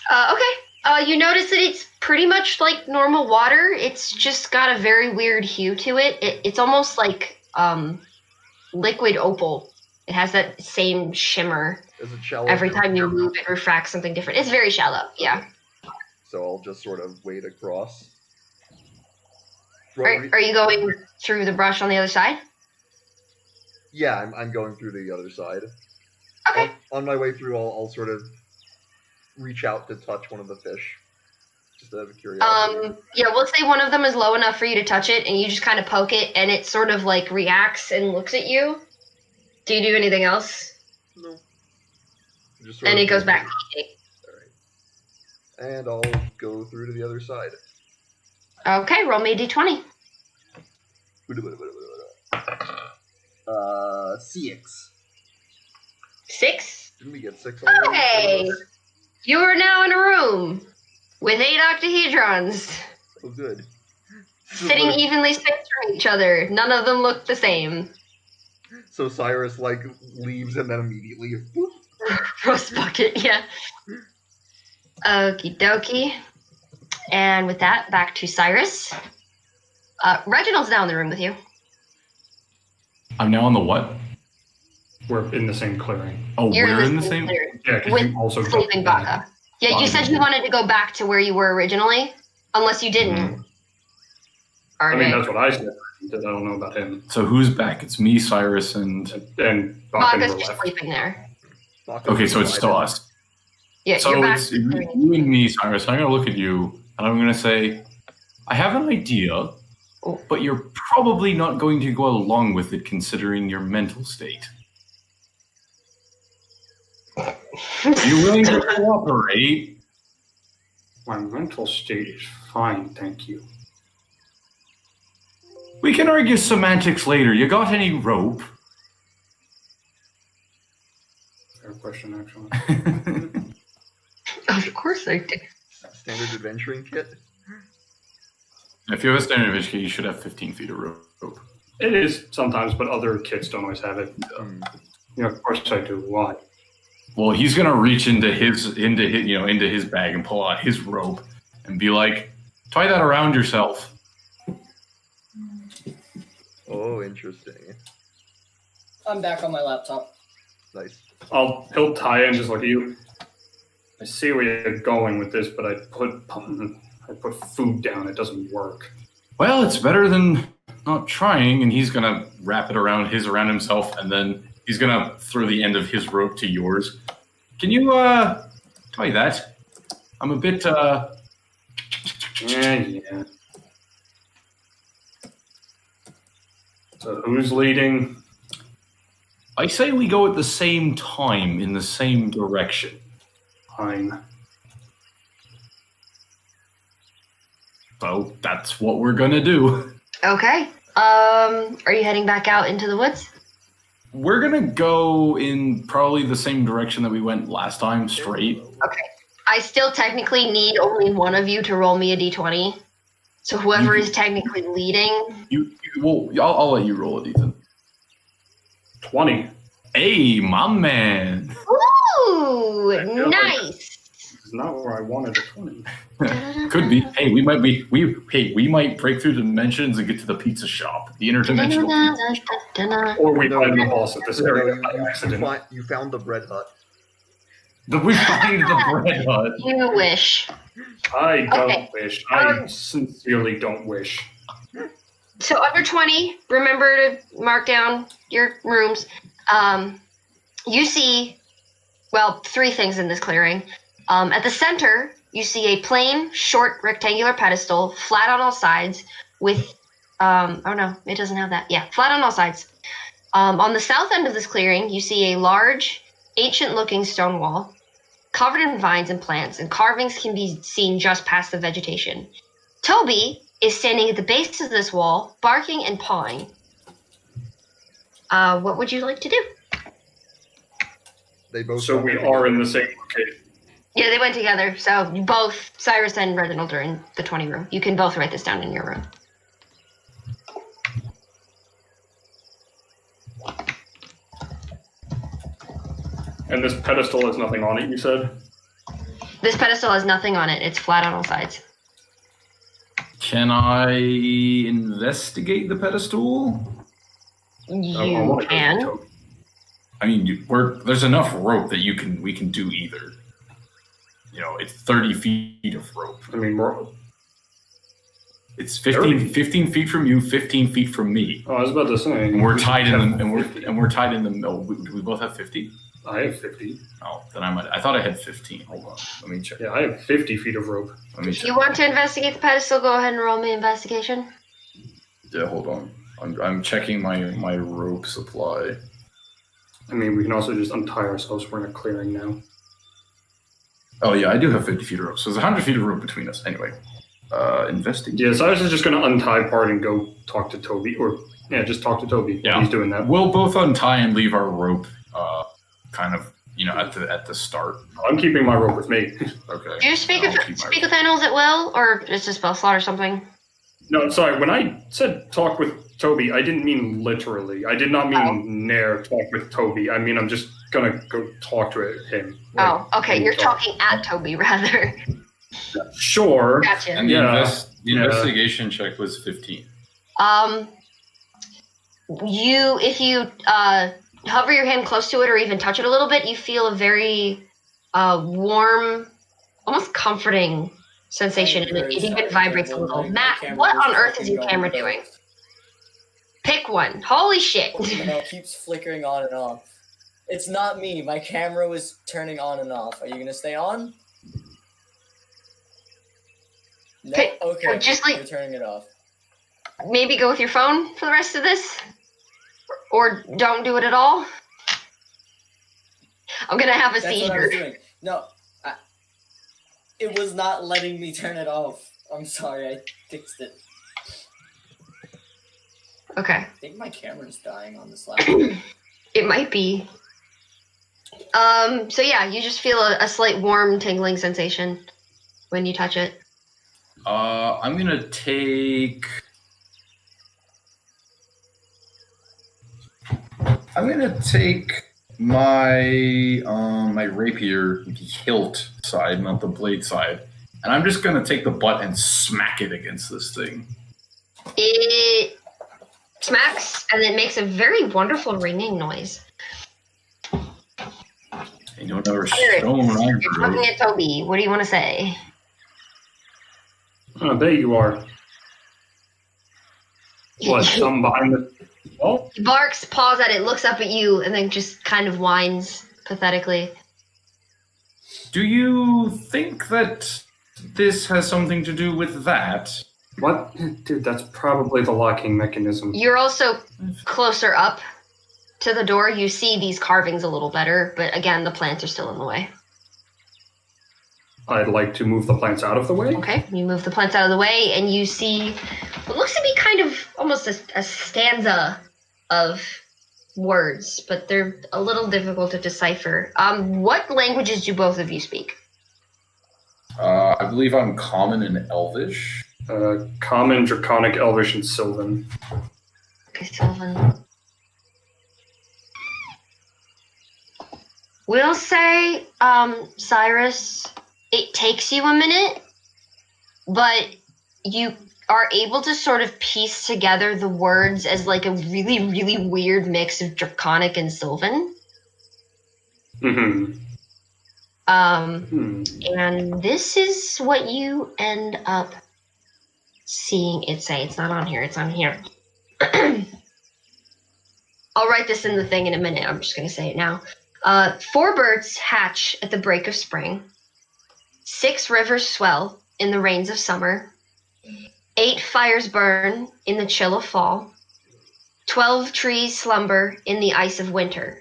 Okay. You notice that it's pretty much like normal water. It's just got a very weird hue to it. It's almost like liquid opal. It has that same shimmer. Is it shallow? Every time you move, it refracts something different. It's very shallow, yeah. So I'll just sort of wade across. Are you going through the brush on the other side? Yeah, I'm going through the other side. Okay. On my way through, I'll sort of reach out to touch one of the fish. Just out of curiosity. Yeah, we'll say one of them is low enough for you to touch it, and you just kind of poke it, and it sort of like reacts and looks at you. Do you do anything else? No. And it goes back. Alright. And I'll go through to the other side. Okay, roll me a d20. 6. 6? Didn't we get 6 already? Okay. You are now in a room with 8 octahedrons. Oh, good. Sitting evenly spaced from each other. None of them look the same. So Cyrus, leaves and then immediately... Rust bucket, yeah. Okie dokie. And with that, back to Cyrus. Reginald's now in the room with you. I'm now on the what? We're in the same clearing. Oh, You're we're in the same. clearing Yeah, because with you also sleeping Baka. Yeah, you said you wanted to go back to where you were originally, unless you didn't. Mhm. I mean, Alright. that's what I said. Because I don't know about him. So who's back? It's me, Cyrus, and And Baka's were just left. sleeping there. okay, so it's still us. Yeah, So you're back. it's you and me, Cyrus. I'm gonna look at you, and I'm gonna say, I have an idea, but you're probably not going to go along with it, considering your mental state. Are you willing to cooperate? My mental state is fine, thank you. We can argue semantics later. You got any rope? Fair question, actually. Of course I do. Standard adventuring kit. If you have a standard adventure kit, you should have 15 feet of rope. It is sometimes, but other kits don't always have it. Of course I do. Why? Well, he's gonna reach into his bag and pull out his rope and be like, "Tie that around yourself." Oh, interesting. I'm back on my laptop. Nice. He'll tie it and just look at you. I see where you're going with this, but I put food down. It doesn't work. Well, it's better than not trying. And he's gonna wrap it around himself, and then he's gonna throw the end of his rope to yours. Can you tie that? I'm a bit Yeah. So who's leading? I say we go at the same time in the same direction. Fine. So that's what we're gonna do. Okay. Are you heading back out into the woods? We're gonna go in probably the same direction that we went last time, straight. Okay. I still technically need only one of you to roll me a d20. So whoever is technically leading. I'll let you roll it, Ethan. 20. Hey, my man. Ooh, feel like- nice. It's not where I wanted a 20. Could be. Hey, we might break through dimensions and get to the pizza shop, the interdimensional. Or we No, find the no, boss at this No, area by accident. you found the bread hut. We find the bread hut. You wish. I don't Okay. wish. I sincerely don't wish. So under 20, remember to mark down your rooms. You see, well, three things in this clearing. At the center, you see a plain, short, rectangular pedestal, flat on all sides, with, oh no, it doesn't have that. Yeah, flat on all sides. On the south end of this clearing, you see a large, ancient-looking stone wall, covered in vines and plants, and carvings can be seen just past the vegetation. Toby is standing at the base of this wall, barking and pawing. What would you like to do? They both. So we are in the same location. Yeah, they went together. So you both, Cyrus and Reginald, are in the 20 room. You can both write this down in your room. And this pedestal has nothing on it, you said? This pedestal has nothing on it. It's flat on all sides. Can I investigate the pedestal? You can. I mean, there's enough rope that we can do either. You know, it's 30 feet of rope. I mean, It's 15 feet from you, 15 feet from me. I was about to say. And we're tied in the and we're tied in the middle. Do we both have 50? I have 50. Oh, then I thought I had 15. Hold on, let me check. Yeah, I have 50 feet of rope. Let me If check. you want to investigate the pedestal, go ahead and roll me investigation. Yeah, hold on. I'm checking my rope supply. I mean, we can also just untie ourselves. We're in a clearing now. Oh yeah, I do have 50 feet of rope. So there's 100 feet of rope between us. Anyway, investigate. Yeah, so I was just going to untie part and go talk to Toby. Or, yeah, just talk to Toby. Yeah. He's doing that. We'll both untie and leave our rope, kind of, at the start. I'm keeping my rope with me. Okay. Do you speak I'll with keep my speak with animals at will, or is this spell slot or something? No, sorry. When I said talk with Toby, I didn't mean literally. I did not mean Nair talk with Toby. I mean I'm just gonna go talk to him. Oh, okay. You're talking at Toby, rather. Sure. Gotcha. And the investigation check was 15. If you hover your hand close to it or even touch it a little bit, you feel a very warm, almost comforting sensation, and it even vibrates a little. Matt, what on earth is your camera doing? Pick one. Holy shit. It keeps flickering on and off. It's not me. My camera was turning on and off. Are you gonna stay on? No. Okay. Just like, you're turning it off. maybe go with your phone for the rest of this, or don't do it at all. I'm gonna have a That's seizure. what I was doing. No, it was not letting me turn it off. I'm sorry. I fixed it. Okay. I think my camera's dying on this laptop. It might be. So yeah, you just feel a slight warm, tingling sensation when you touch it. I'm gonna take. My my rapier, the hilt side, not the blade side, and I'm just gonna take the butt and smack it against this thing. It smacks and it makes a very wonderful ringing noise. Ain't no other Iris, stone around you're talking at Toby. What do you want to say? Oh, there you are. What, something behind the wall? He barks, paws at it, looks up at you, and then just kind of whines pathetically. Do you think that this has something to do with that? What? Dude, that's probably the locking mechanism. You're also closer up to the door. You see these carvings a little better, but again, the plants are still in the way. I'd like to move the plants out of the way. Okay, you move the plants out of the way, and you see what looks to be kind of almost a stanza of words, but they're a little difficult to decipher. What languages do both of you speak? I believe I'm common and elvish. Common, Draconic, Elvish, and Sylvan. Okay, Sylvan. We'll say, Cyrus, it takes you a minute, but you are able to sort of piece together the words as like a really, really weird mix of Draconic and Sylvan. Mm-hmm. And this is what you end up seeing it say. It's not on here, it's on here. I'll write this in the thing in a minute. I'm just going to say it now. 4 birds hatch at the break of spring. 6 rivers swell in the rains of summer. 8 fires burn in the chill of fall. 12 trees slumber in the ice of winter.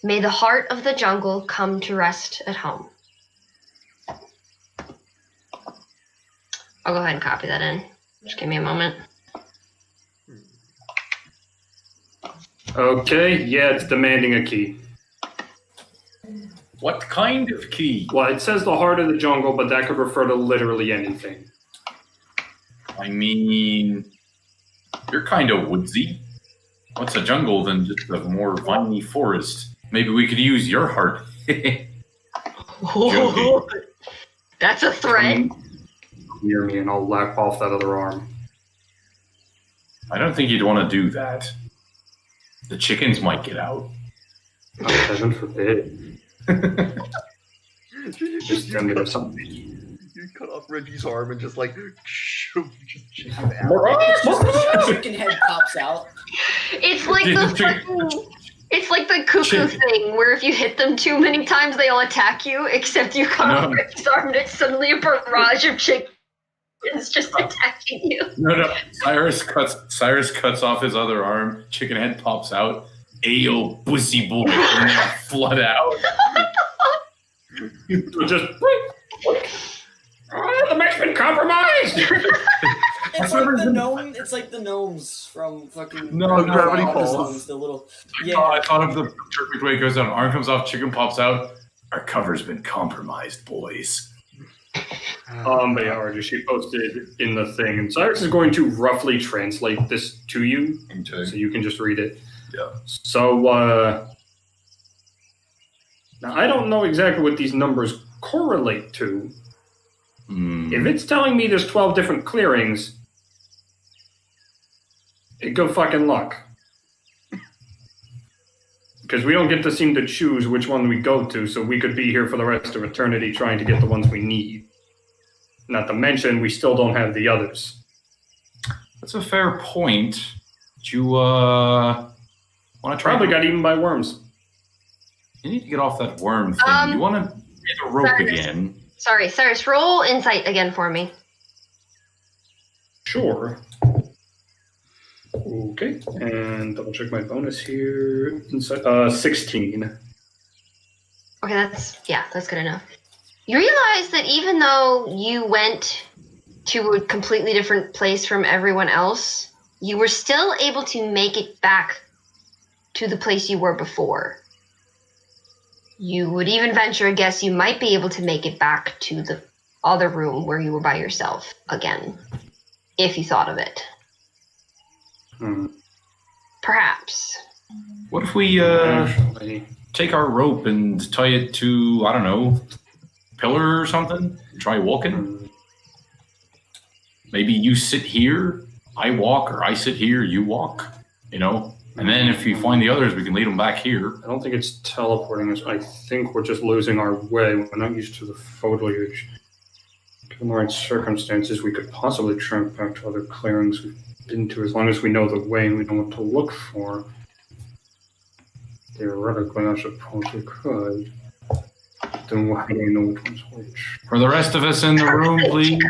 May the heart of the jungle come to rest at home. I'll go ahead and copy that in. Just give me a moment. Okay, yeah, it's demanding a key. What kind of key? Well, it says the heart of the jungle, but that could refer to literally anything. I mean, you're kind of woodsy. What's a jungle than just a more viney forest? Maybe we could use your heart. That's a threat. Come near me and I'll lap off that other arm. I don't think you'd want to do that. The chickens might get out. Oh, heaven forbid. Just tell me there's something. You cut off Reggie's arm and just like just chicken out. Chicken head pops out. It's like the fucking, it's like the cuckoo thing where if you hit them too many times, they all attack you. Except you cut off Reggie's arm and it's suddenly a barrage of chickens just attacking you. No. Cyrus cuts off his other arm. Chicken head pops out. Ayo, pussy boy, and they flood out. Just the mech's been compromised. It's like the gnome. It's like the gnomes from fucking Gravity Falls. The little I thought of the perfect way it goes down. Arm comes off, chicken pops out. Our cover's been compromised, boys. But yeah, already she posted in the thing, and Cyrus is going to roughly translate this to you, Okay. so you can just read it. Yeah. So, now I don't know exactly what these numbers correlate to. If it's telling me there's 12 different clearings, good fucking luck. Because we don't get to seem to choose which one we go to, so we could be here for the rest of eternity trying to get the ones we need. Not to mention, we still don't have the others. That's a fair point. Do you want to try? Probably got eaten by worms. You need to get off that worm thing. You want to get the rope again? Sorry, Cyrus, roll insight again for me. Sure. Okay, and double check my bonus here. 16. Okay, that's good enough. You realize that even though you went to a completely different place from everyone else, you were still able to make it back to the place you were before. You would even venture a guess you might be able to make it back to the other room where you were by yourself again, if you thought of it. Perhaps. What if we take our rope and tie it to, I don't know, pillar or something? Try walking? Maybe you sit here, I walk, or I sit here, you walk, you know? And then if you find the others, we can lead them back here. I don't think it's teleporting us. I think we're just losing our way. We're not used to the foliage. Given the right circumstances, we could possibly tramp back to other clearings we've been to, as long as we know the way and we know what to look for. Theoretically, I suppose we could. Then why do we know which one's which? For the rest of us in the room, please.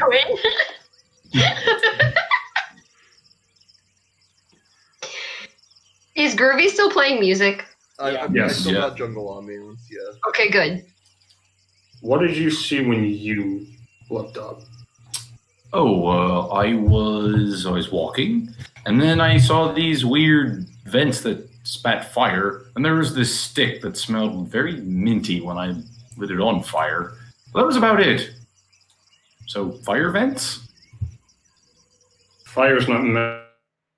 Is Groovy still playing music? I Yes. still got Jungle Ambulance, yeah. Okay, good. What did you see when you looked up? Oh, I was walking, and then I saw these weird vents that spat fire, and there was this stick that smelled very minty when I lit it on fire. That was about it. So, fire vents? Fire's not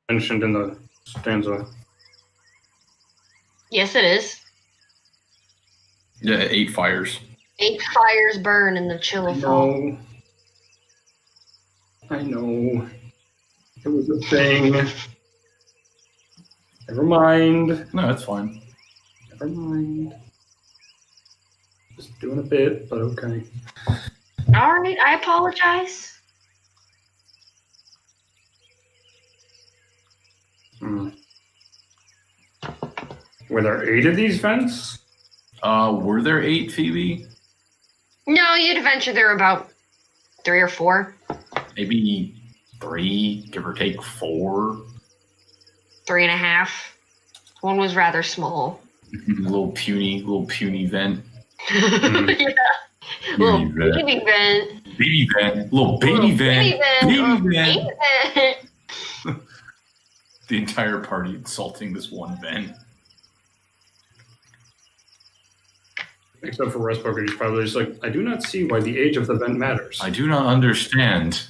mentioned in the stanza. Yes, it is. Yeah, 8 fires. 8 fires burn in the chill of fall. I know. It was a thing. Never mind. No, that's fine. Never mind. Just doing a bit, but okay. All right, I apologize. Were there 8 of these vents? Were there 8, Phoebe? No, you'd venture there were about 3 or 4. Maybe 3, give or take 4. 3.5. One was rather small. little puny vent. Yeah. Little vent. baby vent. Baby vent. Little baby vent. Baby vent. Baby vent. The entire party insulting this one vent. Except for Rustpoker, he's probably just like, I do not see why the age of the vent matters. I do not understand.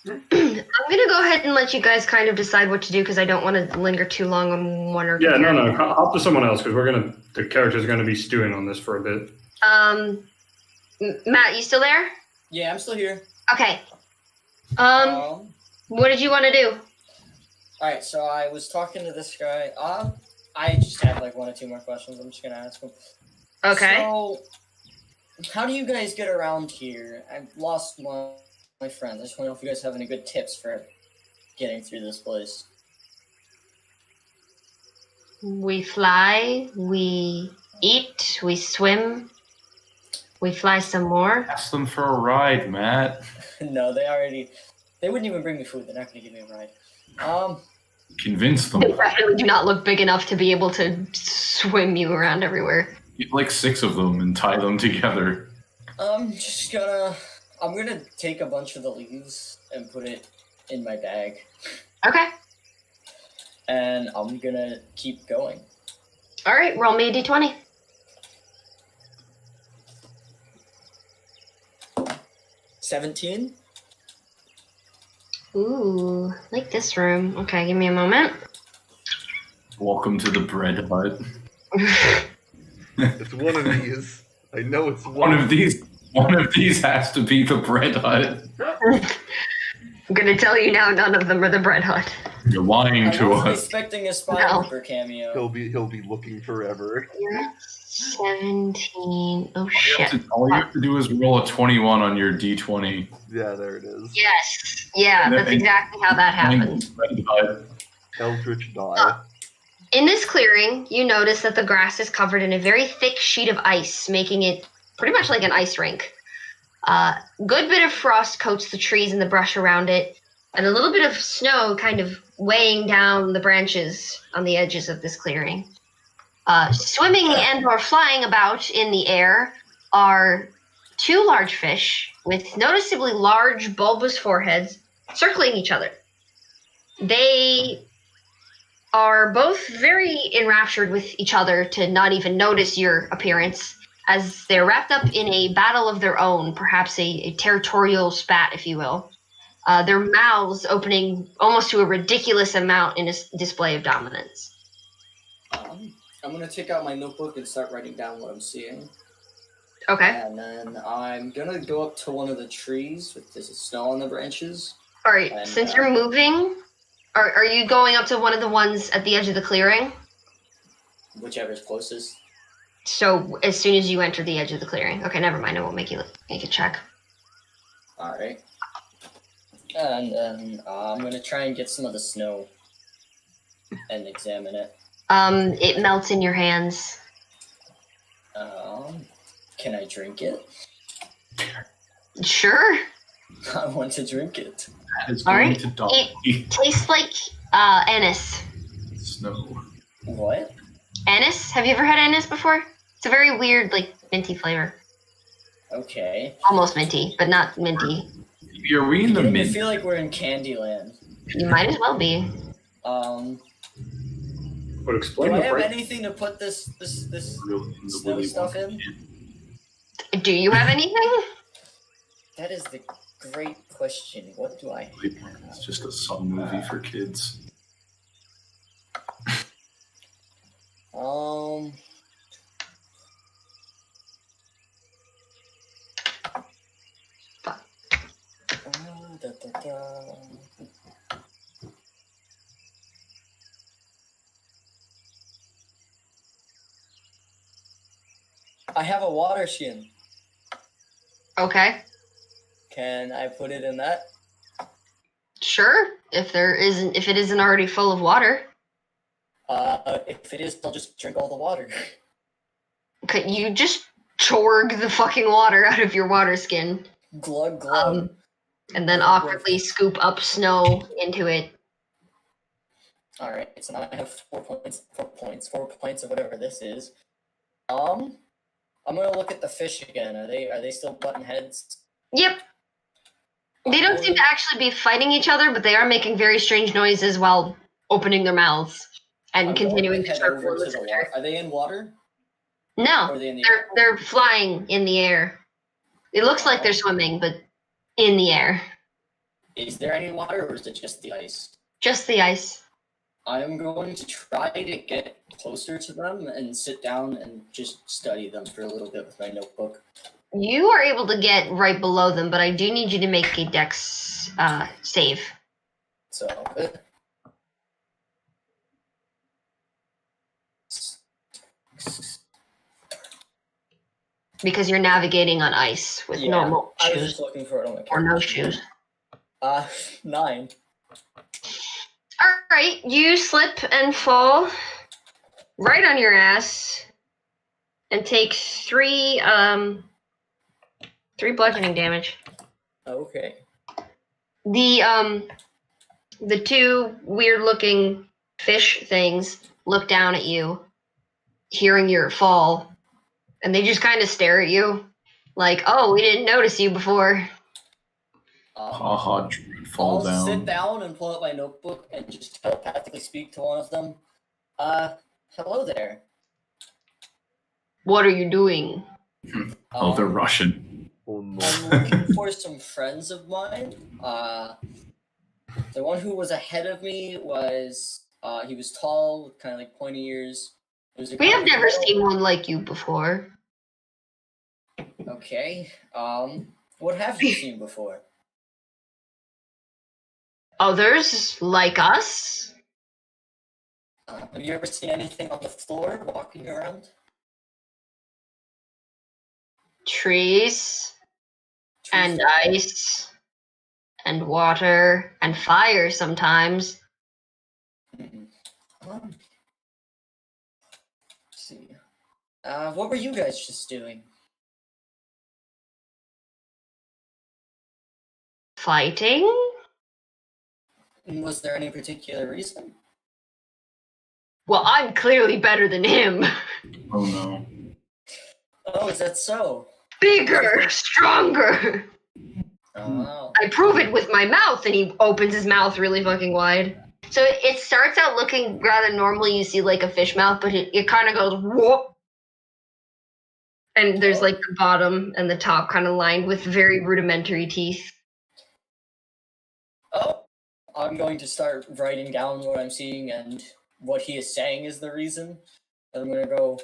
I'm going to go ahead and let you guys kind of decide what to do because I don't want to linger too long on one or Yeah, no. Hop to someone else because the characters are gonna be stewing on this for a bit. Matt, you still there? Yeah, I'm still here. Okay. What did you want to do? Alright, so I was talking to this guy. I just have like 1 or 2 more questions. I'm just gonna ask him. Okay. So, how do you guys get around here? I've lost my friends. I just want to know if you guys have any good tips for getting through this place. We fly, we eat, we swim, we fly some more. Ask them for a ride, Matt. No, they wouldn't even bring me food. They're not going to give me a ride. Convince them. They definitely do not look big enough to be able to swim you around everywhere. Get like 6 of them and tie them together. I'm gonna take a bunch of the leaves and put it in my bag. Okay. And I'm gonna keep going. All right, roll me a d20. 17. Ooh, like this room. Okay, give me a moment. Welcome to the bread hut. It's one of these. I know it's One of these has to be the bread hut. I'm gonna tell you now, none of them are the bread hut. You're lying I to wasn't us. expecting a Spy No. Reaper cameo. He'll be looking forever. You're at 17. Oh, All you shit. have to do is roll a 21 on your d20. Yeah, there it is. Yes. Yeah, that's exactly how that happens. Bread hut. Eldritch die. In this clearing, you notice that the grass is covered in a very thick sheet of ice, making it pretty much like an ice rink. Good bit of frost coats the trees and the brush around it, and a little bit of snow kind of weighing down the branches on the edges of this clearing. Swimming and or flying about in the air are two large fish with noticeably large bulbous foreheads circling each other. They are both very enraptured with each other to not even notice your appearance, as they're wrapped up in a battle of their own, perhaps a territorial spat, if you will. Their mouths opening almost to a ridiculous amount in a display of dominance. I'm gonna take out my notebook and start writing down what I'm seeing. Okay. And then I'm gonna go up to one of the trees with this snow on the branches. All right. And, Since you're moving, are you going up to one of the ones at the edge of the clearing? Whichever's closest. So as soon as you enter the edge of the clearing. Okay, never mind. I won't make a check. Alright. And then I'm gonna try and get some of the snow and examine it. It melts in your hands. Can I drink it? Sure. I want to drink it. That is All going right. to die. It tastes like anise. Snow. What? Anise? Have you ever had anise before? It's a very weird, like, minty flavor. Okay. Almost minty, but not minty. Are we in the I mid? feel like we're in Candyland. You might as well be. Would explain Do I the have break. anything to put this Really in the snow Willy stuff Wonka in? Do you have anything? That is the great question. What do I kid. It's just a sub movie for kids. I have a water skin. Okay. Can I put it in that? Sure. If it isn't already full of water. If it is, I'll just drink all the water. Okay, you just chorg the fucking water out of your water skin. Glug glug. And then awkwardly scoop up snow into it. Alright, so now I have 4 points of whatever this is. I'm gonna look at the fish again. Are they still button heads? Yep. They don't seem to actually be fighting each other, but they are making very strange noises while opening their mouths and I'm continuing going to head start over to the water. Are they in water? Or No, are they in the air? they're flying in the air. It looks like they're swimming, but in the air. Is there any water, or is it just the ice? Just the ice. I'm going to try to get closer to them and sit down and just study them for a little bit with my notebook. You are able to get right below them, but I do need you to make a dex save. So, Because you're navigating on ice with yeah, normal I was shoes just looking for it on my or camera. no shoes. 9. Alright, you slip and fall right on your ass and take 3 bludgeoning damage. Okay. The two weird looking fish things look down at you, hearing your fall, and they just kind of stare at you like, oh, we didn't notice you before. Haha, fall I'll down. sit down and pull out my notebook and just telepathically speak to one of them. Hello there. What are you doing? Oh, they're Russian. Oh no. I'm looking for some friends of mine. The one who was ahead of me was he was tall, kind of like pointy ears. We have never seen one like you before. Okay. What have you seen before? Others like us? Have you ever seen anything on the floor walking around? Trees and ice and water and fire sometimes. Mhm. Let's see. What were you guys just doing? Fighting? Was there any particular reason? Well, I'm clearly better than him. Oh no. Oh, is that so? Bigger, stronger. Oh. I prove it with my mouth, and he opens his mouth really fucking wide. So it starts out looking rather normally. You see like a fish mouth, but it kind of goes whoop. And there's like the bottom and the top kind of lined with very rudimentary teeth. Oh, I'm going to start writing down what I'm seeing and what he is saying is the reason. And I'm gonna go,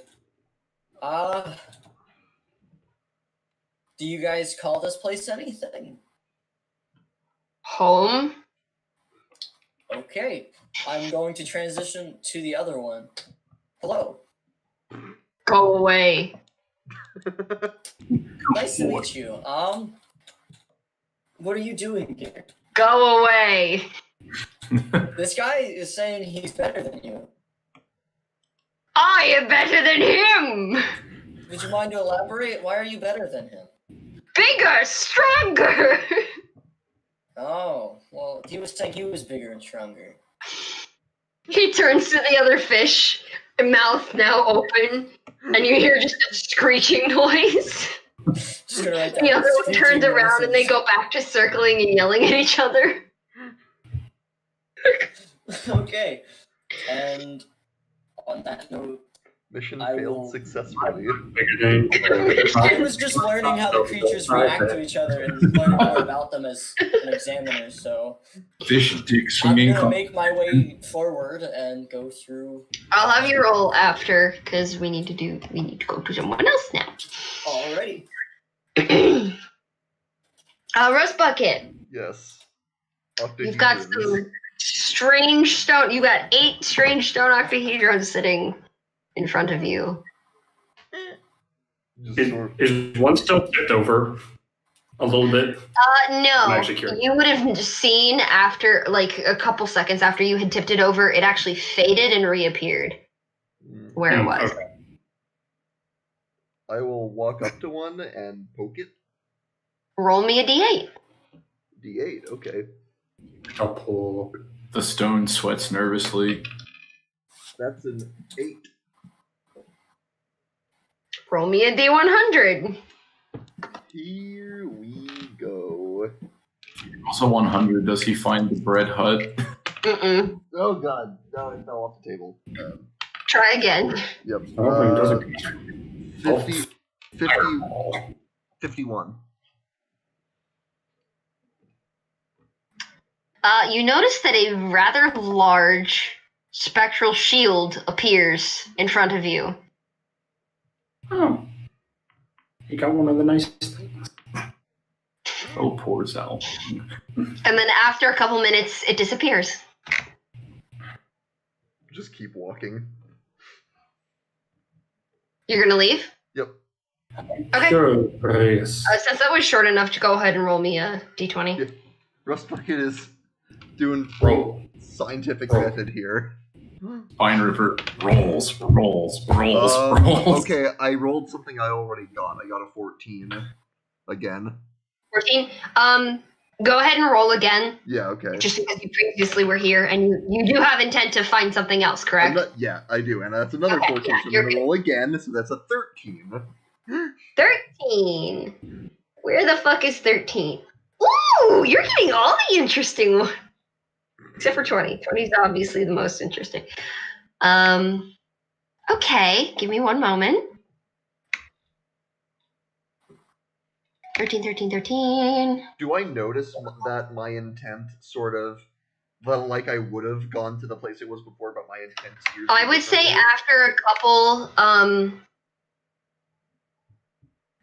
do you guys call this place anything? Home? Okay, I'm going to transition to the other one. Hello. Go away. Nice to meet you. What are you doing here? Go away. This guy is saying he's better than you. I am better than him. Would you mind to elaborate? Why are you better than him? Bigger, stronger. Oh, well, he was saying he was bigger and stronger. He turns to the other fish, mouth now open, and you hear just a screeching noise. Just gonna write down The other one screeching turns around and they noises. go back to circling and yelling at each other. Okay, and on that note, Mission I failed will- successfully. I was just learning how the creatures react to each other and learning more about them as an examiner, so Fish dick I'm swinging. gonna make my way forward and go through. I'll have you roll after, because we need to go to someone else now. Alrighty. Rust Bucket, Yes. you've got some strange stone. You got 8 strange stone octahedrons sitting in front of you. Is one still tipped over a little bit? I'm No, actually curious. you would have seen after, like a couple seconds after you had tipped it over, it actually faded and reappeared where it was. Okay. I will walk up to one and poke it. Roll me a d8. D8, okay. I'll pull. The stone sweats nervously. That's an 8. Roll me a d100. Here we go. Also 100. Does he find the bread hut? Mm-mm. Oh god, no, it fell off the table. Try again. Yep. Hopefully it doesn't. 51. You notice that a rather large spectral shield appears in front of you. Oh. He got one of the nice things. Oh, poor Zal. And then after a couple minutes, it disappears. Just keep walking. You're gonna leave? Yep. Okay. Sure, yes. Since that was short enough, to go ahead and roll me a d20. Yeah. Rust Bucket is doing Roll. scientific Roll. method here. Pine River rolls. Okay, I rolled something I already got. I got a 14 again. 14. Go ahead and roll again, Yeah, okay. just because you previously were here, and you do have intent to find something else, correct? Yeah, I do, and that's another Okay, 14. yeah, So I'm you're gonna good. roll again. So that's a 13. 13. Where the fuck is 13? Ooh, you're getting all the interesting ones. Except for 20. 20 is obviously the most interesting. Okay, give me one moment. 13, 13, 13. Do I notice that my intent sort of, well, like I would have gone to the place it was before, but my intent steers I me would say differently?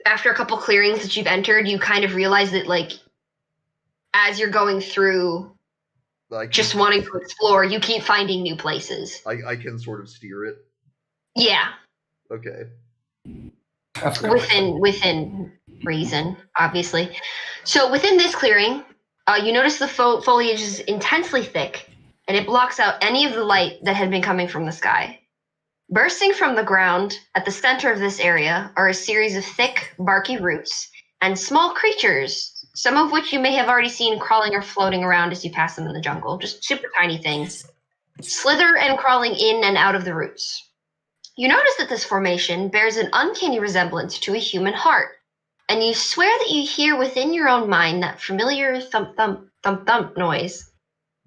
after a couple clearings that you've entered, you kind of realize that, like, as you're going through, Like, just wanting to explore, you keep finding new places. I can sort of steer it. Yeah, Okay. within reason, obviously. So within this clearing, you notice the foliage is intensely thick, and it blocks out any of the light that had been coming from the sky. Bursting from the ground at the center of this area are a series of thick, barky roots and small creatures, some of which you may have already seen crawling or floating around as you pass them in the jungle, just super tiny things, slither and crawling in and out of the roots. You notice that this formation bears an uncanny resemblance to a human heart, and you swear that you hear within your own mind that familiar thump thump thump thump noise.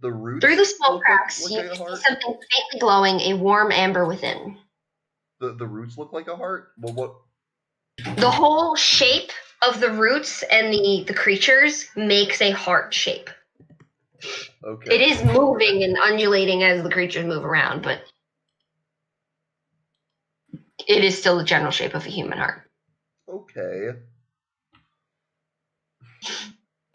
The roots Through the small look cracks, like you a see heart? something faintly glowing, a warm amber within. The roots look like a heart? Well, what? The whole shape of the roots and the creatures makes a heart shape. Okay. It is moving and undulating as the creatures move around, but it is still the general shape of a human heart. Okay.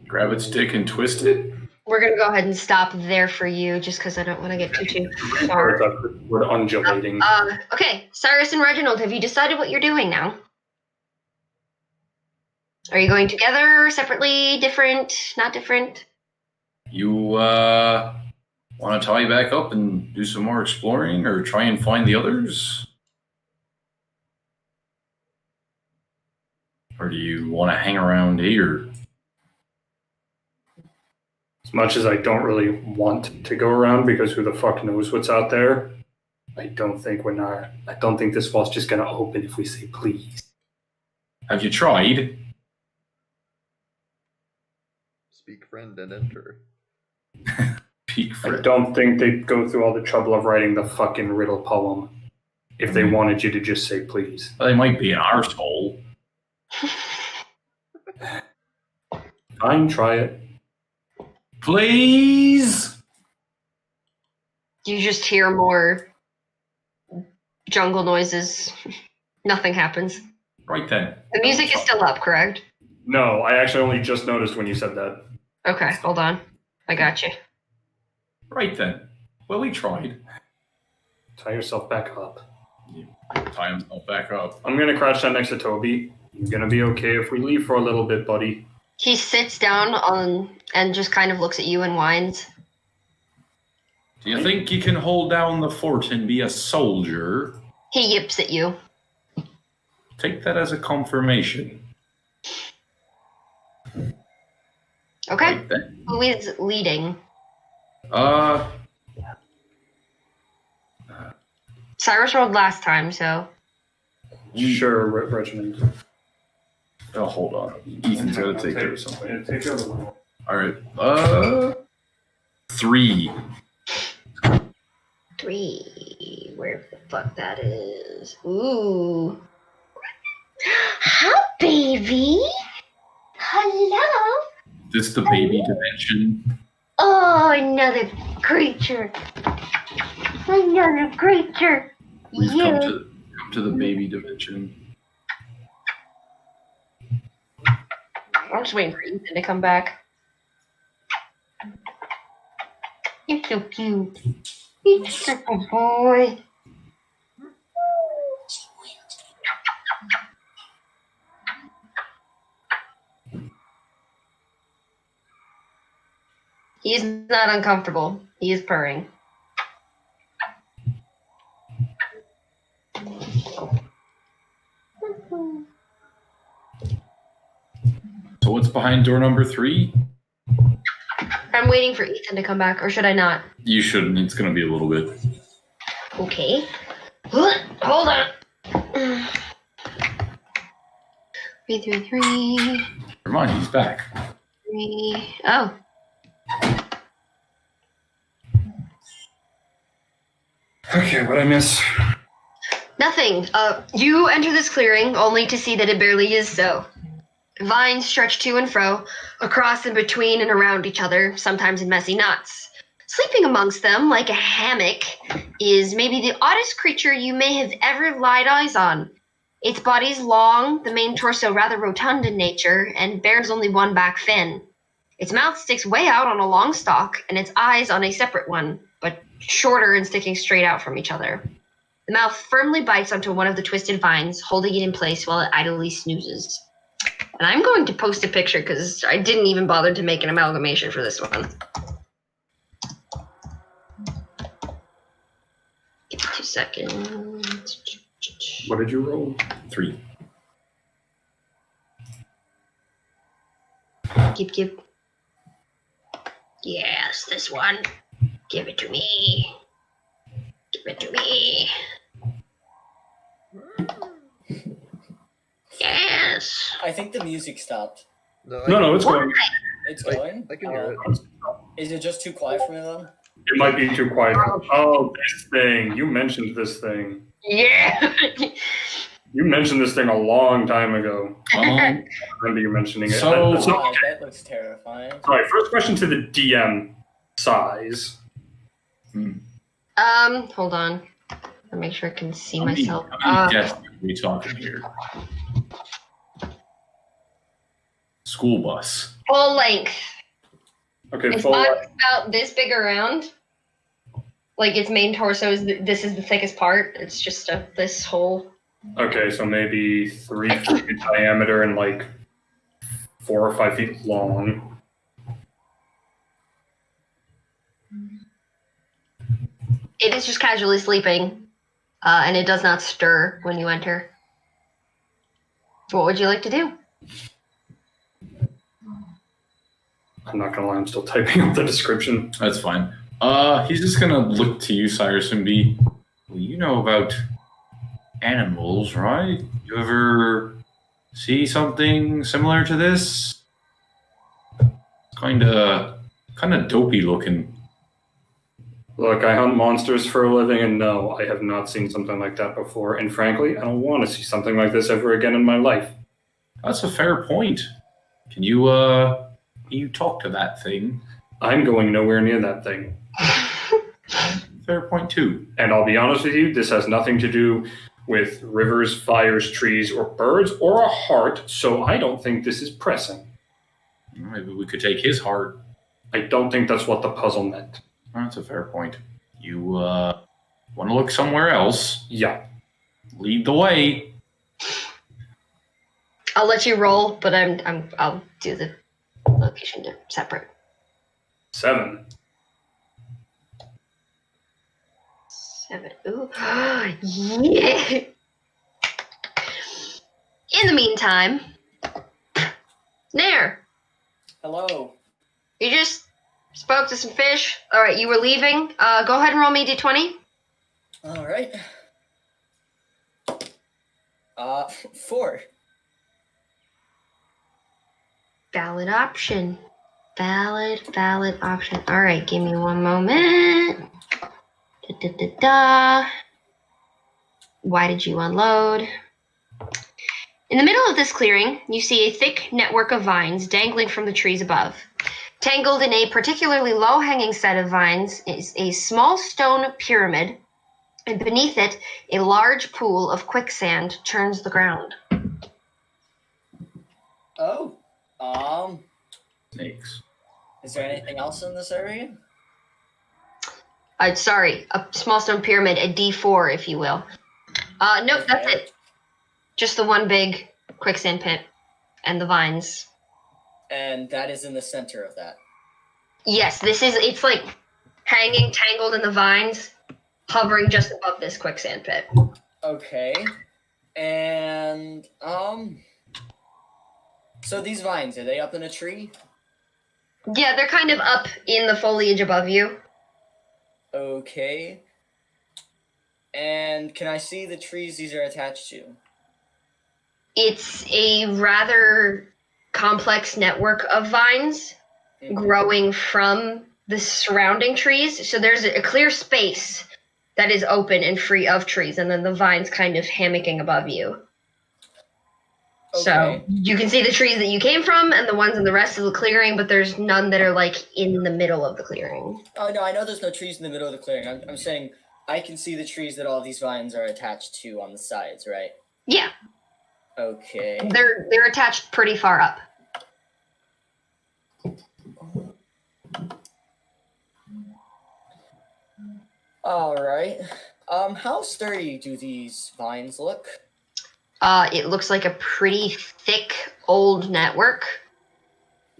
Grab its dick and twist it. We're going to go ahead and stop there for you, just because I don't want to get too far. We're undulating. Okay, Cyrus and Reginald, have you decided what you're doing now? Are you going together, separately, different, not different? You want to tie back up and do some more exploring, or try and find the others? Or do you want to hang around here? As much as I don't really want to go around, because who the fuck knows what's out there, I don't think this vault's just gonna open if we say please. Have you tried? Speak friend and enter. Peak I friend. don't think they'd go through all the trouble of writing the fucking riddle poem if they wanted you to just say please. Well, they might be an arsehole. Fine, try it. Please? You just hear more jungle noises. Nothing happens. Right then. The music is still up, correct? No, I actually only just noticed when you said that. Okay, hold on. I got you. Right then. Well, we tried. Tie yourself back up. Tie himself back up. I'm gonna crouch down next to Toby. You're gonna be okay if we leave for a little bit, buddy. He sits down and just kind of looks at you and whines. Do you think you can hold down the fort and be a soldier? He yips at you. Take that as a confirmation. Okay. Right then. Who is leading? Cyrus rolled last time, so. Sure, Reginald. Oh, hold on. Ethan's got to take care of something. Take the other one. All right. 3. 3. Where the fuck that is? Ooh. Hi, baby. Hello. This the baby dimension. Oh, another creature. Another creature. We've come to the baby dimension. I'm just waiting for Ethan to come back. You're so cute. He's such a boy. He is not uncomfortable. He is purring. So what's behind door number 3? I'm waiting for Ethan to come back, or should I not? You shouldn't. It's going to be a little bit. Okay. Hold on. 3, 3, 3. Never mind, he's back. 3. Oh. Okay, what'd I miss? Nothing. You enter this clearing only to see that it barely is so. Vines stretch to and fro, across and between and around each other, sometimes in messy knots. Sleeping amongst them, like a hammock, is maybe the oddest creature you may have ever laid eyes on. Its body is long, the main torso rather rotund in nature, and bears only one back fin. Its mouth sticks way out on a long stalk, and its eyes on a separate one, but shorter and sticking straight out from each other. The mouth firmly bites onto one of the twisted vines, holding it in place while it idly snoozes. And I'm going to post a picture because I didn't even bother to make an amalgamation for this one. Give me 2 seconds. What did you roll? 3. Give. Yes, this one. Give it to me. Give it to me. Yes. I think the music stopped. No, it's going. It's going? I can hear it. Is it just too quiet for me then? It might be too quiet. Oh, this thing. You mentioned this thing. Yeah. You mentioned this thing a long time ago. I remember you mentioning it. So- God, that looks terrifying. All right, first question to the DM. Size. Hold on. I'll make sure I can see myself. How many desks are we talking here? School bus. Full length. Okay, It's full. not about this big around. Like its main torso is this is the thickest part. It's just this whole. Okay, so maybe 3 feet in diameter and like 4 or 5 feet long. It is just casually sleeping, and it does not stir when you enter. What would you like to do? I'm not gonna lie, I'm still typing up the description. That's fine. He's just gonna look to you, Cyrus, and be, well, you know about animals, right? You ever see something similar to this? Kinda dopey looking. Look, I hunt monsters for a living, and no, I have not seen something like that before. And frankly, I don't want to see something like this ever again in my life. That's a fair point. Can you talk to that thing? I'm going nowhere near that thing. Fair point too. And I'll be honest with you, this has nothing to do with rivers, fires, trees, or birds, or a heart, so I don't think this is pressing. Maybe we could take his heart. I don't think that's what the puzzle meant. That's a fair point. You want to look somewhere else? Yeah. Lead the way. I'll let you roll, but I'll do the location separate. 7. 7. Ooh. Yeah. In the meantime, Nair, Hello. you just spoke to some fish. All right, you were leaving. Go ahead and roll me a d20. All right. 4. Valid option. Valid option. All right, give me one moment. Why did you unload? In the middle of this clearing, you see a thick network of vines dangling from the trees above. Tangled in a particularly low-hanging set of vines is a small stone pyramid, and beneath it, a large pool of quicksand churns the ground. Oh. Snakes. Is there anything else in this area? Sorry, a small stone pyramid, a D4, if you will. Nope, that's Okay. it. Just the one big quicksand pit and the vines. And that is in the center of that. Yes, it's like hanging, tangled in the vines, hovering just above this quicksand pit. Okay. And, so these vines, are they up in a tree? Yeah, they're kind of up in the foliage above you. Okay. And can I see the trees these are attached to? It's a rather complex network of vines growing from the surrounding trees. So there's a clear space that is open and free of trees, and then the vines kind of hammocking above you. So Okay. you can see the trees that you came from and the ones in the rest of the clearing, but there's none that are like in the middle of the clearing. Oh no, I know there's no trees in the middle of the clearing. I'm saying I can see the trees that all these vines are attached to on the sides, right? Yeah, Okay. they're attached pretty far up. All right. How sturdy do these vines look? It looks like a pretty thick old network.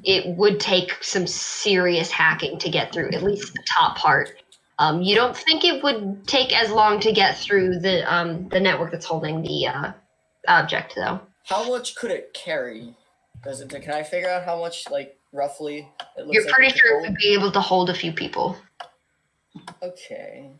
It would take some serious hacking to get through, at least the top part. You don't think it would take as long to get through the network that's holding the object, though. How much could it carry? Can I figure out how much, like, roughly it looks You're like pretty it could sure it hold? would be able to hold a few people. Okay.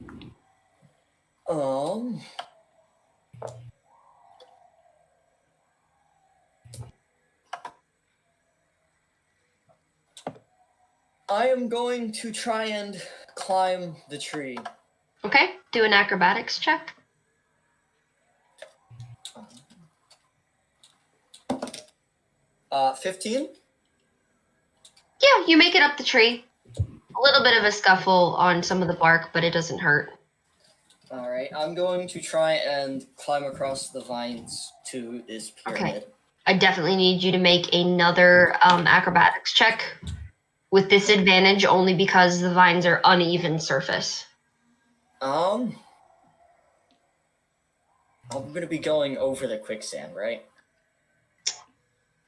I am going to try and climb the tree. Okay, do an acrobatics check. 15? Yeah, you make it up the tree. A little bit of a scuffle on some of the bark, but it doesn't hurt. All right, I'm going to try and climb across the vines to this pyramid. I definitely need you to make another acrobatics check with disadvantage only because the vines are uneven surface. I'm going to be going over the quicksand, right?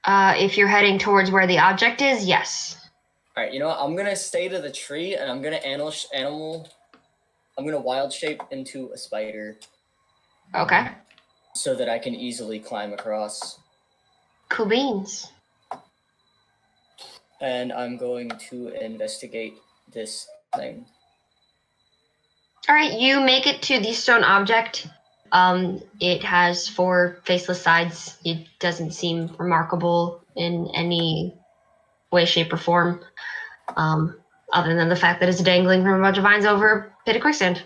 If you're heading towards where the object is, yes. All right, you know what? I'm going to stay to the tree, and I'm going to I'm going to wild shape into a spider Okay. so that I can easily climb across. Cool beans. And I'm going to investigate this thing. All right, you make it to the stone object. It has 4 faceless sides. It doesn't seem remarkable in any way, shape, or form, other than the fact that it's dangling from a bunch of vines over a pit of quicksand.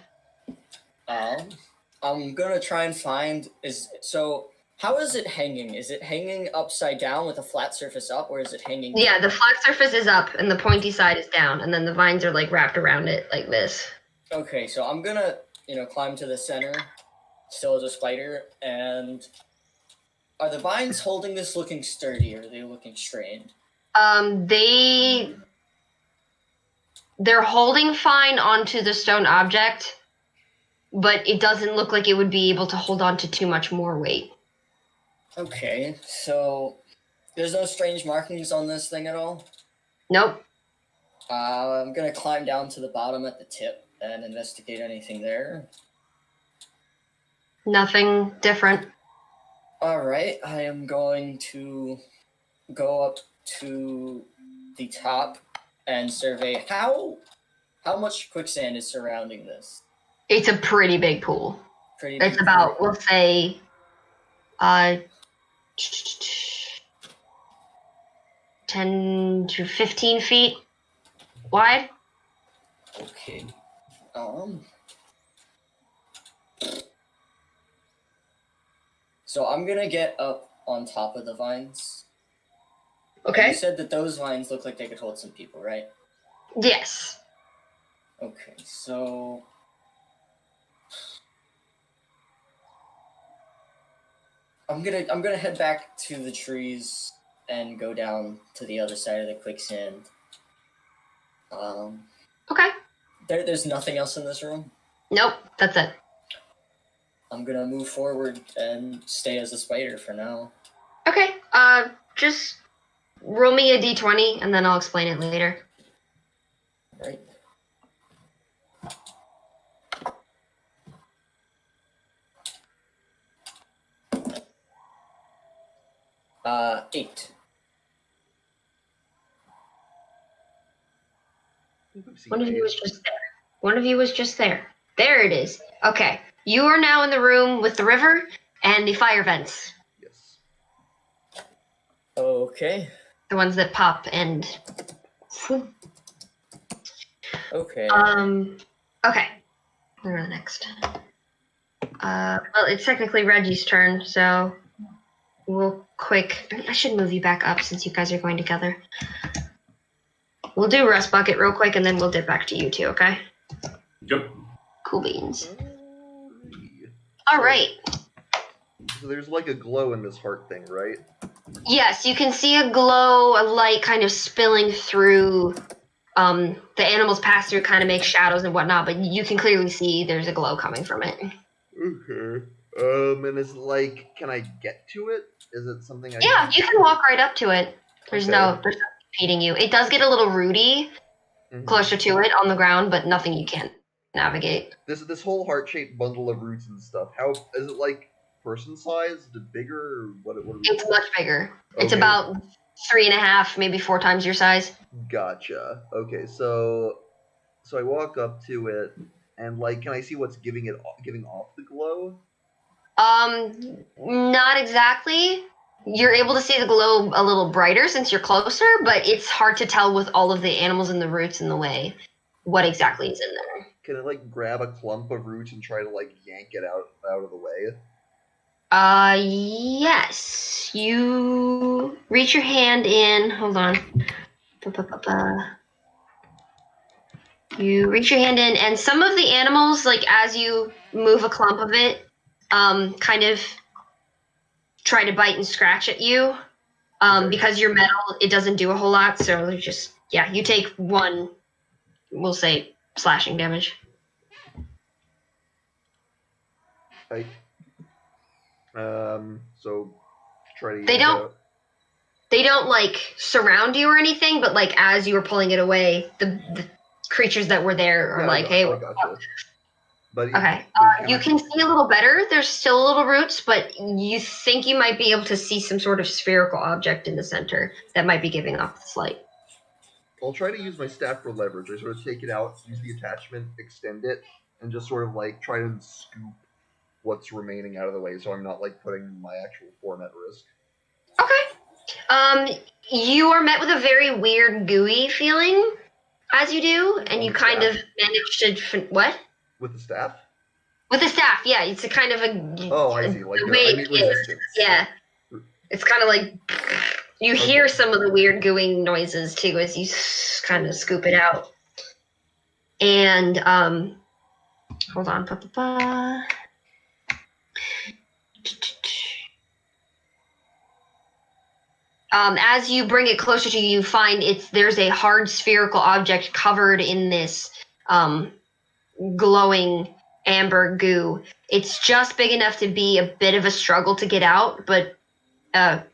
I'm gonna try and find how is it hanging? Is it hanging upside down with a flat surface up, or is it hanging? Yeah, the flat surface is up and the pointy side is down, and then the vines are like wrapped around it like this. Okay, so I'm gonna climb to the center, still as a spider, and are the vines holding this looking sturdy, or are they looking strained? They're holding fine onto the stone object, but it doesn't look like it would be able to hold on to too much more weight. Okay, so there's no strange markings on this thing at all? Nope. I'm gonna climb down to the bottom at the tip and investigate anything there. Nothing different. Alright, I am going to go up to the top and survey how much quicksand is surrounding this. It's a pretty big pool. Pretty big It's about, pool. we'll say, 10 to 15 feet wide. Okay. So I'm gonna get up on top of the vines. Okay. You said that those vines look like they could hold some people, right? Yes. Okay, so I'm gonna head back to the trees and go down to the other side of the quicksand. Okay. There's nothing else in this room. Nope, that's it. I'm gonna move forward and stay as a spider for now. Okay, just roll me a d20 and then I'll explain it later. Right. Eight. One of you was just there. One of you was just there. There it is. Okay. You are now in the room with the river and the fire vents. Yes. Okay. The ones that pop and... Okay. Okay. Where are the next? Well, it's technically Reggie's turn, so... real quick. I should move you back up since you guys are going together. We'll do Rust Bucket real quick, and then we'll dip back to you two, okay? Yep. Cool beans. Alrighty. All right. So there's like a glow in this heart thing, right? Yes, you can see a glow, a light kind of spilling through. The animals pass through, kind of make shadows and whatnot, but you can clearly see there's a glow coming from it. Okay. And is it like, can I get to it? Is it something I Yeah, you can walk right up to it. There's Okay. nothing impeding you. It does get a little rooty Mhm. closer to it on the ground, but nothing you can't navigate. This whole heart-shaped bundle of roots and stuff. How is it like person size? Is it bigger? Or what are we? It's much bigger. It's Okay. about 3.5, maybe 4 times your size. Gotcha. Okay, so I walk up to it, and like, can I see what's giving off the glow? Not exactly. You're able to see the glow a little brighter since you're closer, but it's hard to tell with all of the animals and the roots in the way what exactly is in there. Can I like grab a clump of roots and try to like yank it out of the way? Yes. You reach your hand in. Hold on. You reach your hand in, and some of the animals, like as you move a clump of it, kind of try to bite and scratch at you. Okay. Because you're metal, it doesn't do a whole lot. So you take 1, we'll say, slashing damage. Right. So try to. They yank don't- out. They don't like surround you or anything, but like as you were pulling it away, the creatures that were there are Yeah, like, I "Hey, gotcha. But okay." but You can see a little better. There's still little roots, but you think you might be able to see some sort of spherical object in the center that might be giving off this light. I'll try to use my staff for leverage. I sort of take it out, use the attachment, extend it, and just sort of like try to scoop what's remaining out of the way, so I'm not like putting my actual form at risk. Okay. You are met with a very weird gooey feeling as you do, and you kind of manage to what? With the staff? With the staff, yeah. It's a kind of a. Oh, I see. Like the I way mean it is. resistance. Yeah. It's kind of like you hear some of the weird gooing noises too as you kind of scoop it out. And hold on. As you bring it closer to you, you find there's a hard spherical object covered in this glowing amber goo. It's just big enough to be a bit of a struggle to get out, but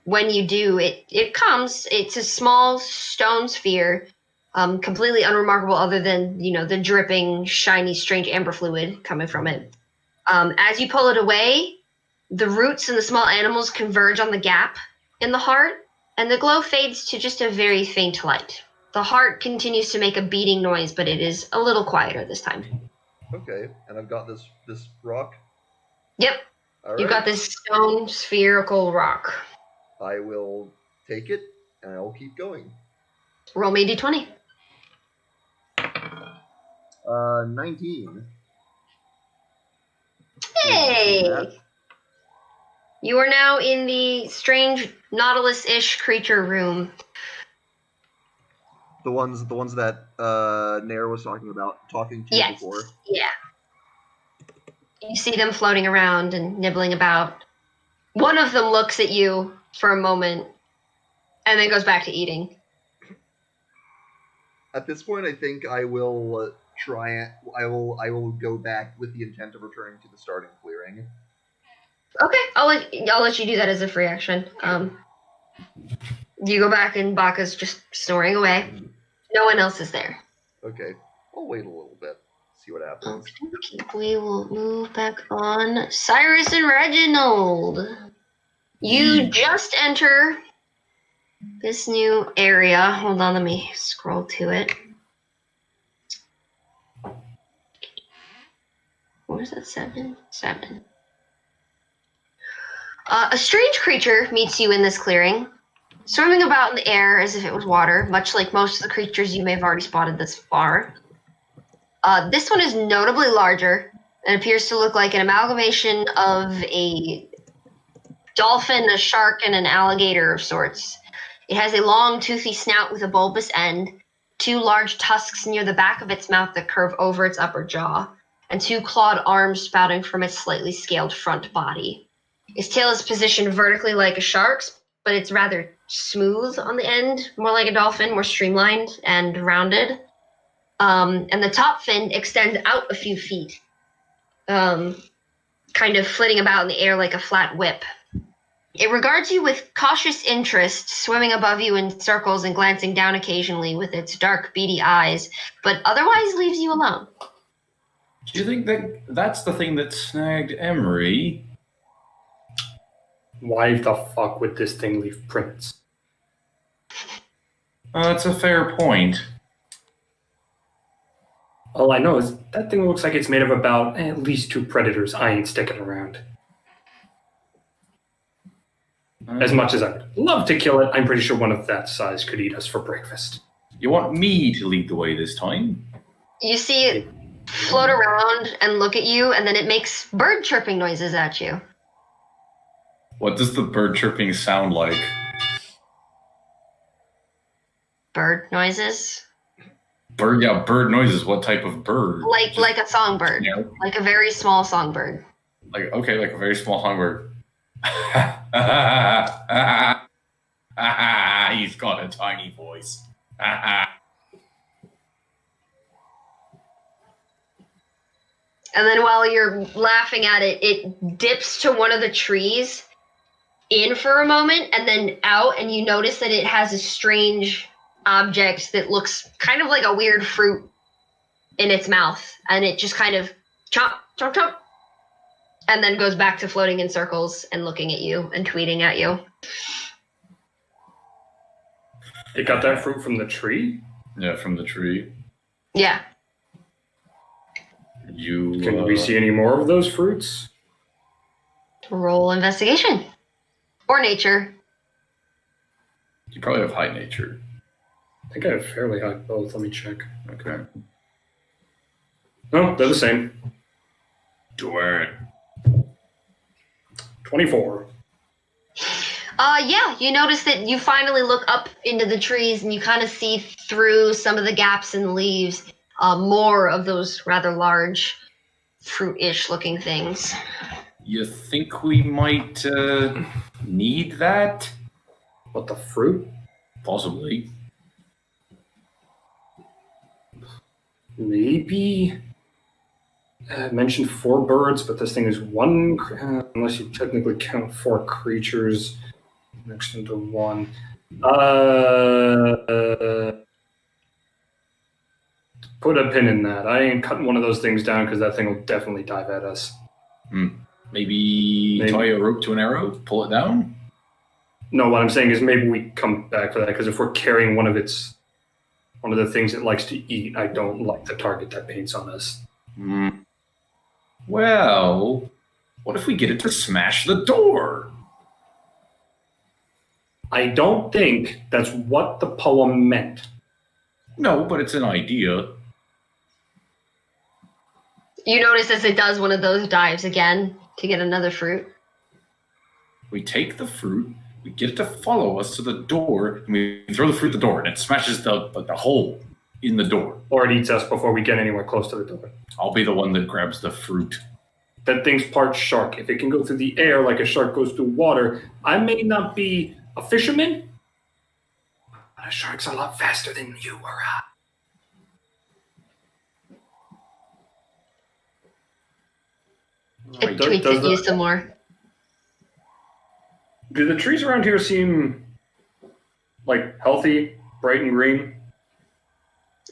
when you do, it comes. It's a small stone sphere, completely unremarkable other than, the dripping, shiny, strange amber fluid coming from it. As you pull it away, the roots and the small animals converge on the gap in the heart, and the glow fades to just a very faint light. The heart continues to make a beating noise, but it is a little quieter this time. Okay, and I've got this rock. Yep, All you right. got this stone spherical rock. I will take it, and I'll keep going. Roll me a d20. 19. Hey! You are now in the strange Nautilus-ish creature room. The ones that Nair was talking to Yes. before. Yeah. You see them floating around and nibbling about. One of them looks at you for a moment and then goes back to eating. At this point, I think I will I will go back with the intent of returning to the starting clearing. Okay, I'll let you do that as a free action. You go back and Baka's just snoring away. No one else is there. Okay, I'll wait a little bit, see what happens. Okay, we will move back on. Cyrus and Reginald. You just enter this new area. Hold on, let me scroll to it. What was that? 7? A strange creature meets you in this clearing, swimming about in the air as if it was water, much like most of the creatures you may have already spotted thus far. This one is notably larger and appears to look like an amalgamation of a dolphin, a shark, and an alligator of sorts. It has a long, toothy snout with a bulbous end, 2 large tusks near the back of its mouth that curve over its upper jaw, and 2 clawed arms spouting from its slightly scaled front body. Its tail is positioned vertically like a shark's, but it's rather smooth on the end, more like a dolphin, more streamlined and rounded. And the top fin extends out a few feet, kind of flitting about in the air like a flat whip. It regards you with cautious interest, swimming above you in circles and glancing down occasionally with its dark, beady eyes, but otherwise leaves you alone. Do you think that's the thing that snagged Emery? Why the fuck would this thing leave prints? That's a fair point. All I know is that thing looks like it's made of about at least 2 predators. I ain't sticking around. As much as I'd love to kill it, I'm pretty sure one of that size could eat us for breakfast. You want me to lead the way this time? You see it float around and look at you, and then it makes bird chirping noises at you. What does the bird chirping sound like? Bird noises? Bird noises. What type of bird? Like a songbird. Yeah. Like a very small songbird. Like a very small songbird. He's got a tiny voice. And then while you're laughing at it, it dips to one of the trees in for a moment and then out, and you notice that it has a strange object that looks kind of like a weird fruit in its mouth, and it just kind of chomp, chomp, chomp, and then goes back to floating in circles and looking at you and tweeting at you. It got that fruit from the tree? Yeah, from the tree. Yeah. Can we see any more of those fruits? Roll investigation. Or nature. You probably have high nature. I think I have fairly high both. Let me check. Okay. No, they're the same. Do it. 24. Yeah, you notice that you finally look up into the trees and you kind of see through some of the gaps in the leaves more of those rather large fruit-ish looking things. You think we might need that? What, the fruit? Possibly. Maybe. I mentioned 4 birds, but this thing is 1, unless you technically count 4 creatures mixed into 1. Put a pin in that. I ain't cutting one of those things down because that thing will definitely dive at us. Maybe tie a rope to an arrow, pull it down? No, what I'm saying is maybe we come back for that, because if we're carrying one of the things it likes to eat, I don't like the target that paints on us. Well, what if we get it to smash the door? I don't think that's what the poem meant. No, but it's an idea. You notice as it does one of those dives again to get another fruit. We take the fruit, we get it to follow us to the door, and we throw the fruit at the door, and it smashes the hole in the door. Or it eats us before we get anywhere close to the door. I'll be the one that grabs the fruit. That thing's part shark. If it can go through the air like a shark goes through water, I may not be a fisherman, but a shark's a lot faster than you or I. It tweets at you some more. Do the trees around here seem like healthy, bright and green?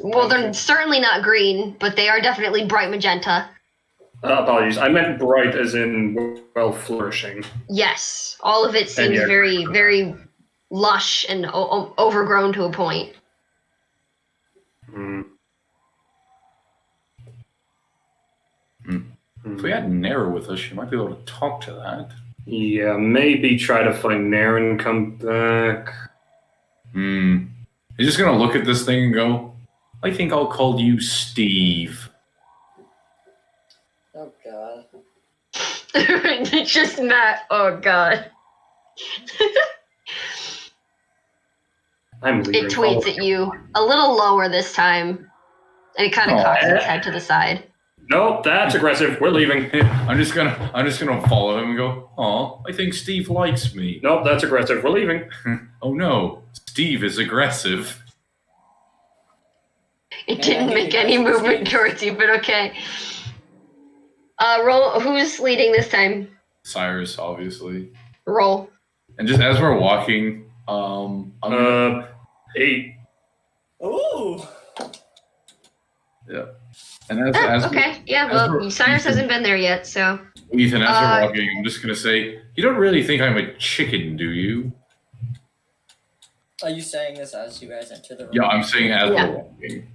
Well, they're certainly not green, but they are definitely bright magenta. Apologies. I meant bright as in well flourishing. Yes. All of it seems very, very lush and overgrown to a point. If we had Nara with us, she might be able to talk to that. Yeah, maybe try to find Nair and come back. You're just going to look at this thing and go, I think I'll call you Steve. Oh, God. It's just Matt. Oh, God. I'm leaving. It tweets at you a little lower this time, and it kind of cocks its head to the side. Nope, that's aggressive. We're leaving. I'm just gonna follow him and go, "Aw, I think Steve likes me." Nope, that's aggressive. We're leaving. Oh no, Steve is aggressive. It didn't make any movement towards you, but okay. Roll. Who's leading this time? Cyrus, obviously. Roll. And just as we're walking, I'm gonna, 8. Ooh. yeah. And as okay. Yeah. Well, Cyrus hasn't been there yet, so. Ethan, as we're walking, I'm just gonna say, you don't really think I'm a chicken, do you? Are you saying this as you guys enter the room? Yeah, I'm saying as we're walking.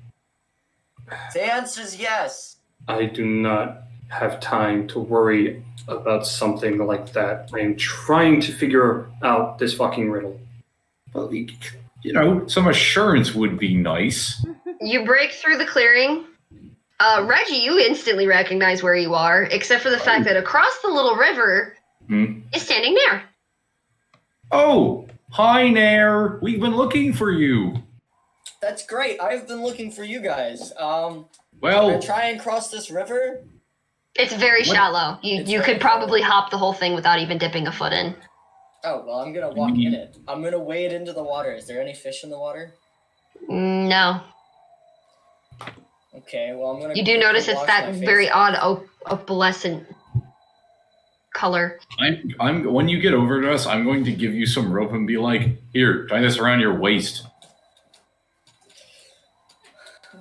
The answer's yes. I do not have time to worry about something like that. I am trying to figure out this fucking riddle. Well, you know, some assurance would be nice. You break through the clearing. Reggie, you instantly recognize where you are, except for the fact that across the little river is standing Nair. Oh, hi, Nair. We've been looking for you. That's great. I've been looking for you guys. Well, gonna try and cross this river. It's very shallow. You could probably hop the whole thing without even dipping a foot in. Oh, well, I'm gonna walk in it. I'm gonna wade into the water. Is there any fish in the water? No. Okay, well, I'm gonna... You do notice it's wash that my face. very odd opalescent color. I'm when you get over to us, I'm going to give you some rope and be like, here, tie this around your waist.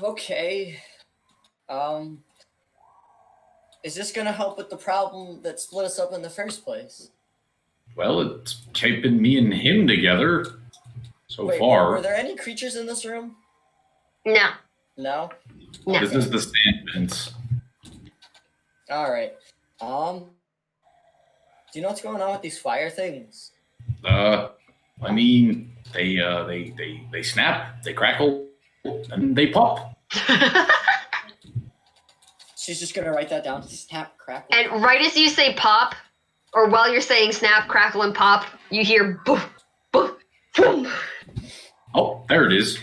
Okay. Is this gonna help with the problem that split us up in the first place? Well, it's keeping me and him together so Wait, far. were there any creatures in this room? No. No? No. This is the sand fence. Alright. Do you know what's going on with these fire things? I mean, they snap, they crackle, and they pop. She's just gonna write that down. Snap, crackle. And right as you say pop, or while you're saying snap, crackle, and pop, you hear boof, boof, boom. Oh, there it is.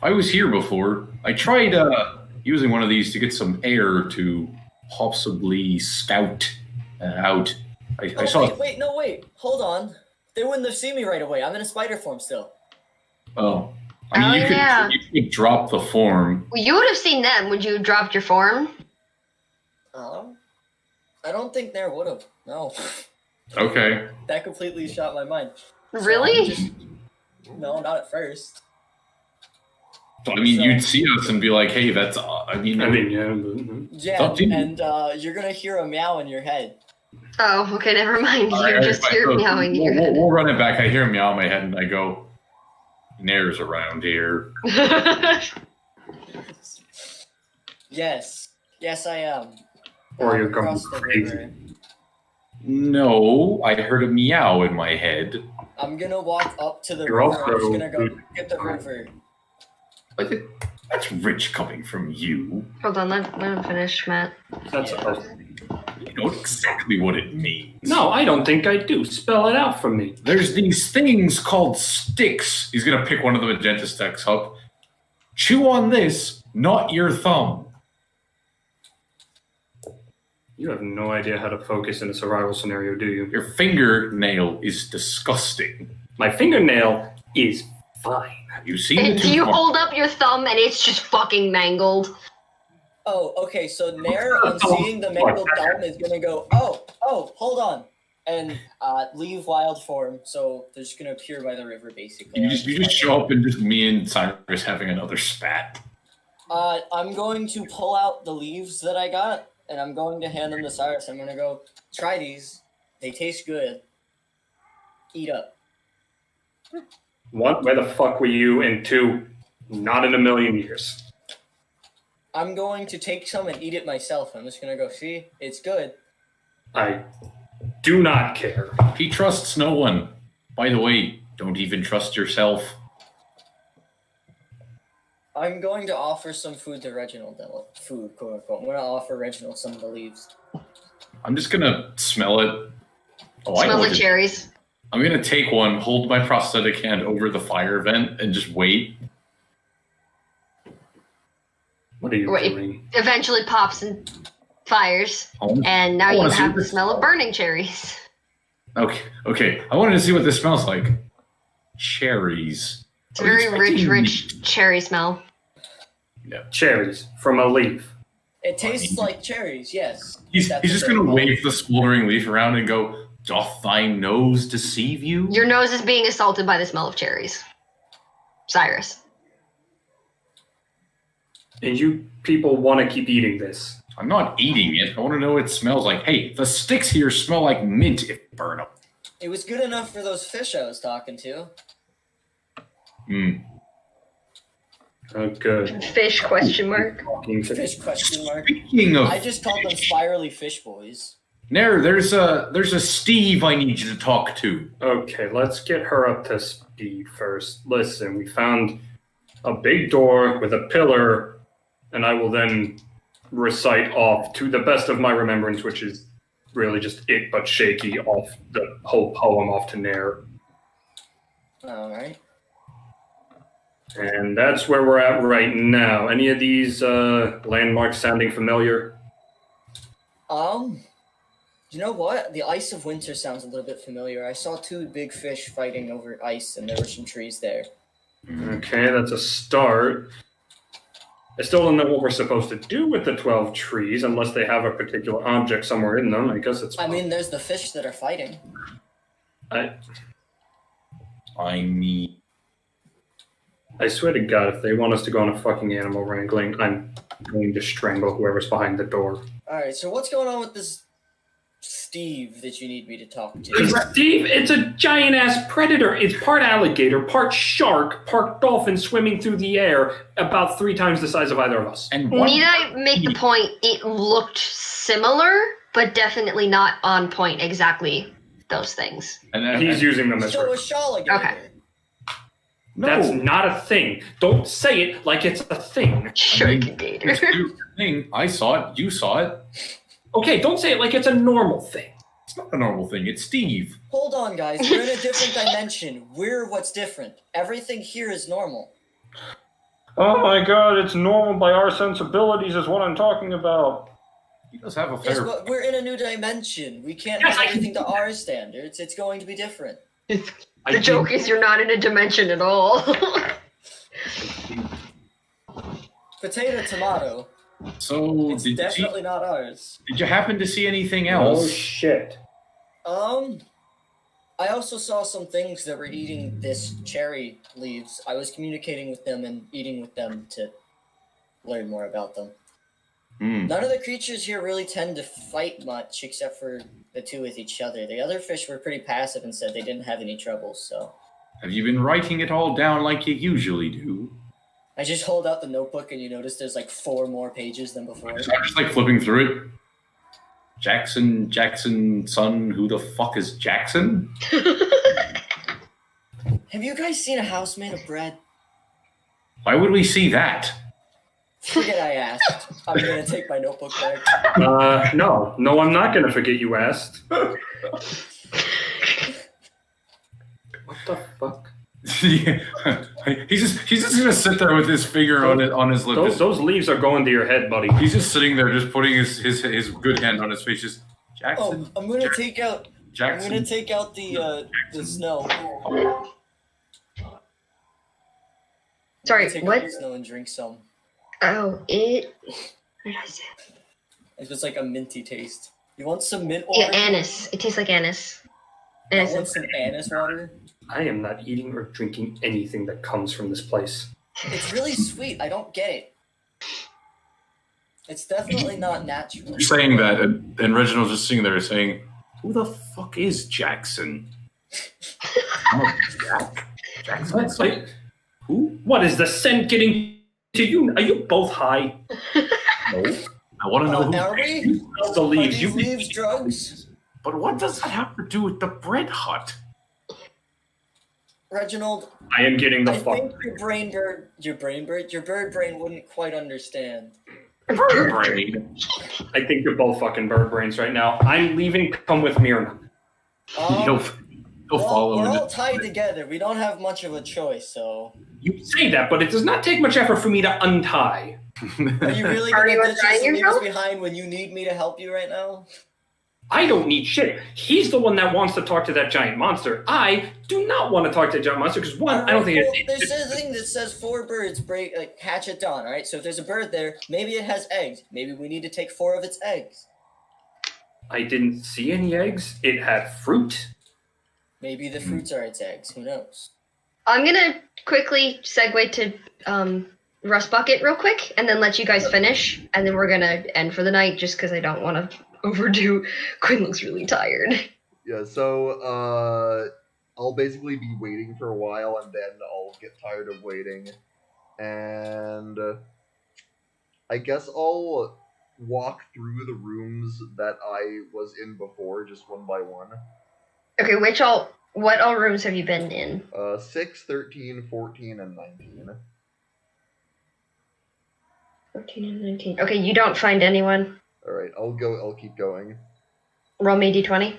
I was here before. I tried using one of these to get some air to possibly scout out. I saw. Wait. Hold on. They wouldn't have seen me right away. I'm in a spider form still. Oh, I mean, you could drop the form. Well, you would have seen them. Would you have dropped your form? I don't think there would have. No. Okay. That completely shot my mind. Really? No, not at first. So, I mean, you'd see us and be like, "Hey, that's." I mean, yeah. Yeah, and you're gonna hear a meow in your head. Oh, okay, never mind. You just hear meowing in your head. We'll run it back. I hear a meow in my head, and I go, "Nair's around here." Yes, I am. Or you're going Across the crazy. river. No, I heard a meow in my head. I'm gonna walk up to the You're river. I'm just also- gonna go get the river. That's rich coming from you. Hold on, let him finish, Matt. That's You know exactly what it means. No, I don't think I do. Spell it out for me. There's these things called sticks. He's gonna pick one of the magenta sticks up. Chew on this, not your thumb. You have no idea how to focus in a survival scenario, do you? Your fingernail is disgusting. My fingernail is fine. Have you seen And the do you tooth- hold up your thumb and it's just fucking mangled? Oh, okay. So Nair, on seeing the mangled thumb, is gonna go, oh, hold on, and leave wild form. So they're just gonna appear by the river, basically. You just show up and just me and Cyrus having another spat. I'm going to pull out the leaves that I got, and I'm going to hand them to Cyrus. I'm gonna go, try these. They taste good. Eat up. One, where the fuck were you? And two, not in a million years. I'm going to take some and eat it myself. I'm just gonna go, see, it's good. I do not care. He trusts no one. By the way, don't even trust yourself. I'm going to offer some food to Reginald. Food, quote unquote. I'm going to offer Reginald some of the leaves. I'm just gonna smell it. Oh, I know Smells what like to- cherries. I'm gonna take one, hold my prosthetic hand over the fire vent, and just wait. What are you Wait. doing? Eventually pops and fires, and now I you wanna see have the this. smell of burning cherries. Okay. I wanted to see what this smells like. Cherries. It's a very rich, expecting- rich cherry smell. Cherries from a leaf. It tastes like cherries, yes. He's That's just what gonna they're wave the smoldering leaf around and go, "Doth thy nose deceive you?" Your nose is being assaulted by the smell of cherries. Cyrus. And you people want to keep eating this. I'm not eating it. I want to know what it smells like. Hey, the sticks here smell like mint if you burn them. It was good enough for those fish I was talking to. Oh, good. Fish question mark. Talking to Fish question mark. Speaking of I just called them spirally fish boys. there's a Steve I need you to talk to. Okay, let's get her up to speed first. Listen, we found a big door with a pillar, and I will then recite off to the best of my remembrance, which is really just it but shaky, off the whole poem off to Nair. Alright. And that's where we're at right now. Any of these landmarks sounding familiar? You know what? The ice of winter sounds a little bit familiar. I saw two big fish fighting over ice, and there were some trees there. Okay, that's a start. I still don't know what we're supposed to do with the 12 trees unless they have a particular object somewhere in them. I guess it's. I mean, there's the fish that are fighting. I mean, I swear to God, if they want us to go on a fucking animal wrangling, I'm going to strangle whoever's behind the door. Alright, so what's going on with this Steve that you need me to talk to? Steve, it's a giant ass predator. It's part alligator, part shark, part dolphin swimming through the air, about 3 times the size of either of us. and Need I make the point it looked similar, but definitely not on point exactly those things? and He's using them as So a shawligator. Okay. no, That's not a thing. Don't say it like it's a thing. Shuriken Gator. it's a thing. I saw it. You saw it. Okay, don't say it like it's a normal thing. It's not a normal thing. It's Steve. Hold on, guys. We're in a different dimension. We're what's different. Everything here is normal. Oh my God, it's normal by our sensibilities is what I'm talking about. He does have a Yes, fair. but we're in a new dimension. We can't Yes, have I can- everything to our standards. It's going to be different. The joke is you're not in a dimension at all. Potato, tomato. So It's definitely not ours. did you happen to see anything Oh else? shit. I also saw some things that were eating this cherry leaves. I was communicating with them and eating with them to learn more about them. None of the creatures here really tend to fight much, except for the two with each other. The other fish were pretty passive and said they didn't have any trouble, so... Have you been writing it all down like you usually do? I just hold out the notebook and you notice there's like 4 more pages than before. I'm just like flipping through it. Jackson, son, who the fuck is Jackson? Have you guys seen a house made of bread? Why would we see that? Forget I asked. I'm gonna take my notebook back. No, I'm not gonna forget you asked. What the fuck? Yeah. he's just gonna sit there with his finger on his lip. Those leaves are going to your head, buddy. He's just sitting there, just putting his good hand on his face. Just Jackson. Oh, I'm gonna take out Jackson. the snow. Sorry, I'm gonna take what? out the snow and drink some. Oh, it. What did I say? It's just like a minty taste. You want some mint Yeah, water? anise. It tastes like anise. You Anise. want some anise water? I am not eating or drinking anything that comes from this place. It's really sweet. I don't get it. It's definitely not natural. You're saying that, and Reginald's just sitting there saying, "Who the fuck is Jackson?" Jackson. That's like, who? What is the scent getting to you? Are you both high? No. I want to know who. Are we? The Are leaves. these You leaves drugs? But what does that have to do with the bread hut? Reginald, I am getting the I fuck. think your bird brain wouldn't quite understand. Bird brain. I think you're both fucking bird brains right now. I'm leaving. Come with me or not. He'll follow. We're in all it. tied together. We don't have much of a choice, so. You say that, but it does not take much effort for me to untie. Are you really Are gonna you ditch us untying and leave us yourself? behind when you need me to help you right now? I don't need shit. He's the one that wants to talk to that giant monster. I do not want to talk to that giant monster because one, I don't think there's a thing that says 4 birds hatch at dawn. All right, so if there's a bird there, maybe it has eggs. Maybe we need to take 4 of its eggs. I didn't see any eggs. It had fruit. Maybe the fruits are its eggs. Who knows? I'm gonna quickly segue to Rust Bucket real quick, and then let you guys finish, and then we're gonna end for the night, just because I don't want to overdo. Quinn looks really tired. Yeah, so I'll basically be waiting for a while, and then I'll get tired of waiting, and I guess I'll walk through the rooms that I was in before, just one by one. Okay, what all rooms have you been in? 6, 13, 14, and 19. 14 and 19. Okay, you don't find anyone. Alright, I'll keep going. Roll me d20.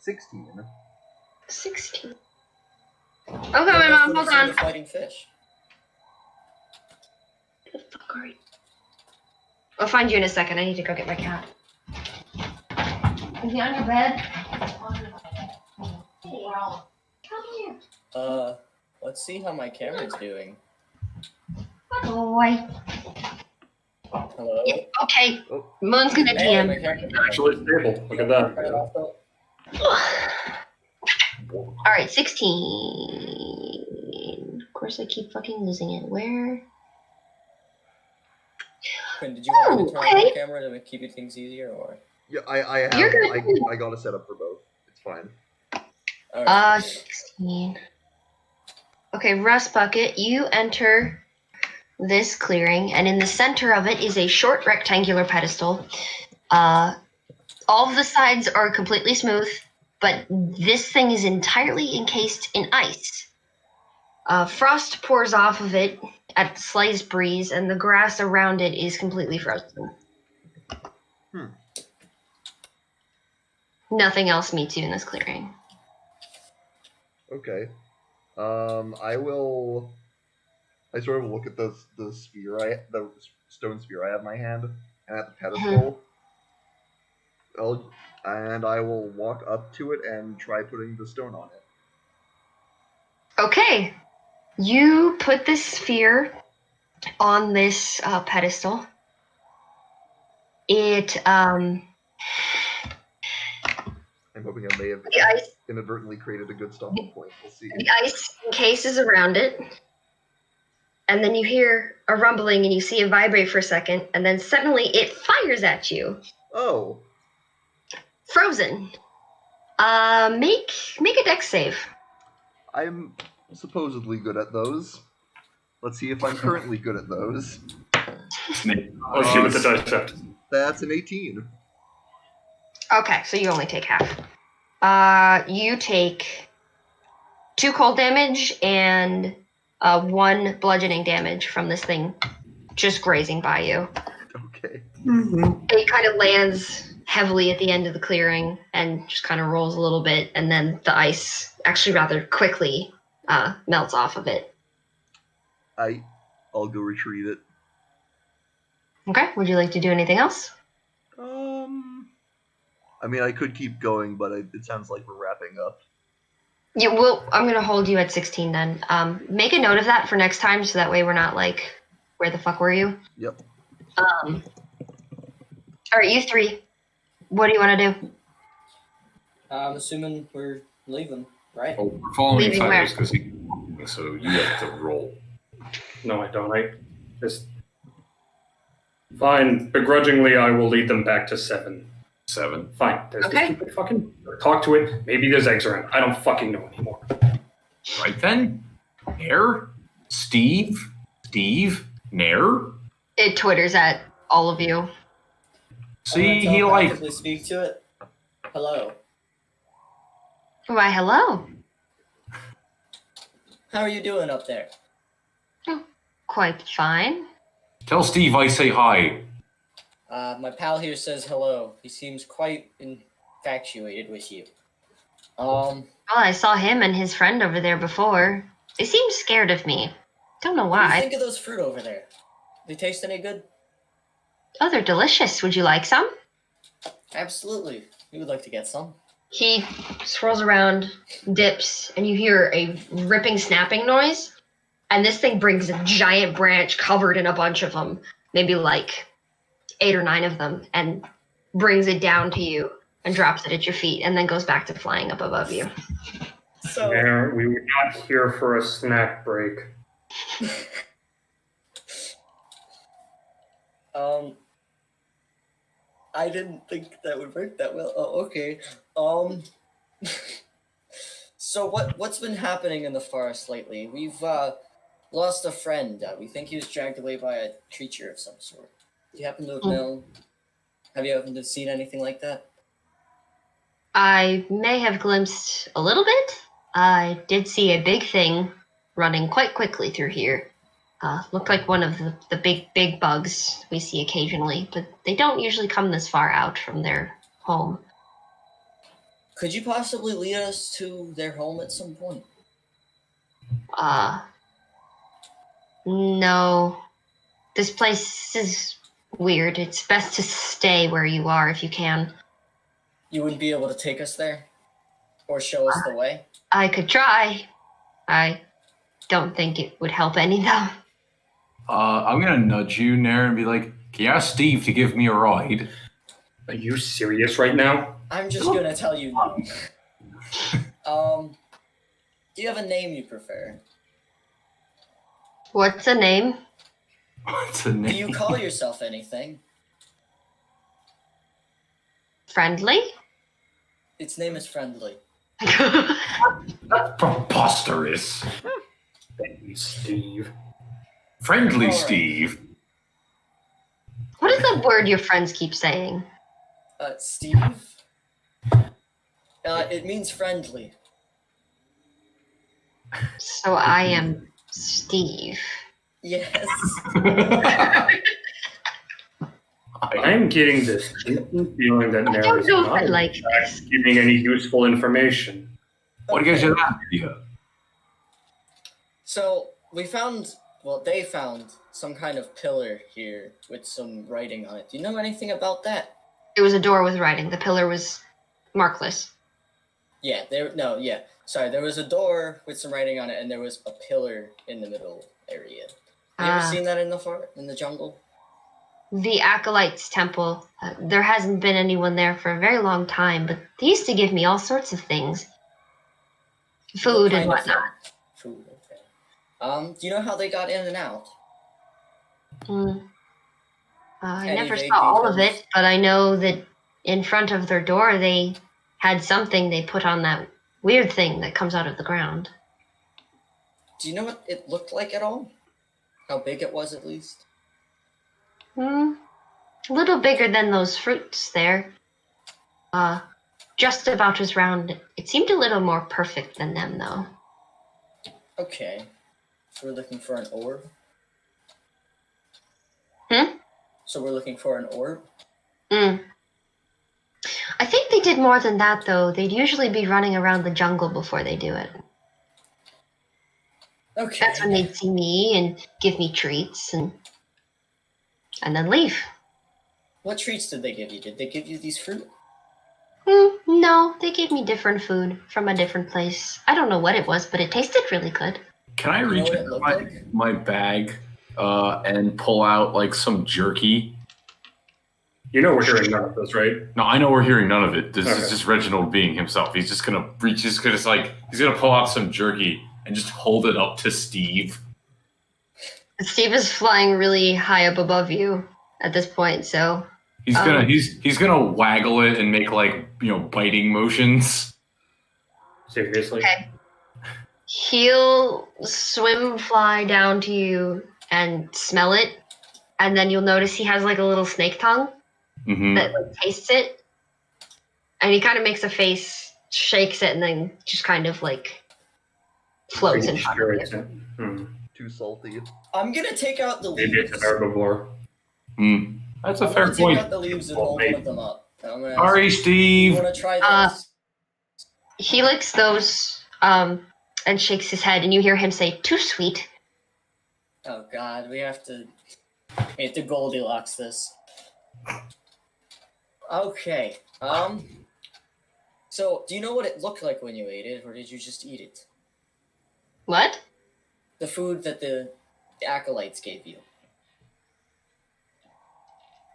16. 16. Okay, my mom, hold on. Fighting fish. Where the fuck are you? I'll find you in a second. I need to go get my cat. Is he on your bed? Wow. Come here. Let's see how my camera's doing. Boy. Hello? Yeah, okay. Oh. Moon's gonna Hey, my DM. camera's Actually, it's stable. Look at that. right off the- Alright, 16. Of course, I keep fucking losing it. Where? Quinn, did you want me to turn on okay. the camera to keep things easier, or? Yeah, I have. You're good. I got a setup for both. It's fine. Alright. 16. Okay, Rust Bucket, you enter this clearing, and in the center of it is a short rectangular pedestal. All of the sides are completely smooth, but this thing is entirely encased in ice. Frost pours off of it at the slightest breeze, and the grass around it is completely frozen. Nothing else meets you in this clearing. Okay. I sort of look at the sphere, the stone sphere I have in my hand, and at the pedestal. I will walk up to it and try putting the stone on it. Okay, you put the sphere on this pedestal. I'm hoping I may have The ice, inadvertently created a good stopping point. We'll see. the ice encases around it, and then you hear a rumbling and you see it vibrate for a second, and then suddenly it fires at you. Oh, Frozen. Make a dex save. I'm supposedly good at those. Let's see if I'm currently good at those. Let's see what the dice said. That's an 18. Okay, so you only take half. You take 2 cold damage and 1 bludgeoning damage from this thing just grazing by you. Okay. It kind of lands heavily at the end of the clearing and just kind of rolls a little bit, and then the ice actually rather quickly melts off of it. I'll go retrieve it. Okay, would you like to do anything else? I mean, I could keep going, but it sounds like we're wrapping up. Yeah, well, I'm going to hold you at 16 then. Make a note of that for next time, so that way we're not like, where the fuck were you? Yep. All right, you 3. What do you want to do? I'm assuming we're leaving, right? Oh, we're following Leaving where? Cyrus because so you have to roll. No, I don't. I just fine. Begrudgingly, I will lead them back to 7. 7. Fine. There's the Okay. stupid fucking. Talk to it. Maybe there's eggs around. I don't fucking know anymore. Right then, Nair, Steve, Nair. It twitters at all of you. See, I'm he gonna like telepathically speak to it. Hello. Why, hello. How are you doing up there? quite fine. Tell Steve I say hi. My pal here says hello. He seems quite infatuated with you. Well, I saw him and his friend over there before. They seem scared of me. Don't know What do you why. think of those fruit over there? They taste any good? Oh, they're delicious. Would you like some? Absolutely. We would like to get some. He swirls around, dips, and you hear a ripping, snapping noise. And this thing brings a giant branch covered in a bunch of them, maybe like 8 or 9 of them, and brings it down to you and drops it at your feet, and then goes back to flying up above you. So, There, we were not here for a snack break. I didn't think that would work that well. Oh, okay. So what's been happening in the forest lately? We've lost a friend. We think he was dragged away by a creature of some sort. Do you happen to have known? Have you happened to have seen anything like that? I may have glimpsed a little bit. I did see a big thing running quite quickly through here. Looked like one of the big bugs we see occasionally, but they don't usually come this far out from their home. Could you possibly lead us to their home at some point? No. This place is weird. It's best to stay where you are if you can. You wouldn't be able to take us there? Or show us the way? I could try. I don't think it would help any, though. I'm gonna nudge you, Nair, and be like, can you ask Steve to give me a ride? Are you serious right now? I'm just gonna tell you no. Do you have a name you prefer? What's a name? What's a name? Do you call yourself anything? Friendly? Its name is Friendly. That's preposterous. Thank you, Steve. Friendly All right. Steve. What is the word your friends keep saying? Steve? It means friendly. So I am Steve. Yes. I'm getting this feeling that I Nair don't is know if I not like in fact this. giving any useful information. What gives you that idea? So, they found some kind of pillar here with some writing on it. Do you know anything about that? It was a door with writing. The pillar was markless. Yeah, Sorry, there was a door with some writing on it, and there was a pillar in the middle area. Have you ever seen that in the jungle? The Acolyte's temple. There hasn't been anyone there for a very long time, but they used to give me all sorts of things. Food and What kind of whatnot. Food, okay. Do you know how they got in and out? I Any never vague saw all of details? it, but I know that in front of their door they had something they put on that weird thing that comes out of the ground. Do you know what it looked like at all? How big it was, at least? A little bigger than those fruits there. Just about as round. It seemed a little more perfect than them, though. Okay. So we're looking for an orb? So we're looking for an orb? I think they did more than that, though. They'd usually be running around the jungle before they do it. Okay. That's when they'd see me and give me treats and then leave. What treats did they give you? Did they give you these fruit? No, they gave me different food from a different place. I don't know what it was, but it tasted really good. Can I You know reach what it into looked my, like? my bag and pull out like some jerky? You know we're hearing none of this, right? No, I know we're hearing none of it. This is Okay. just Reginald being himself. He's just gonna reach. He's gonna pull out some jerky and just hold it up to Steve. Steve is flying really high up above you at this point, so He's gonna waggle it and make biting motions. Seriously? okay. He'll fly down to you and smell it, and then you'll notice he has like a little snake tongue Mm-hmm. that tastes it, and he kind of makes a face, shakes it, and then just kind of like floats in front of you. too salty. I'm gonna take out the leaves. Maybe it's an herbivore. That's a I'm fair gonna take point. out the leaves and hold one of them up. And I'm gonna ask, Sorry, you Steve. wanna try this? He licks those and shakes his head, and you hear him say, "Too sweet." Oh god, we have to Goldilocks this. Okay. So do you know what it looked like when you ate it, or did you just eat it? What? The food that the acolytes gave you.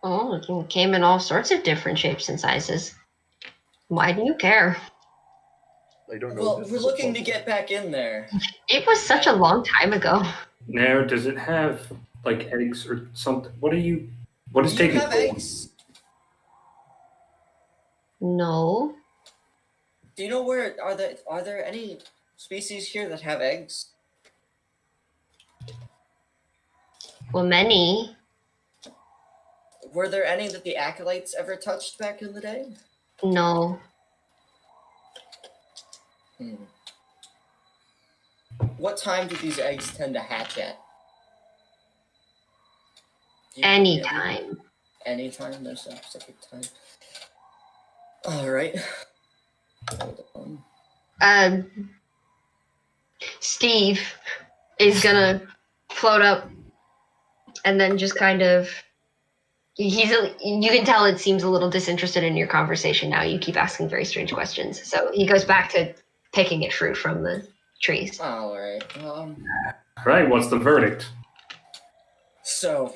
Oh, it came in all sorts of different shapes and sizes. Why do you care? I don't know. Well, this we're is a looking to puzzle. get back in there. It was such a long time ago. Now, does it have like eggs or something? What is Do taking you have so long? eggs? No. Do you know where are there any species here that have eggs? Well, many. Were there any that the acolytes ever touched back in the day? No. What time do these eggs tend to hatch at? Anytime. Anytime, there's a specific time. Alright. Hold on. Steve is gonna float up and then just kind of you can tell it seems a little disinterested in your conversation now. You keep asking very strange questions. So he goes back to picking at fruit from the trees. Alright. Right, what's the verdict? So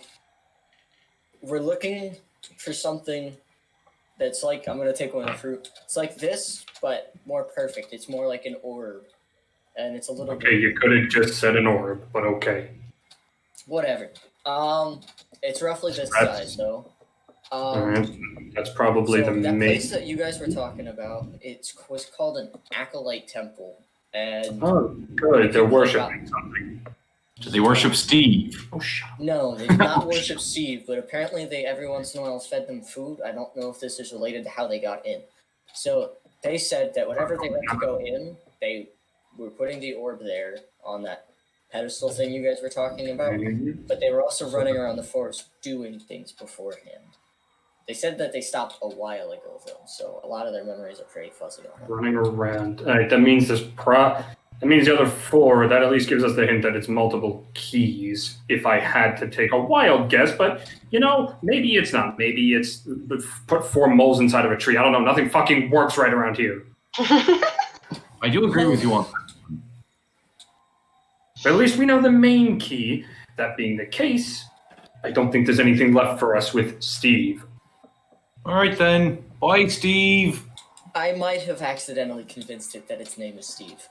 we're looking for something that's like, I'm gonna take one of the fruit. It's like this, but more perfect. It's more like an orb. And it's a little Okay, you could have just said an orb, but okay. whatever. It's roughly this That's- size though. Alright, that's probably So the that main. place that you guys were talking about, it was called an acolyte temple, and Oh, good. They're worshiping something. Do they worship Steve? Oh, shut up. no, they did not worship Steve, but apparently they every once in a while fed them food. I don't know if this is related to how they got in. So they said that whenever they went to go in, they were putting the orb there on that pedestal thing you guys were talking about, but they were also running around the forest doing things beforehand. They said that they stopped a while ago, though, so a lot of their memories are pretty fuzzy on that. Running around. Alright, that means that means the other four, that at least gives us the hint that it's multiple keys, if I had to take a wild guess, but, maybe it's not. Maybe it's put 4 moles inside of a tree. I don't know, nothing fucking works right around here. I do agree with you on that. But at least we know the main key. That being the case, I don't think there's anything left for us with Steve. All right then. Bye, Steve. I might have accidentally convinced it that its name is Steve.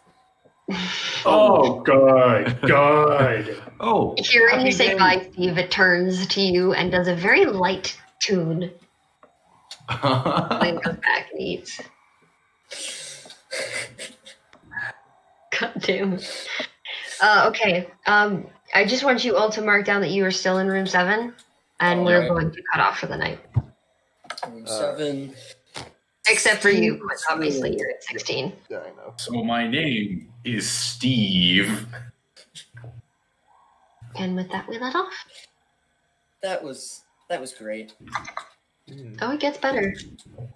Oh, good, good. Oh. Hearing happy you say day. bye, Steve, it turns to you and does a very light tune. Then goes back and eats. God damn. Okay. I just want you all to mark down that you are still in room 7, and we're Alright. going to cut off for the night. Room 7. Except for you, but obviously you're at 16. Yeah, I know. So my name is Steve. And with that, we let off. That was great. Oh, it gets better.